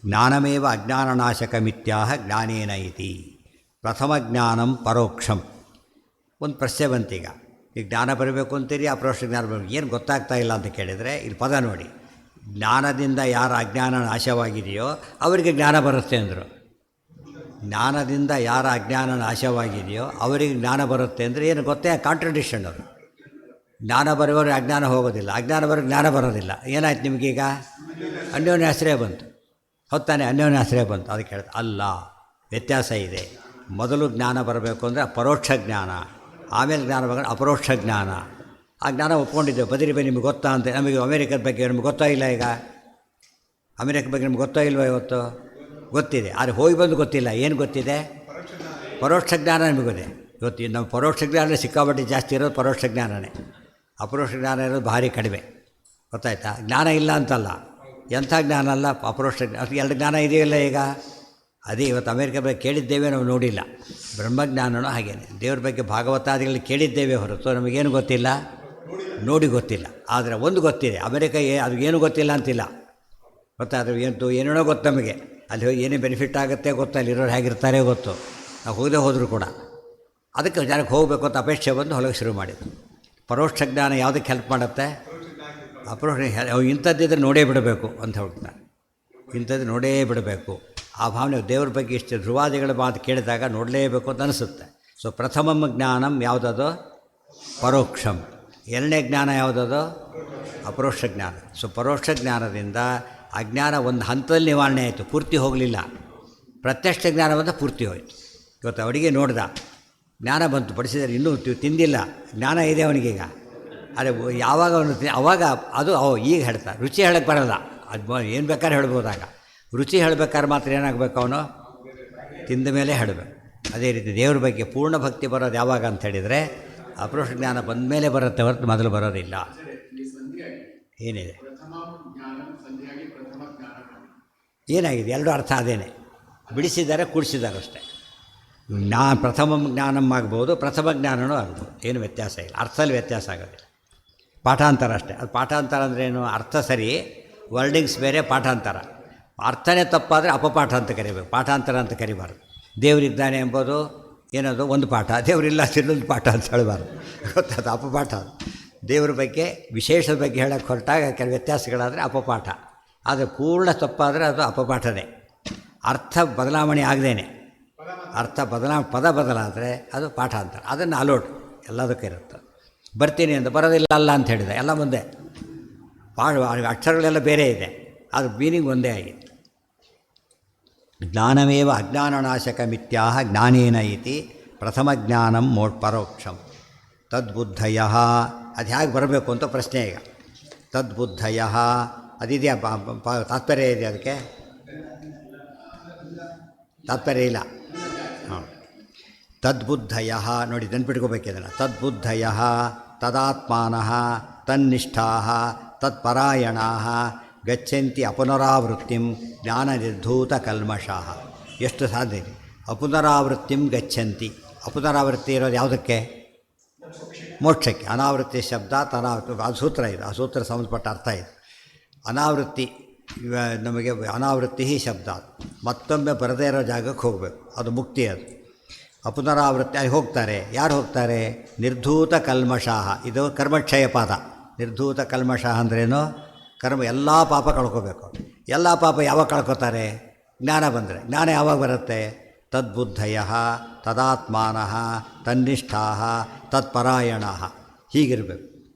ಜ್ಞಾನಮೇವ ಅಜ್ಞಾನನಾಶಕಮಿತ್ಯಾಹ ಜ್ಞಾನೇನ ಇತಿ. ಪ್ರಥಮ ಜ್ಞಾನಂ ಪರೋಕ್ಷಂ. ಒಂದು ಪ್ರಶ್ನೆ ಬಂತೀಗ, ಈಗ ಜ್ಞಾನ ಬರಬೇಕು ಅಂತೀರಿ, ಅಪರೋಕ್ಷ ಜ್ಞಾನ ಬರಬೇಕು, ಏನು ಗೊತ್ತಾಗ್ತಾ ಇಲ್ಲ ಅಂತ ಕೇಳಿದರೆ ಇಲ್ಲಿ ಪದ ನೋಡಿ, ಜ್ಞಾನದಿಂದ ಯಾರ ಅಜ್ಞಾನ ನಾಶವಾಗಿದೆಯೋ ಅವರಿಗೆ ಜ್ಞಾನ ಬರುತ್ತೆ ಅಂದರು. ಜ್ಞಾನದಿಂದ ಯಾರ ಅಜ್ಞಾನ ನಾಶವಾಗಿದೆಯೋ ಅವರಿಗೆ ಜ್ಞಾನ ಬರುತ್ತೆ ಅಂದರೆ ಏನು ಗೊತ್ತೇ? ಕಾಂಟ್ರಡಿಕ್ಷನ್. ಅವರು ಜ್ಞಾನ ಬರೋರಿಗೆ ಅಜ್ಞಾನ ಹೋಗೋದಿಲ್ಲ, ಅಜ್ಞಾನ ಬರೋರಿಗೆ ಜ್ಞಾನ ಬರೋದಿಲ್ಲ. ಏನಾಯ್ತು ನಿಮಗೀಗ? ಅನ್ಯೋನ್ಯಾಶ್ರಯ ಬಂತು. ಹೊತ್ತಾನೆ ಅನ್ಯೋನ್ಯಾಶ್ರಯ ಬಂತು. ಅದಕ್ಕೆ ಹೇಳ್ತಾ ಅಲ್ಲ, ವ್ಯತ್ಯಾಸ ಇದೆ. ಮೊದಲು ಜ್ಞಾನ ಬರಬೇಕು ಅಂದರೆ ಪರೋಕ್ಷ ಜ್ಞಾನ, ಆಮೇಲೆ ಜ್ಞಾನ ಬಗ್ಗೆ ಅಪರೋಕ್ಷ ಜ್ಞಾನ. ಆ ಜ್ಞಾನ ಒಪ್ಕೊಂಡಿದ್ದೇವೆ. ಬದಿರಿ ಬೈ ನಿಮಗೆ ಗೊತ್ತಾ ಅಂತ. ನಮಗೆ ಅಮೇರಿಕದ ಬಗ್ಗೆ ನಮ್ಗೆ ಗೊತ್ತಾ ಇಲ್ಲ. ಈಗ ಅಮೇರಿಕ ಬಗ್ಗೆ ನಮ್ಗೆ ಗೊತ್ತಾ ಇಲ್ವ? ಇವತ್ತು ಗೊತ್ತಿದೆ, ಆದರೆ ಹೋಗಿ ಬಂದು ಗೊತ್ತಿಲ್ಲ. ಏನು ಗೊತ್ತಿದೆ? ಪರೋಕ್ಷ ಜ್ಞಾನ ನಮಗಿದೆ. ಇವತ್ತು ನಮ್ಮ ಪರೋಕ್ಷ ಜ್ಞಾನ ಸಿಕ್ಕಾಪಟ್ಟೆ ಜಾಸ್ತಿ ಇರೋದು ಪರೋಕ್ಷ ಜ್ಞಾನನೇ. ಅಪರೋಕ್ಷ ಜ್ಞಾನ ಇರೋದು ಭಾರಿ ಕಡಿಮೆ. ಗೊತ್ತಾಯ್ತಾ? ಜ್ಞಾನ ಇಲ್ಲ ಅಂತಲ್ಲ, ಎಂಥ ಜ್ಞಾನ ಅಲ್ಲ, ಅಪರೋಕ್ಷ ಜ್ಞಾನ. ಎರಡು ಜ್ಞಾನ ಇದೆಯಲ್ಲ ಈಗ. ಅದೇ ಇವತ್ತು ಅಮೇರಿಕ ಬಗ್ಗೆ ಕೇಳಿದ್ದೇವೆ, ನಾವು ನೋಡಿಲ್ಲ. ಬ್ರಹ್ಮಜ್ಞಾನನೂ ಹಾಗೇನೆ. ದೇವ್ರ ಬಗ್ಗೆ ಭಾಗವತಾದಿಗಳಲ್ಲಿ ಕೇಳಿದ್ದೇವೆ ಹೊರತು ನಮಗೇನು ಗೊತ್ತಿಲ್ಲ, ನೋಡಿ ಗೊತ್ತಿಲ್ಲ. ಆದರೆ ಒಂದು ಗೊತ್ತಿದೆ, ಅಮೇರಿಕ ಅದಕ್ಕೇನು ಗೊತ್ತಿಲ್ಲ ಅಂತಿಲ್ಲ. ಗೊತ್ತಾದ್ರೆ ಏನೇನೋ ಗೊತ್ತು ನಮಗೆ. ಅಲ್ಲಿ ಹೋಗಿ ಏನೇ ಬೆನಿಫಿಟ್ ಆಗುತ್ತೆ ಗೊತ್ತು, ಅಲ್ಲಿರೋರು ಹೇಗಿರ್ತಾರೆ ಗೊತ್ತು. ನಾವು ಹೋಗದೆ ಹೋದರೂ ಕೂಡ ಅದಕ್ಕೆ ಜನಕ್ಕೆ ಹೋಗಬೇಕು ಅಂತ ಅಪೇಕ್ಷೆ ಬಂದು ಹೊಲಗೆ ಶುರು ಮಾಡಿದ್ದು. ಪರೋಕ್ಷ ಜ್ಞಾನ ಯಾವುದಕ್ಕೆ ಹೆಲ್ಪ್ ಮಾಡುತ್ತೆ? ಅಪರೋಕ್ಷ ಇಂಥದ್ದಿದ್ರೆ ನೋಡೇ ಬಿಡಬೇಕು ಅಂತ ಹೇಳ್ತಾರೆ. ಇಂಥದ್ದು ನೋಡೇ ಬಿಡಬೇಕು. ಆ ಭಾವನೆ ದೇವ್ರ ಬಗ್ಗೆ ಇಷ್ಟು ಧ್ರುವಾದಿಗಳ ಮಾತು ಕೇಳಿದಾಗ ನೋಡಲೇಬೇಕು ಅಂತ ಅನಿಸುತ್ತೆ. ಸೊ ಪ್ರಥಮ ಜ್ಞಾನಂ ಯಾವುದದು? ಪರೋಕ್ಷಂ. ಎರಡನೇ ಜ್ಞಾನ ಯಾವುದದು? ಅಪರೋಕ್ಷ ಜ್ಞಾನ. ಸೊ ಪರೋಕ್ಷ ಜ್ಞಾನದಿಂದ ಅಜ್ಞಾನ ಒಂದು ಹಂತದಲ್ಲಿ ನಿವಾರಣೆ ಆಯಿತು, ಪೂರ್ತಿ ಹೋಗಲಿಲ್ಲ. ಪ್ರತ್ಯಕ್ಷ ಜ್ಞಾನವಂತ ಪೂರ್ತಿ ಹೋಯಿತು. ಇವತ್ತು ಅವರಿಗೆ ನೋಡ್ದ, ಜ್ಞಾನ ಬಂತು, ಬಡಿಸಿದರೆ ಇನ್ನೂ ತಿಂದಿಲ್ಲ, ಜ್ಞಾನ ಇದೆ ಅವನಿಗೀಗ. ಆದರೆ ಯಾವಾಗ ಅವನು ಅವಾಗ ಅದು ಈಗ ಹೇಳ್ತಾ, ರುಚಿ ಹೇಳಕ್ಕೆ ಬರಲ್ಲ. ಅದು ಏನು ಬೇಕಾದ್ರೆ ಹೇಳ್ಬೋದಾಗ, ರುಚಿ ಹೇಳಬೇಕಾದ್ರೆ ಮಾತ್ರ ಏನಾಗಬೇಕು, ಅವನು ತಿಂದ ಮೇಲೆ ಹೇಳಬೇಕು. ಅದೇ ರೀತಿ ದೇವ್ರ ಬಗ್ಗೆ ಪೂರ್ಣ ಭಕ್ತಿ ಬರೋದು ಯಾವಾಗ ಅಂತ ಹೇಳಿದರೆ ಅಪರೋಕ್ಷ ಜ್ಞಾನ ಬಂದ ಮೇಲೆ ಬರುತ್ತೆ ಹೊರತು ಮೊದಲು ಬರೋದಿಲ್ಲ. ಏನಿದೆ ಏನಾಗಿದೆ? ಎರಡು ಅರ್ಥ ಅದೇನೆ. ಬಿಡಿಸಿದ್ದಾರೆ, ಕೂಡಿಸಿದ್ದಾರೆ ಅಷ್ಟೇ. ಪ್ರಥಮ ಜ್ಞಾನಂ ಆಗ್ಬೋದು, ಪ್ರಥಮ ಜ್ಞಾನವೂ ಆಗ್ಬೋದು, ಏನು ವ್ಯತ್ಯಾಸ ಇಲ್ಲ, ಅರ್ಥದಲ್ಲಿ ವ್ಯತ್ಯಾಸ ಆಗೋದಿಲ್ಲ. ಪಾಠಾಂತರ ಅಷ್ಟೇ. ಅದು ಪಾಠಾಂತರ ಅಂದ್ರೇನು, ಅರ್ಥ ಸರಿ, ವರ್ಡಿಂಗ್ಸ್ ಬೇರೆ, ಪಾಠಾಂತರ. ಅರ್ಥನೇ ತಪ್ಪಾದರೆ ಅಪಪಾಠ ಅಂತ ಕರಿಬೇಕು, ಪಾಠಾಂತರ ಅಂತ ಕರಿಬಾರ್ದು. ದೇವರಿದ್ದಾನೆ ಎಂಬುದು ಏನದು ಒಂದು ಪಾಠ, ದೇವರಿಲ್ಲ ಇನ್ನೊಂದು ಪಾಠ ಅಂತ ಹೇಳಬಾರ್ದು, ಗೊತ್ತಾದ ಅಪಪಾಠ. ದೇವರ ಬಗ್ಗೆ ವಿಶೇಷದ ಬಗ್ಗೆ ಹೇಳೋಕ್ಕೆ ಹೊರಟಾಗ ಕೆಲವು ವ್ಯತ್ಯಾಸಗಳಾದರೆ ಅಪಪಾಠ, ಆದರೆ ಪೂರ್ಣ ತಪ್ಪಾದರೆ ಅದು ಅಪಪಾಠನೇ. ಅರ್ಥ ಬದಲಾವಣೆ ಆಗದೇನೆ ಪದ ಬದಲಾದರೆ ಅದು ಪಾಠಾಂತರ. ಅದನ್ನು ಅಲೋಟ್ ಎಲ್ಲದಕ್ಕೂ ಇರುತ್ತೆ. ಬರ್ತೀನಿ ಅಂತ ಬರೋದಿಲ್ಲ ಅಲ್ಲ ಅಂತ ಹೇಳಿದೆ, ಎಲ್ಲ ಮುಂದೆ ಅಕ್ಷರಗಳೆಲ್ಲ ಬೇರೆ ಇದೆ, ಅದು ಮೀನಿಂಗ್ ಒಂದೇ ಆಗಿತ್ತು. ಜ್ಞಾನಮೇವ ಅಜ್ಞಾನನಾಶಕ ಮಿಥ್ಯಾಹ ಜ್ಞಾನೇನ ಇತಿ ಪ್ರಥಮ ಜ್ಞಾನಂ ಪರೋಕ್ಷಂ ತದ್ಬುದ್ಧಯ. ಅದು ಹೇಗೆ ಬರಬೇಕು ಅಂತ ಪ್ರಶ್ನೆ ಈಗ. ತದ್ಬುದ್ಧಯ ಅದಿದೆಯಾ, ತಾತ್ಪರ್ಯ ಇದೆ ಅದಕ್ಕೆ? ತಾತ್ಪರ್ಯ ಇಲ್ಲ. ಹಾಂ, ತದ್ಬುದ್ಧಯ ನೋಡಿ, ನೆನ್ಪಿಟ್ಕೋಬೇಕಿದನ್ನು. ತದ್ಬುದ್ಧಯ ತದಾತ್ಮಾನಃ ತನ್ನಿಷ್ಠಾಃ ತತ್ಪರಾಯಣಾಃ ಗಚ್ಚಂತಿ ಅಪುನರಾವೃತ್ತಿಂ ಜ್ಞಾನನಿರ್ಧೂತ ಕಲ್ಮಷಾಃ. ಎಷ್ಟು ಸಾಧ್ಯ ಇದೆ. ಅಪುನರಾವೃತ್ತಿಂ ಗಚ್ಚಂತಿ. ಅಪುನರಾವೃತ್ತಿ ಇರೋದು ಯಾವುದಕ್ಕೆ? ಮೋಕ್ಷಕ್ಕೆ. ಅನಾವೃತ್ತಿ ಶಬ್ದ ಅದು ಸೂತ್ರ ಇದೆ, ಆ ಸೂತ್ರ ಸಂಬಂಧಪಟ್ಟ ಅರ್ಥ ಇದೆ. ಅನಾವೃತ್ತಿ ನಮಗೆ ಅನಾವೃತ್ತಿ ಶಬ್ದ, ಮತ್ತೊಮ್ಮೆ ಬರದೇ ಇರೋ ಜಾಗಕ್ಕೆ ಹೋಗಬೇಕು, ಅದು ಮುಕ್ತಿ. ಅದು ಅಪುನರಾವೃತ್ತಿ. ಅಲ್ಲಿ ಹೋಗ್ತಾರೆ, ಯಾರು ಹೋಗ್ತಾರೆ? ನಿರ್ಧೂತ ಕಲ್ಮಷಾಹ. ಇದು ಕರ್ಮಕ್ಷಯ ಪಾದ. ನಿರ್ಧೂತ ಕಲ್ಮಷಾಹ ಅಂದ್ರೇನು? ಕರ್ಮ ಎಲ್ಲ ಪಾಪ ಕಳ್ಕೋಬೇಕು. ಎಲ್ಲ ಪಾಪ ಯಾವಾಗ ಕಳ್ಕೊತಾರೆ? ಜ್ಞಾನ ಬಂದರೆ. ಜ್ಞಾನ ಯಾವಾಗ ಬರುತ್ತೆ? ತದ್ಬುದ್ಧಯ ತದಾತ್ಮಾನಃ ತನ್ನಿಷ್ಠಾಃ ತತ್ಪರಾಯಣಾಃ. ಹೀಗಿರಬೇಕು.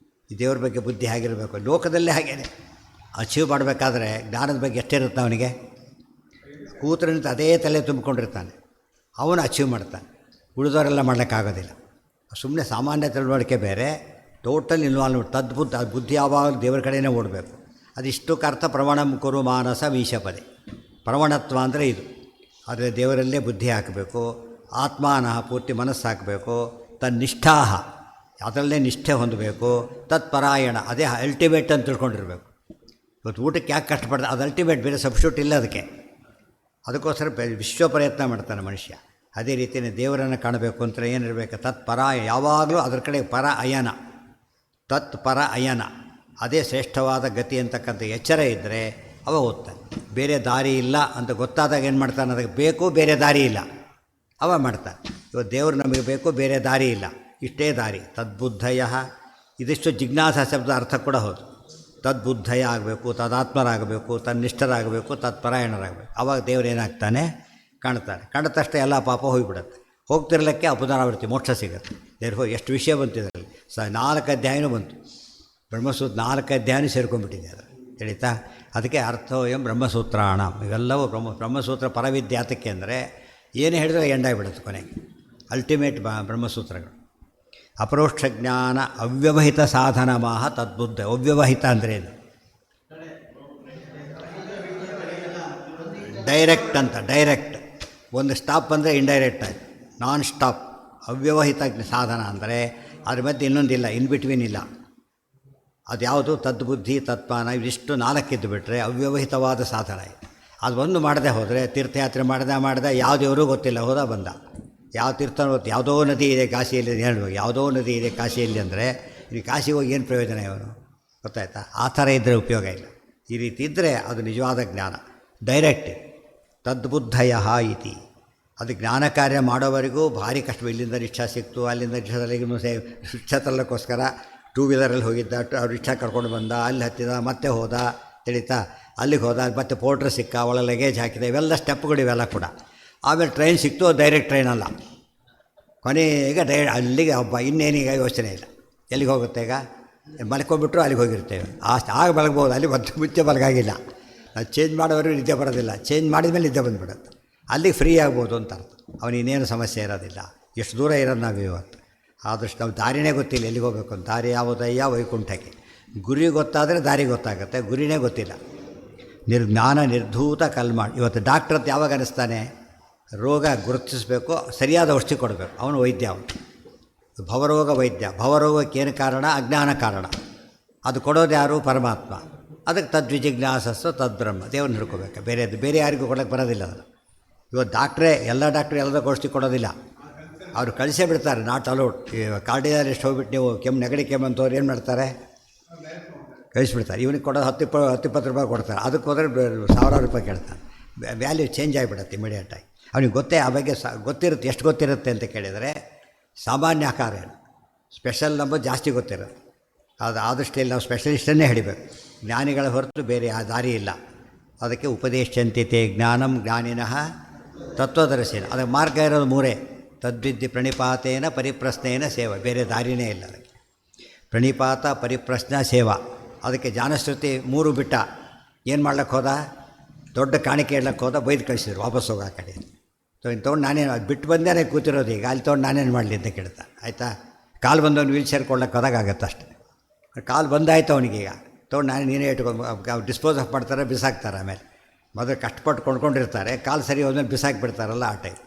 ಈ ದೇವ್ರ ಬಗ್ಗೆ ಬುದ್ಧಿ ಹೇಗಿರಬೇಕು? ಲೋಕದಲ್ಲೇ ಹಾಗೇನೆ ಅಚೀವ್ ಮಾಡಬೇಕಾದ್ರೆ ಜ್ಞಾನದ ಬಗ್ಗೆ ಎಷ್ಟಿರುತ್ತೆ ಅವನಿಗೆ? ಕೂತರಿಂದ ಅದೇ ತಲೆ ತುಂಬಿಕೊಂಡಿರ್ತಾನೆ, ಅವನು ಅಚೀವ್ ಮಾಡ್ತಾನೆ. ಉಳಿದವರೆಲ್ಲ ಮಾಡಲಿಕ್ಕಾಗೋದಿಲ್ಲ. ಸುಮ್ಮನೆ ಸಾಮಾನ್ಯ ತಿಳುವಳಿಕೆ ಬೇರೆ, ಟೋಟಲ್ ಇನ್ವಾಲ್ವ್ಮೆಂಟ್. ತದ್ಬುದ್ಧ ಬುದ್ಧಿ ಯಾವಾಗಲೂ ದೇವರ ಕಡೆಯೇ ಓಡಬೇಕು. ಅದಿಷ್ಟಕ್ಕೆ ಅರ್ಥ ಪ್ರವಣಂ ಕುರು ಮಾನಸ ಮೀಶಪದೆ. ಪ್ರವಣತ್ವ ಅಂದರೆ ಇದು. ಆದರೆ ದೇವರಲ್ಲೇ ಬುದ್ಧಿ ಹಾಕಬೇಕು. ಆತ್ಮಾನಃ ಪೂರ್ತಿ ಮನಸ್ಸು ಹಾಕಬೇಕು. ತನ್ನಿಷ್ಠಾಹ ಅದರಲ್ಲೇ ನಿಷ್ಠೆ ಹೊಂದಬೇಕು. ತತ್ಪರಾಯಣ ಅದೇ ಅಲ್ಟಿಮೇಟ್ ಅಂತ ತಿಳ್ಕೊಂಡಿರ್ಬೇಕು. ಇವತ್ತು ಊಟಕ್ಕೆ ಯಾಕೆ ಕಷ್ಟಪಡ್ತಾರೆ? ಅದು ಅಲ್ಟಿಮೇಟ್, ಬೇರೆ ಸಬ್ಸ್ಟ್ಯೂಟ್ ಇಲ್ಲ ಅದಕ್ಕೆ. ಅದಕ್ಕೋಸ್ಕರ ವಿಶ್ವ ಪ್ರಯತ್ನ ಮಾಡ್ತಾನೆ ಮನುಷ್ಯ. ಅದೇ ರೀತಿಯೇ ದೇವರನ್ನು ಕಾಣಬೇಕು ಅಂತ ಏನಿರಬೇಕು? ತತ್ಪರಾಯ, ಯಾವಾಗಲೂ ಅದರ ಕಡೆ ಪರ ಅಯನ. ತತ್ಪರ ಅಯನ ಅದೇ ಶ್ರೇಷ್ಠವಾದ ಗತಿ ಅಂತಕ್ಕಂಥ ಎಚ್ಚರ ಇದ್ದರೆ ಅವ ಓದ್ತಾನೆ. ಬೇರೆ ದಾರಿ ಇಲ್ಲ ಅಂತ ಗೊತ್ತಾದಾಗ ಏನು ಮಾಡ್ತಾನೆ? ಅದಕ್ಕೆ ಬೇಕು, ಬೇರೆ ದಾರಿ ಇಲ್ಲ, ಅವ ಮಾಡ್ತಾನೆ. ಇವತ್ತು ದೇವರು ನಮಗೆ ಬೇಕು, ಬೇರೆ ದಾರಿ ಇಲ್ಲ, ಇಷ್ಟೇ ದಾರಿ. ತದ್ಬುದ್ಧಯ ಇದಿಷ್ಟು ಜಿಜ್ಞಾಸ ಶಬ್ದ ಅರ್ಥ ಕೂಡ ಹೌದು. ತದ್ಬುದ್ಧಯ ಆಗಬೇಕು, ತದಾತ್ಮರಾಗಬೇಕು, ತನ್ನಿಷ್ಠರಾಗಬೇಕು, ತತ್ಪರಾಯಣರಾಗಬೇಕು. ಆವಾಗ ದೇವರು ಏನಾಗ್ತಾನೆ? ಕಾಣ್ತಾನೆ. ಕಂಡ ತಕ್ಷಣ ಎಲ್ಲ ಪಾಪ ಹೋಗಿಬಿಡುತ್ತೆ. ಹೋಗ್ತಿರ್ಲಿಕ್ಕೆ ಅಪುನರಾವೃತ್ತಿ ಮೋಕ್ಷ ಸಿಗುತ್ತೆ. ದೇವ್ರು ಎಷ್ಟು ವಿಷಯ ಬಂತಿದ್ರಲ್ಲಿ 4 ಅಧ್ಯಾಯನೂ ಬಂತು. ಬ್ರಹ್ಮಸೂತ್ರ 4 ಅಧ್ಯಾಯನೂ ಸೇರ್ಕೊಂಡ್ಬಿಟ್ಟಿದೆ ಅದು, ತಿಳಿತಾ? ಅದಕ್ಕೆ ಅರ್ಥೋಯಂ ಬ್ರಹ್ಮಸೂತ್ರಾಣ. ಇವೆಲ್ಲವೂ ಬ್ರಹ್ಮಸೂತ್ರ ಪರವಿದ್ಯಾತಕ್ಕೆ ಅಂದರೆ ಏನು ಹೇಳಿದ್ರೆ ಎಂಡಾಗಿಬಿಡುತ್ತೆ ಕೊನೆಗೆ. ಅಲ್ಟಿಮೇಟ್ ಬ್ರಹ್ಮಸೂತ್ರಗಳು. ಅಪರೋಕ್ಷ ಜ್ಞಾನ ಅವ್ಯವಹಿತ ಸಾಧನಮಾಹ ತದ್ಬುದ್ಧ. ಅವ್ಯವಹಿತ ಅಂದರೆ ಇದು ಡೈರೆಕ್ಟ್ ಅಂತ. ಡೈರೆಕ್ಟ್ ಒಂದು ಸ್ಟಾಪ್ ಅಂದರೆ ಇಂಡೈರೆಕ್ಟ್ ಆಯಿತು, ನಾನ್ ಸ್ಟಾಪ್. ಅವ್ಯವಹಿತ ಸಾಧನ ಅಂದರೆ ಅದ್ರ ಮಧ್ಯೆ ಇನ್ನೊಂದಿಲ್ಲ, ಇನ್ ಬಿಟ್ವೀನ್ ಇಲ್ಲ. ಅದು ಯಾವುದು? ತದ್ಬುದ್ಧಿ, ತತ್ಪಾನ, ಇವಿಷ್ಟು 4 ಇದ್ದು ಬಿಟ್ಟರೆ ಅವ್ಯವಹಿತವಾದ ಸಾಧನ ಇದೆ. ಅದು ಒಂದು ಮಾಡದೆ ಹೋದರೆ, ತೀರ್ಥಯಾತ್ರೆ ಮಾಡದೆ ಯಾವ ದೇವರೂ ಗೊತ್ತಿಲ್ಲ, ಹೋದ ಬಂದ. ಯಾವ ತೀರ್ಥ ಗೊತ್ತು? ಯಾವುದೋ ನದಿ ಇದೆ ಕಾಶಿಯಲ್ಲಿ ಹೇಳುವ, ಯಾವುದೋ ನದಿ ಇದೆ ಕಾಶಿಯಲ್ಲಿ ಅಂದರೆ ಇಲ್ಲಿ ಕಾಶಿಗೆ ಹೋಗಿ ಏನು ಪ್ರಯೋಜನ ಇವನು? ಗೊತ್ತಾಯ್ತಾ? ಆ ಥರ ಇದ್ದರೆ ಉಪಯೋಗ ಇಲ್ಲ. ಈ ರೀತಿ ಇದ್ದರೆ ಅದು ನಿಜವಾದ ಜ್ಞಾನ, ಡೈರೆಕ್ಟ್. ತದ್ಬುದ್ಧಯ ಇತಿ. ಅದು ಜ್ಞಾನ ಕಾರ್ಯ ಮಾಡೋವರೆಗೂ ಭಾರಿ ಕಷ್ಟ. ಇಲ್ಲಿಂದ ರಿಕ್ಷಾ ಸಿಕ್ತು, ಅಲ್ಲಿಂದ ರಿಕ್ಷಾದಲ್ಲಿ ರಿಕ್ಷಾ ತರಲಿಕ್ಕೋಸ್ಕರ 2 ವೀಲರಲ್ಲಿ ಹೋಗಿದ್ದ, ಅವ್ರು ರಿಕ್ಷಾ ಕರ್ಕೊಂಡು ಬಂದ, ಅಲ್ಲಿ ಹತ್ತಿದ, ಮತ್ತೆ ಹೋದ, ತಿಳಿತಾ? ಅಲ್ಲಿಗೆ ಹೋದ, ಮತ್ತೆ ಪೋರ್ಟ್ರ್ ಸಿಕ್ಕ, ಒಳ ಲಗೇಜ್ ಹಾಕಿದ, ಇವೆಲ್ಲ ಸ್ಟೆಪ್ಗಳು ಇವೆಲ್ಲ ಕೂಡ. ಆಮೇಲೆ ಟ್ರೈನ್ ಸಿಕ್ತು, ಡೈರೆಕ್ಟ್ ಟ್ರೈನ್ ಅಲ್ಲ, ಕೊನೆಗೆ ಅಲ್ಲಿಗೆ ಹಬ್ಬ. ಇನ್ನೇನೀಗ ಯೋಚನೆ ಇಲ್ಲ, ಎಲ್ಲಿಗೆ ಹೋಗುತ್ತೆ ಈಗ? ಮಲ್ಕೊಂಡ್ಬಿಟ್ರು ಅಲ್ಲಿಗೆ ಹೋಗಿರ್ತೇವೆ. ಆಗ ಮಲಗ್ಬೋದು, ಅಲ್ಲಿ ಮುಂಚೆ ಮಲಗಾಗಿಲ್ಲ. ನಾವು ಚೇಂಜ್ ಮಾಡೋವರೆಗೂ ನಿದ್ದೆ ಬರೋದಿಲ್ಲ, ಚೇಂಜ್ ಮಾಡಿದ ಮೇಲೆ ನಿದ್ದೆ ಬಂದುಬಿಡುತ್ತೆ. ಅಲ್ಲಿಗೆ ಫ್ರೀ ಆಗ್ಬೋದು ಅಂತ ಅರ್ಥ. ಅವನಿನ್ನೇನು ಸಮಸ್ಯೆ ಇರೋದಿಲ್ಲ. ಎಷ್ಟು ದೂರ ಇರೋದು ನಾವು ಇವತ್ತು. ಆದಷ್ಟು ನಾವು ದಾರಿನೇ ಗೊತ್ತಿಲ್ಲ ಎಲ್ಲಿಗೆ ಹೋಗಬೇಕು ಅಂತ. ದಾರಿ ಯಾವುದಯ್ಯ? ವೈಕುಂಠಕ್ಕೆ. ಗುರಿ ಗೊತ್ತಾದರೆ ದಾರಿ ಗೊತ್ತಾಗುತ್ತೆ, ಗುರಿನೇ ಗೊತ್ತಿಲ್ಲ. ಜ್ಞಾನ ನಿರ್ಧೂತ ಕಲ್ಮ. ಇವತ್ತು ಡಾಕ್ಟ್ರ್ ಅಂತ ಯಾವಾಗ ಅನ್ನಿಸ್ತಾನೆ? ರೋಗ ಗುರುತಿಸಬೇಕು, ಸರಿಯಾದ ಔಷಧಿ ಕೊಡಬೇಕು, ಅವನು ವೈದ್ಯ. ಅವನು ಭವರೋಗ ವೈದ್ಯ. ಭವರೋಗಕ್ಕೇನು ಕಾರಣ? ಅಜ್ಞಾನ ಕಾರಣ. ಅದು ಕೊಡೋದು ಯಾರು? ಪರಮಾತ್ಮ. ಅದಕ್ಕೆ ತದ್ವಿಜಿಜ್ಞಾಸಸ್ಸು ತದ್ಬ್ರಹ್ಮ. ದೇವ್ರನ್ನ ಹಿಡ್ಕೋಬೇಕು, ಬೇರೆ ಯಾರಿಗೂ ಕೊಡೋಕ್ಕೆ ಬರೋದಿಲ್ಲ. ಅದು ಇವತ್ತು ಎಲ್ಲ ಡಾಕ್ಟ್ರು ಎಲ್ಲದಕ್ಕೂ ಔಷಧಿ ಕೊಡೋದಿಲ್ಲ. ಅವರು ಕಳಿಸೇ ಬಿಡ್ತಾರೆ, ನಾಟ್ ಅಲೌಡ್. ಕಾರ್ಡಿಯಾಲಿಸ್ಟ್ ಹೋಗ್ಬಿಟ್ಟು ನೀವು ನೆಗಡಿ ಕೆಮ್ಮು ಅಂತವ್ರು ಏನು ಮಾಡ್ತಾರೆ, ಕಳಿಸ್ಬಿಡ್ತಾರೆ. ಇವನಿಗೆ ಕೊಡೋದು 10-20 ರೂಪಾಯಿ ಕೊಡ್ತಾರೆ. ಅದಕ್ಕೆ ಹೋದರೆ 1000 ರೂಪಾಯಿ ಕೇಳ್ತಾನೆ. ವ್ಯಾಲ್ಯೂ ಚೇಂಜ್ ಆಗಿಬಿಡುತ್ತೆ ಇಮಿಡಿಯೇಟಾಗಿ. ಅವನಿಗೆ ಗೊತ್ತೇ ಆ ಬಗ್ಗೆ ಗೊತ್ತಿರುತ್ತೆ. ಎಷ್ಟು ಗೊತ್ತಿರುತ್ತೆ ಅಂತ ಕೇಳಿದರೆ ಸಾಮಾನ್ಯ ಆಕಾರ ಏನು, ಸ್ಪೆಷಲ್ ನಂಬರ್ ಜಾಸ್ತಿ ಗೊತ್ತಿರುತ್ತೆ. ಅದು ಆದಷ್ಟು ಇಲ್ಲಿ ನಾವು ಸ್ಪೆಷಲಿಸ್ಟನ್ನೇ ಹಿಡಿಬೇಕು. ಜ್ಞಾನಿಗಳ ಹೊರತು ಬೇರೆ ಆ ದಾರಿ ಇಲ್ಲ. ಅದಕ್ಕೆ ಉಪದೇಶಂತಿತೆ ಜ್ಞಾನಂ ಜ್ಞಾನಿನಃ ತತ್ವದರ್ಶಿನ. ಅದಕ್ಕೆ ಮಾರ್ಗ ಇರೋದು ಮೂರೇ: ತದ್ವಿದ್ಧಿ ಪ್ರಣಿಪಾತೇನ ಪರಿಪ್ರಶ್ನೇನ ಸೇವಾ. ಬೇರೆ ದಾರಿನೇ ಇಲ್ಲ ಅದಕ್ಕೆ. ಪ್ರಣಿಪಾತ, ಪರಿಪ್ರಶ್ನ, ಸೇವಾ. ಅದಕ್ಕೆ ಜ್ಞಾನಶ್ರುತಿ 3 ಬಿಟ್ಟ ಏನು ಮಾಡ್ಲಿಕ್ಕೆ ಹೋದ, ದೊಡ್ಡ ಕಾಣಿಕೆ ಇಡ್ಲಿಕ್ಕೆ ಹೋದ, ಬೈದು ಕಳಿಸಿದ್ರು ವಾಪಸ್ ಹೋಗೋ ಆ ಕಡೆ. ಸೊ ಇನ್ನು ತೊಗೊಂಡು ನಾನೇನು ಬಿಟ್ಟು ಬಂದೇ ಕೂತಿರೋದು, ಈಗ ಅಲ್ಲಿ ತೊಗೊಂಡು ನಾನೇನು ಮಾಡಲಿ ಅಂತ ಕೇಳ್ತಾ. ಆಯಿತಾ, ಕಾಲು ಬಂದವನು ವೀಲ್ ಚೇರ್ ಕೊಡ್ಲಿಕ್ಕೆ ಹೋದಾಗತ್ತೆ ಅಷ್ಟೆ. ಕಾಲು ಬಂದಾಯ್ತು ಅವನಿಗೀಗ, ತೊಗೊಂಡು ನೀನೇ ಇಟ್ಕೊಂಡು ಡಿಸ್ಪೋಸ್ ಆಫ್ ಮಾಡ್ತಾರೆ, ಬಿಸಾಕ್ತಾರೆ. ಆಮೇಲೆ ಮೊದಲು ಕಷ್ಟಪಟ್ಟು ಕೊಂಡ್ಕೊಂಡಿರ್ತಾರೆ, ಕಾಲು ಸರಿ ಹೋದ್ಮೇಲೆ ಬಿಸಾಕಿಬಿಡ್ತಾರಲ್ಲ ಆ ಟೈಪ್.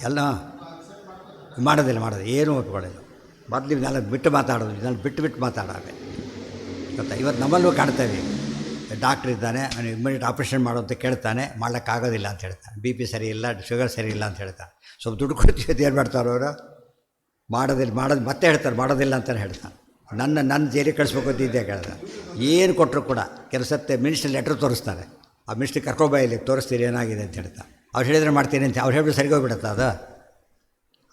ಎಲ್ಲ ಮಾಡೋದಿಲ್ಲ ಏನೂ ಒಪ್ಕೊಳ್ಳೋದು. ಮೊದಲು ಇದನ್ನೆಲ್ಲ ಬಿಟ್ಟು ಮಾತಾಡೋದು, ಇದನ್ನು ಬಿಟ್ಟು ಮಾತಾಡೋದು ಗೊತ್ತಾ. ಇವತ್ತು ನಮ್ಮಲ್ಲೂ ಕಾಣ್ತೇವೆ. ಡಾಕ್ಟ್ರ್ ಇದ್ದಾನೆ, ಅವನು ಇಮ್ಮಿಡಿಯೇಟ್ ಆಪ್ರೇಷನ್ ಮಾಡೋ ಅಂತ ಕೇಳ್ತಾನೆ, ಮಾಡೋಕ್ಕಾಗೋದಿಲ್ಲ ಅಂತ ಹೇಳ್ತಾನೆ. BP ಸರಿ ಇಲ್ಲ, ಶುಗರ್ ಸರಿ ಇಲ್ಲ ಅಂತ ಹೇಳ್ತಾನೆ. ಸ್ವಲ್ಪ ದುಡ್ಡು ಕೊಡ್ತೀವಿ ಏನು ಮಾಡ್ತಾರೆ ಅವರು, ಮಾಡೋದು ಮತ್ತೆ ಹೇಳ್ತಾರೆ, ಮಾಡೋದಿಲ್ಲ ಅಂತಲೇ ಹೇಳ್ತಾನೆ. ನನ್ನ ಜೈಲಿಗೆ ಕಳಿಸ್ಬೇಕು ಅಂತ ಇದ್ದೇ ಕೇಳ್ದ. ಏನು ಕೊಟ್ಟರು ಕೂಡ ಕೆಲಸತ್ತೆ ಮಿನಿಸ್ಟ್ರಿ ಲೆಟ್ರ್ ತೋರಿಸ್ತಾರೆ. ಆ ಮಿನಿಸ್ಟ್ರಿ ಕರ್ಕೊಬಾ ಇಲ್ಲಿ ತೋರಿಸ್ತೀರಿ ಏನಾಗಿದೆ ಅಂತ ಹೇಳ್ತಾನೆ. ಅವ್ರು ಹೇಳಿದ್ರೆ ಮಾಡ್ತೀನಿ ಅಂತ ಅವ್ರು ಹೇಳಿದ್ರೆ ಸರಿಗೋಗ್ಬಿಡುತ್ತೆ ಅದು.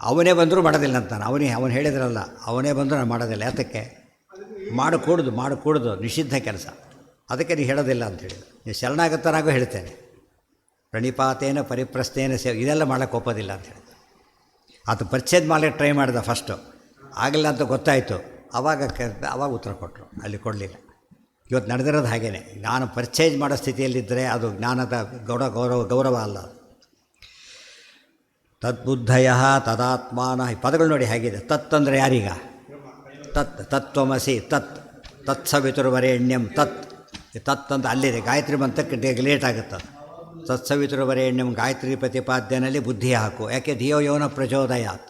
ಅವನೇ ಬಂದರೂ ಮಾಡೋದಿಲ್ಲ ಅಂತಾನೆ. ಅವನು ಹೇಳಿದ್ರಲ್ಲ, ಅವನೇ ಬಂದರೂ ನಾನು ಮಾಡೋದಿಲ್ಲ. ಯಾತಕ್ಕೆ? ಮಾಡಕೂಡ್ದು ನಿಷಿದ್ಧ ಕೆಲಸ. ಅದಕ್ಕೆ ನೀವು ಹೇಳೋದಿಲ್ಲ ಅಂತೇಳಿದ್ರು. ನೀವು ಶರಣಾಗತನಾಗೂ ಹೇಳ್ತೇನೆ, ಪ್ರಣಿಪಾತೇನ ಪರಿಪ್ರಶ್ನೇನ ಸೇವೆ, ಇದೆಲ್ಲ ಮಾಡೋಕ್ಕೆ ಒಪ್ಪೋದಿಲ್ಲ ಅಂತ ಹೇಳಿದ್ರು. ಅದು ಪರಿಚ್ಛೇದ ಮಾಡಲಿಕ್ಕೆ ಟ್ರೈ ಮಾಡಿದ ಫಸ್ಟು, ಆಗಲಿಲ್ಲ ಅಂತ ಗೊತ್ತಾಯಿತು. ಆವಾಗ ಉತ್ತರ ಕೊಟ್ಟರು, ಅಲ್ಲಿ ಕೊಡಲಿಲ್ಲ. ಇವತ್ತು ನಡೆದಿರೋದು ಹಾಗೇ. ಜ್ಞಾನ ಪರ್ಚೇಸ್ ಮಾಡೋ ಸ್ಥಿತಿಯಲ್ಲಿದ್ದರೆ ಅದು ಜ್ಞಾನದ ಗೌರವ ಅಲ್ಲ. ತದ್ಬುದ್ಧಯ ತದಾತ್ಮಾನ. ಈ ಪದಗಳು ನೋಡಿ ಹೇಗಿದೆ. ತತ್ ಅಂದರೆ ಯಾರೀಗ? ತತ್ವಮಸಿ, ತತ್ಸವಿತುರ್ವರೆಣ್ಯಂ. ತತ್ ಅಂತ ಅಲ್ಲಿದೆ. ಗಾಯತ್ರಿ ಮಂತ್ರಕ್ಕೆ ಲೇಟ್ ಆಗುತ್ತೆ. ತತ್ಸವಿತುರ್ವರೆಣ್ಯಂ ಗಾಯತ್ರಿ ಪ್ರತಿಪಾದ್ಯನಲ್ಲಿ ಬುದ್ಧಿ ಹಾಕು. ಯಾಕೆ? ಧಿಯೋ ಯೋನ ಪ್ರಚೋದಯಾತ್.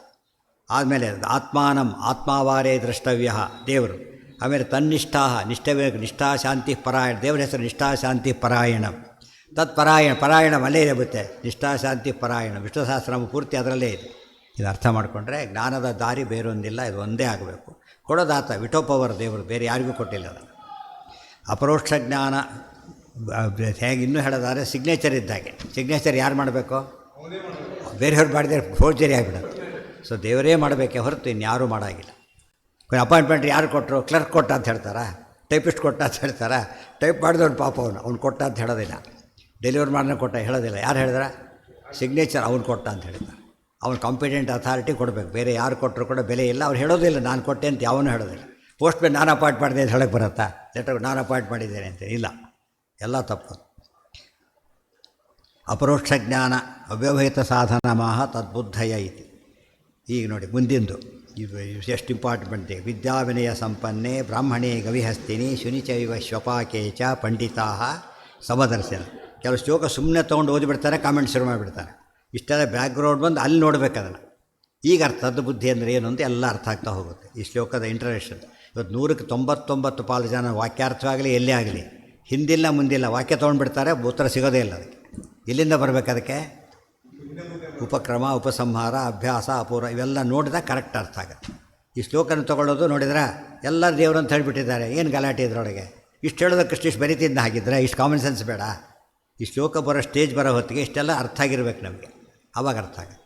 ಆದಮೇಲೆ ಆತ್ಮಾನಂ ಆತ್ಮಾವಾರೇ ದ್ರಷ್ಟವ್ಯ, ದೇವರು. ಆಮೇಲೆ ತನ್ನಿಷ್ಠಾ, ನಿಷ್ಠಾಶಾಂತಿ ಪರಾಯಣ, ದೇವರ ಹೆಸರು ನಿಷ್ಠಾಶಾಂತಿ ಪರಾಯಣ. ಪರಾಯಣ ಅಲ್ಲೇ ಇರುತ್ತೆ. ನಿಷ್ಠಾಶಾಂತಿ ಪರಾಯಣ ವಿಷ್ಣು ಸಹಸ್ರನಾಮ ಪೂರ್ತಿ ಅದರಲ್ಲೇ ಇದೆ. ಇದು ಅರ್ಥ ಮಾಡಿಕೊಂಡ್ರೆ ಜ್ಞಾನದ ದಾರಿ ಬೇರೊಂದಿಲ್ಲ, ಇದು ಒಂದೇ ಆಗಬೇಕು. ಕೊಡೋದಾತ ವಿಠೋಪವರ ದೇವರು, ಬೇರೆ ಯಾರಿಗೂ ಕೊಟ್ಟಿಲ್ಲ ಅದು. ಅಪರೋಕ್ಷ ಜ್ಞಾನ ಹೇಗೆ ಇನ್ನೂ ಹೇಳೋದಾದ್ರೆ ಸಿಗ್ನೇಚರ್ ಇದ್ದಾಗೆ. ಸಿಗ್ನೇಚರ್ ಯಾರು ಮಾಡಬೇಕು? ಬೇರೆಯವ್ರು ಮಾಡಿದ್ರೆ ಫೋರ್ಜರಿ ಆಗಿಬಿಡುತ್ತೆ. ಸೊ ದೇವರೇ ಮಾಡಬೇಕೆ ಹೊರತು ಇನ್ಯಾರೂ ಮಾಡೋಂಗಿಲ್ಲ. ಅಪಾಯಿಂಟ್ಮೆಂಟ್ ಯಾರು ಕೊಟ್ಟರು? ಕ್ಲರ್ಕ್ ಕೊಟ್ಟ ಅಂತ ಹೇಳ್ತಾರಾ? ಟೈಪಿಸ್ಟ್ ಕೊಟ್ಟ ಅಂತ ಹೇಳ್ತಾರಾ? ಟೈಪ್ ಮಾಡಿದವನು ಪಾಪ ಅವ್ನು ಕೊಟ್ಟ ಅಂತ ಹೇಳೋದಿಲ್ಲ. ಡೆಲಿವರಿ ಮಾಡೋಣ ಕೊಟ್ಟ ಹೇಳೋದಿಲ್ಲ. ಯಾರು ಹೇಳಿದ್ರೆ ಸಿಗ್ನೇಚರ್ ಅವ್ನು ಕೊಟ್ಟ ಅಂತ ಹೇಳ್ತಾರೆ. ಅವ್ನು ಕಾಂಪಿಟೆಂಟ್ ಅಥಾರಿಟಿ ಕೊಡಬೇಕು. ಬೇರೆ ಯಾರು ಕೊಟ್ಟರು ಕೂಡ ಬೆಲೆ ಇಲ್ಲ. ಅವ್ರು ಹೇಳೋದಿಲ್ಲ ನಾನು ಕೊಟ್ಟೆ ಅಂತ ಯಾವನೂ ಹೇಳೋದಿಲ್ಲ. ಪೋಸ್ಟ್ ಮ್ಯಾನ್ ನಾನು ಅಪಾಯಿಂಟ್ ಮಾಡಿದೆ ಅಂತ ಹೇಳೋಕ್ಕೆ ಬರುತ್ತಾ? ಲೆಟರ್ ನಾನು ಅಪಾಯಿಂಟ್ ಮಾಡಿದ್ದೇನೆ ಅಂತ ಇಲ್ಲ, ಎಲ್ಲ ತಪ್ಪು. ಅಪರೋಕ್ಷ ಜ್ಞಾನ ಅವ್ಯವಹಿತ ಸಾಧನಮಾಹ ತದ್ಬುದ್ಧಯ ಇತಿ. ಈಗ ನೋಡಿ ಮುಂದಿಂದು ಇದು ಎಷ್ಟು ಇಂಪಾರ್ಟೆಂಟ್. ವಿದ್ಯಾವಿನಯ ಸಂಪನ್ನೆ ಬ್ರಾಹ್ಮಣೇ ಗವಿಹಸ್ತಿನಿ ಶುನಿಚೈವ ಶ್ವಪಾಕೆ ಚ ಪಂಡಿತಾ ಸಮದರ್ಶನ. ಕೆಲವು ಶ್ಲೋಕ ಸುಮ್ಮನೆ ತೊಗೊಂಡು ಓದಿಬಿಡ್ತಾರೆ, ಕಾಮೆಂಟ್ ಶುರು ಮಾಡಿಬಿಡ್ತಾರೆ. ಇಷ್ಟೆಲ್ಲ ಬ್ಯಾಕ್ಗ್ರೌಂಡ್ ಬಂದು ಅಲ್ಲಿ ನೋಡಬೇಕು ಅದನ್ನು. ಈಗ ತದ್ಬುದ್ಧಿ ಅಂದರೆ ಏನು ಅಂತ ಎಲ್ಲ ಅರ್ಥ ಆಗ್ತಾ ಹೋಗುತ್ತೆ. ಈ ಶ್ಲೋಕದ ಇಂಟ್ರಡಕ್ಷನ್. ಇವತ್ತು 199% ಜನ ವಾಕ್ಯಾರ್ಥವಾಗಲಿ ಎಲ್ಲೇ ಆಗಲಿ ಹಿಂದಿಲ್ಲ ಮುಂದಿಲ್ಲ ವಾಕ್ಯ ತೊಗೊಂಡ್ಬಿಡ್ತಾರೆ, ಉತ್ತರ ಸಿಗೋದೇ ಇಲ್ಲ ಅದಕ್ಕೆ. ಇಲ್ಲಿಂದ ಬರಬೇಕು ಅದಕ್ಕೆ ಉಪಕ್ರಮ, ಉಪಸಂಹಾರ, ಅಭ್ಯಾಸ, ಅಪೂರ್ವ ಇವೆಲ್ಲ ನೋಡಿದಾಗ ಕರೆಕ್ಟ್ ಅರ್ಥ ಆಗುತ್ತೆ. ಈ ಶ್ಲೋಕನ ತೊಗೊಳ್ಳೋದು ನೋಡಿದ್ರೆ ಎಲ್ಲ ದೇವರು ಅಂತ ಹೇಳಿಬಿಟ್ಟಿದ್ದಾರೆ. ಏನು ಗಲಾಟೆ ಇದರೊಳಗೆ? ಇಷ್ಟು ಹೇಳೋದಕ್ಕೆ ಇಷ್ಟು ಬರೀತಿದ್ದ ಹಾಗಿದ್ರೆ ಇಷ್ಟು ಕಾಮನ್ ಸೆನ್ಸ್ ಬೇಡ? ಈ ಶ್ಲೋಕ ಬರೋ ಸ್ಟೇಜ್ ಬರೋ ಹೊತ್ತಿಗೆ ಇಷ್ಟೆಲ್ಲ ಅರ್ಥ ಆಗಿರ್ಬೇಕು ನಮಗೆ, ಆವಾಗ ಅರ್ಥ ಆಗುತ್ತೆ.